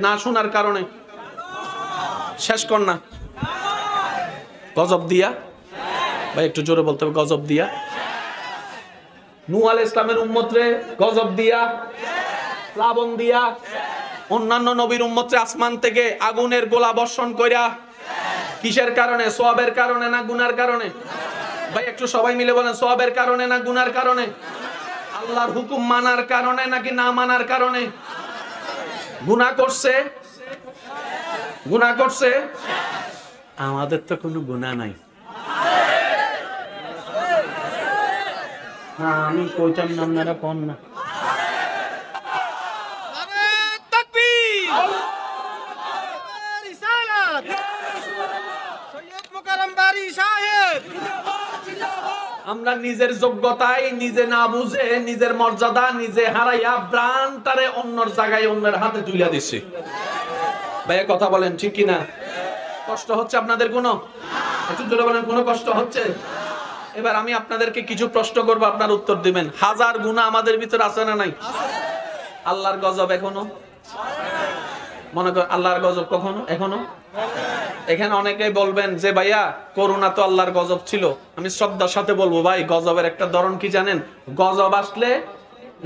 না শোনার কারণে শেষ কর না গজব দিয়া। ভাই একটু জোরে বলতে হবে, গজব দিয়া। নূহ আলাইহিস ইসলামের উম্মতরে গজব দিয়া, প্লাবন দিয়া। অন্যান্য নবীর উম্মতরে আসমান থেকে আগুনের গোলা বর্ষণ কইরা। কিসের কারণে? সওয়াবের কারণে না গুনার কারণে? ভাই একটু সবাই মিলে বলেন, সওয়াবের কারণে না গুনার কারণে? আল্লাহর হুকুম মানার কারণে নাকি না মানার কারণে? গুনাহ করছে, গুনাহ করছে। আমাদের তো কোনো গুনাহ নাই। আমি কইতাম না, আপনারা কোন না। আমরা নিজের যোগ্যতায় নিজে না বুঝে নিজের মর্যাদা নিজে হারাইয়া ব্রান্ডটারে অন্যর জায়গায় অন্যের হাতে তুলে দিছি। ভাইয়া কথা বলেন ঠিক কিনা? কষ্ট হচ্ছে আপনাদের কোনো? একটু জোরে বলেন, কোনো কষ্ট হচ্ছে? এবার আমি আপনাদেরকে কিছু প্রশ্ন করবো, আপনার উত্তর দিবেন। হাজার গুনাহ আমাদের ভিতর আছে না নাই? আল্লাহর গজব এখনো মনে কর, আল্লাহর গজব কখনো এখনো? এখানে অনেকেই বলবেন যে ভাইয়া করোনা তো আল্লাহর গজব ছিল। আমি শ্রদ্ধার সাথে বলবো ভাই, গজবের একটা ধরন কি জানেন? গজব আসলে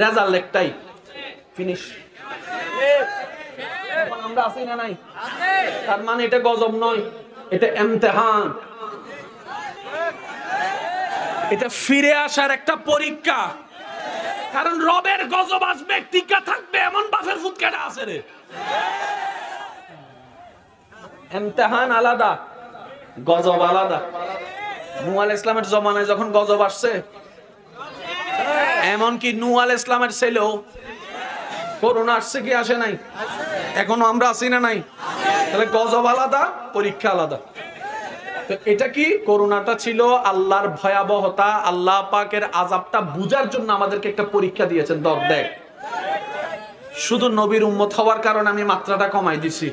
রেজাল্ট একটাই, ফিনিশ। আমরা আছি না নাই? তার মানে এটা গজব নয়, এটা ইমতিহান, এটা ফিরে আসার একটা পরীক্ষা। কারণ রবের গজব আসবে, টিকা থাকবে এমন বাফের ফুট কেটে আছে রে। ইমতিহান আলাদা, গজব আলাদা। নূহ আলাইহিস সালামের জমানায় যখন গজব আসছে, এমনকি নূহ আলাইহিস সালামের ছেলেও করোনা আসছে কি আসে নাই? এখনো আমরা আছি না নাই? তাহলে গজব আলাদা, পরীক্ষা আলাদা। তো এটা কি? করোনাটা ছিল আল্লাহর ভয়াবহতা, আল্লাহ পাকের আযাবটা বুঝার জন্য আমাদেরকে একটা পরীক্ষা দিয়েছেন। দেখ, শুধু নবীর উম্মত হওয়ার কারণে আমি মাত্রাটা কমাই দিছি।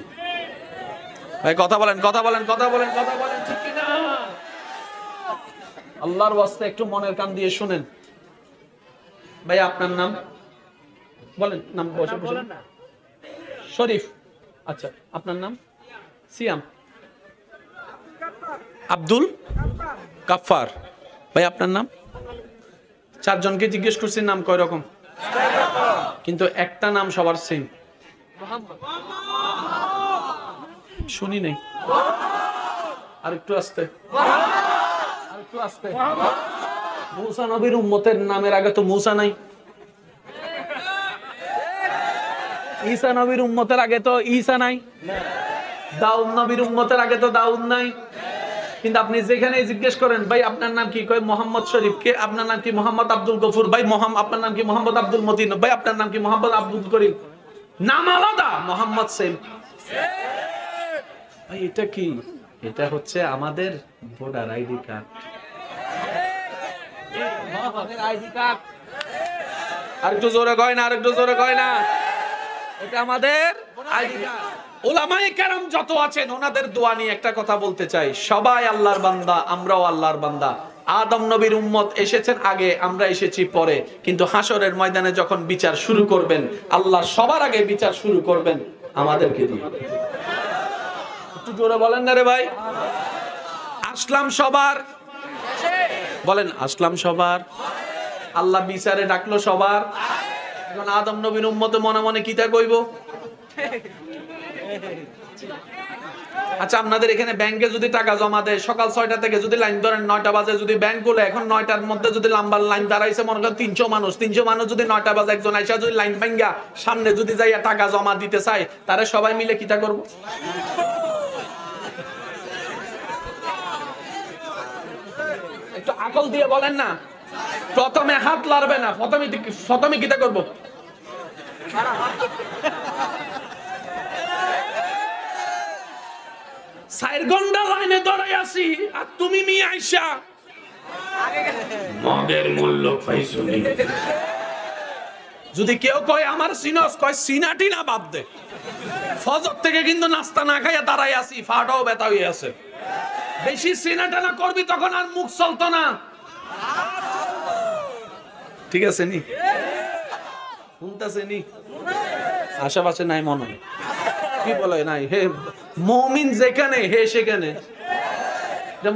ভাই কথা বলেন, কথা বলেন, কথা বলেন, কথা বলেন, ঠিক কি না? আল্লাহর ওয়াস্তে একটু মনের কান দিয়ে শুনেন। ভাই আপনার নাম বলেন, নাম বসে বলেন না। শরীফ, আচ্ছা আপনার নাম? সিয়াম, আব্দুল গাফফার। ভাই আপনার নাম? চারজনকে জিজ্ঞেস করছি নাম কয় রকম, কিন্তু একটা নাম সবার সেম। শুনি নাই, আর একটু আস্তে, আর একটু আস্তে। মূসা নবীর উম্মতের নামের আগে তো মূসা নাই। ঈসা নবীর উম্মতের আগে তো ঈসা নাই। দাউদ নবীর উম্মতের আগে তো দাউদ নাই। কিন্তু আপনি যেখানে জিজ্ঞেস করেন ভাই আপনার নাম কি, কয় মোহাম্মদ শরীফ। কে? আপনার নাম কি? মোহাম্মদ আব্দুল গফুর। ভাই আপনার নাম কি? মোহাম্মদ আব্দুল মতিন। ভাই আপনার নাম কি? মোহাম্মদ আব্দুল করিম। নাম আলাদা, মোহাম্মদ সেম। ভাই এটা কি? এটা হচ্ছে আমাদের voter ID card. ID card. আরেকটু জোরে কয় না, আরেকটু জোরে কয় না। এটা আমাদের আইডি কার্ড। উলামায়ে কেরাম যত আছেন ওনাদের দোয়া নিয়ে একটা কথা বলতে চাই। সবাই আল্লাহর বান্দা, আমরাও আল্লাহর বান্দা। আদম নবীর উম্মত এসেছেন আগে, আমরা এসেছি পরে। কিন্তু হাসরের ময়দানে যখন বিচার শুরু করবেন, আল্লাহ সবার আগে বিচার শুরু করবেন আমাদেরকে দিয়ে। একটু জোরে বলেন না রে ভাই। আসলাম সবার, বলেন আসলাম সবার। আল্লাহ বিচারে ডাকলো সবার। এখন আদম নবীর উম্মতে মনে মনে কিতা কইব? আচ্ছা আপনাদের এখানে ব্যাংকে যদি টাকা জমা দেয়, সকাল 6টা থেকে যদি লাইন ধরেন 9টা বাজে যদি ব্যাংক খুলে, এখন 9টার মধ্যে যদি লম্বা লাইন দাঁড়াইছে মনে করেন 300 মানুষ, 300 মানুষ যদি 9টা বাজে একজন আইসা যদি লাইন ভাঙ্গা সামনে যদি যাইয়া টাকা জমা দিতে চায়, তারা সবাই মিলে কিতা করব? একটু আকল দিয়ে বলেন না। প্রথমে হাত লাড়বে না, প্রথমে কিতা করব? 4 ঘন্টা লাইনে দাঁড়াই আছি, আর তুমি মিয়া আইসা মদের মূল্য পাইছুনি। যদি কেউ কয় আমার সিনস, কয় সিনাটি না বাদ দে। ফজর থেকে কিন্তু নাস্তা না খাইয়া দাঁড়াই আছি, ফাটাও ব্যথা হয়ে আছে। বেশি সিনাটা না করবি তখন আর মুখ চলতো না। ঠিক আছে নি? শুনতেছে নি? আশেপাশে নাই মনে হয়, কি বলে নাই? হে মুমিন যেখানে হে সেখানে।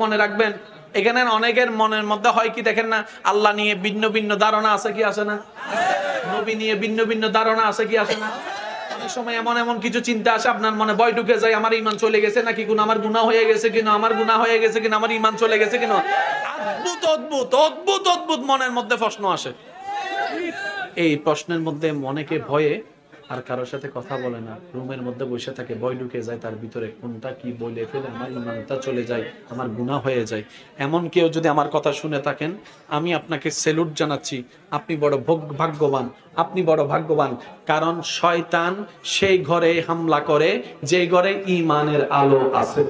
মনে রাখবেন, এখানে অনেকের মনের মধ্যে হয় কি দেখেন না, আল্লাহ নিয়ে ভিন্ন ভিন্ন ধারণা আছে কি আসে না? নবী নিয়ে ভিন্ন ভিন্ন ধারণা আছে কি আসে না? অনেক সময় এমন এমন কিছু চিন্তা আসে আপনার মনে, ভয় ঢুকে যায়, আমার ঈমান চলে গেছে নাকি, কোন আমার গুনাহ হয়ে গেছে কিনা, আমার গুনাহ হয়ে গেছে কিনা, আমার ঈমান চলে গেছে কিনা। অদ্ভুত অদ্ভুত অদ্ভুত অদ্ভুত মনের মধ্যে প্রশ্ন আসে। এই প্রশ্নের মধ্যে অনেকে ভয়ে আর কারোর সাথে কথা বলে না, রুমের মধ্যে বসে থাকে, ভয় ঢুকে যায় তার ভিতরে, কোনটা কি বলে ফেলে আমার ঈমানটা চলে যায়, আমার গুনাহ হয়ে যায়। এমন কেউ যদি আমার কথা শুনে থাকেন, আমি আপনাকে স্যালুট জানাচ্ছি। আপনি বড় ভাগ্যবান, আপনি বড় ভাগ্যবান। কারণ শয়তান সেই ঘরে হামলা করে যে ঘরে ঈমানের আলো আছে।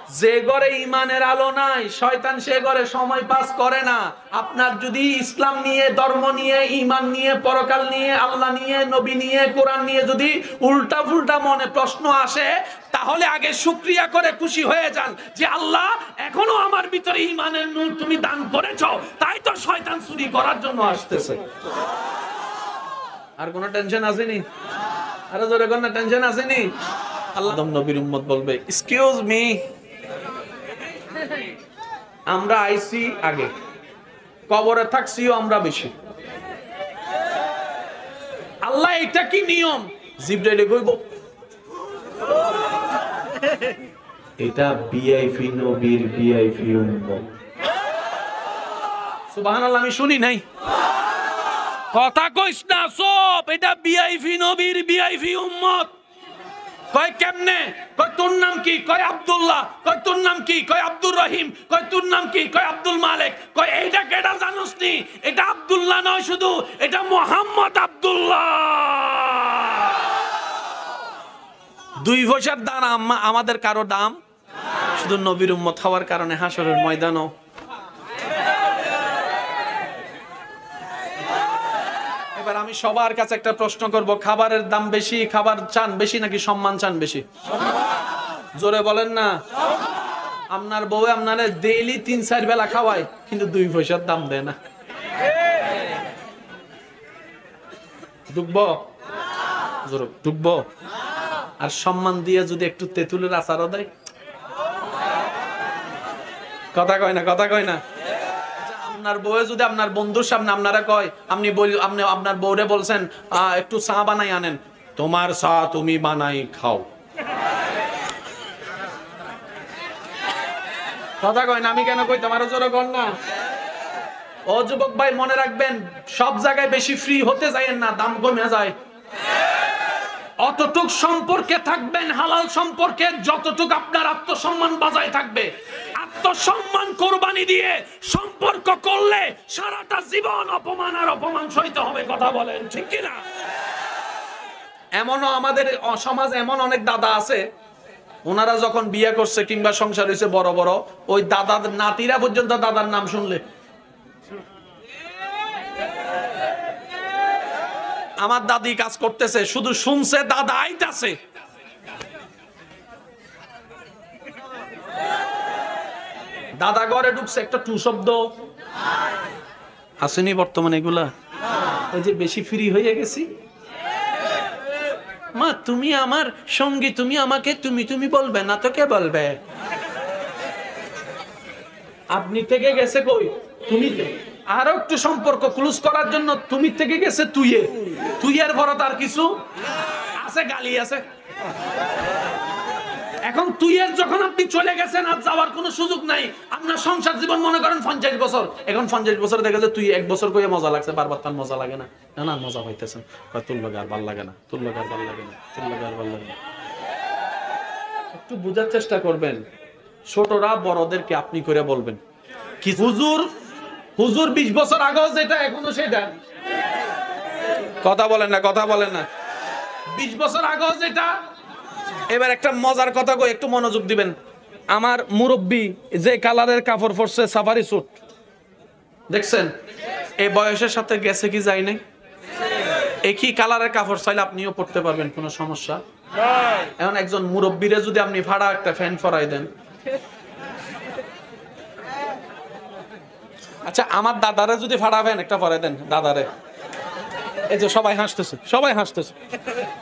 যে ঘরে ইমানের আলো নাই শয়তান সে ঘরে সময় পাস করে না। আপনার যদি ইসলাম নিয়ে, ধর্ম নিয়ে, ইমান নিয়ে, পরকাল নিয়ে, আল্লাহ নিয়ে, নবী নিয়ে, কোরআন নিয়ে যদি উল্টা ফুল্টা মনে প্রশ্ন আসে, তাহলে আগে শুকরিয়া করে খুশি হয়ে যান যে আল্লাহ এখনো আমার ভিতরে ইমানের নূর তুমি দান করেছো, তাই তো শয়তান চুরি করার জন্য আসতেছে। আর কোনো টেনশন আসেনি? আরো জোরে কোনো টেনশন আসেনি? আল্লাহ নবীর উম্মত বলবে, এক্সকিউজ মি, আমরা আইসি আগে, কবরে থাকছিও আমরা বেশি। আল্লাহ এটা কি নিয়ম? জিবরাইল কইব এটা ভিআইপি নবীর ভিআইপি উম্মত। সুবহানাল্লাহ, আমি শুনি নাই কথা কইস না সব, এটা ভিআইপি নবীর ভিআইপি উম্মত। কয় কেমনে? কয় তোর নাম কি? কয় আব্দুল্লাহ। কয় তোর নাম কি? কয় আব্দুর রহিম। কয় তোর নাম কি? কয় আব্দুল মালিক। কয় এইটা কেডা জানোস নি? এটা আব্দুল্লাহ নয় শুধু, এটা মোহাম্মদ আব্দুল্লাহ। 2 পয়সার দাম আমাদের কারো দাম, শুধু নবীর উম্মত হওয়ার কারণে হাসরের ময়দানও। এবার আমি সবার কাছে একটা প্রশ্ন করব, খাবারের দাম বেশি, খাবার চান বেশি নাকি সম্মান চান বেশি? জোরে বলেন না। আপনার বউ আপনারে ডেইলি 3-4 বেলা খাওয়ায়, কিন্তু 2 পয়সার দাম দেয় না। ঢুকবো? জোরে ঢুকবো? আর সম্মান দিয়ে যদি একটু তেঁতুলের আচারও দেয়, কথা কয় না, কথা কয় না। আপনার বউয়ে যদি আপনার বন্ধুর সামনে আপনারা কয়, আপনি আপনার বউরে বলছেন একটু চা বানাই আনেন, তোমার চা তুমি বানাই খাও, কথা কয় না। আমি কেন কই? তোমার জোরে কর না। ও যুবক ভাই, মনে রাখবেন, সব জায়গায় বেশি ফ্রি হতে যায়েন না, দাম কমে যায়। অতটুক সম্পর্কে থাকবেন, হালাল সম্পর্কে, যতটুক আপনার আত্মসম্মান বজায় থাকবে। আত্মসম্মান কোরবানি দিয়ে সম্পর্ক করলে সারাটা জীবন অপমান আর অপমান সইতে হবে, কথা বলেন ঠিক কিনা? এমনও আমাদের সমাজ এমন অনেক দাদা আছে, ওনারা যখন বিয়ে করছে কিংবা সংসার হয়েছে বড় বড়, ওই দাদার নাতিরা পর্যন্ত দাদার নাম শুনলে, আমার দাদি কাজ করতেছে, শুধু শুনছে দাদা আইতাছে, দাদা ঘরে ঢুকছে, একটা টু শব্দ আসেনি বর্তমানে এগুলা। ওই যে বেশি ফ্রি হয়ে গেছি, মা তুমি আমার সঙ্গী, তুমি আমাকে তুমি তুমি বলবে না তো কে বলবে? আপনি থেকে গেছে কই তুমি, আরো একটু সম্পর্ক ক্লোজ করার জন্য তুমি থেকে গেছে তুইয়ে, তুইয়ের বড় তার কিছু আছে, গালি আছে। এখন তুইয়ের যখন আপনি চলে গেছেন, আর যাওয়ার কোনো সুযোগ নাই। আপনার সংসার জীবন মনে করেন 50 বছর, এখন 50 বছর দেখা যায় তুই 1 বছর কইয়া মজা লাগছে, বারবার তার মজা লাগে না, না না মজা পাইতেছেন, তোর লগে আর ভাল লাগে না, তোর লগে আর ভাল লাগে না, তোর লগে আর ভাল লাগে না। একটু বোঝার চেষ্টা করবেন, ছোটরা বড়দেরকে আপনি করে বলবেন। কি হুজুর, হুজুর 20 বছর আগেও যেটা এখনো সেটা, কথা বলেন না, কথা বলেন না। 20 বছর আগেও যেটা। এবার একটা মজার কথা কই, একটু মনোযোগ দিবেন। আমার মুরব্বি যে কালারের কাপড় পরছে, সাফারি স্যুট, দেখছেন? এই বয়সের সাথে গেছে কি যায় নাই? একই কালারের কাপড় চাইলে আপনিও পরতে পারবেন, কোনো সমস্যা। এখন একজন মুরব্বিরে যদি আপনি ভাড়া একটা ফ্যান পরাই দেন, আচ্ছা আমার দাদারে যদি ভাড়া ফ্যান একটা পরাই দেন, দাদারে, এই যে সবাই হাসতেছে, সবাই হাসতেছে,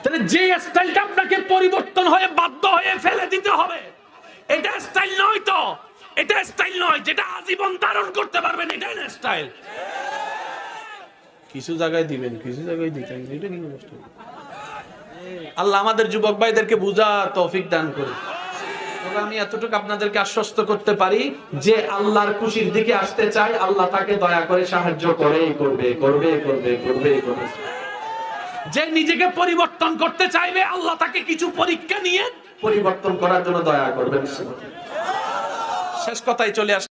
তাহলে যে স্টাইলটা আপনাকে পরিবর্তন হয়ে বাধ্য হয়ে ফেলে দিতে হবে, এটা স্টাইল নয় তো, এটা স্টাইল নয়, যেটা আজীবন ধারণ করতে পারবেন, এটাই না স্টাইল। কিছু জায়গায় দিবেন, কিছু জায়গায় দিতেন, এটা কি কষ্ট। আল্লাহ আমাদের যুবক ভাইদেরকে বুঝার তৌফিক দান করুন। তবে আমি এতটুকু আপনাদেরকে আশ্বস্ত করতে পারি, যে আল্লাহর খুশির দিকে আসতে চায়, আল্লাহ তাকে দয়া করে সাহায্য করেই করবে, করবে, করবে, করবে, করবে। যে নিজেকে পরিবর্তন করতে চাইবে, আল্লাহ তাকে কিছু পরীক্ষা নিয়ে পরিবর্তন করার জন্য দয়া করবেন। শেষ কথায় চলে আসে।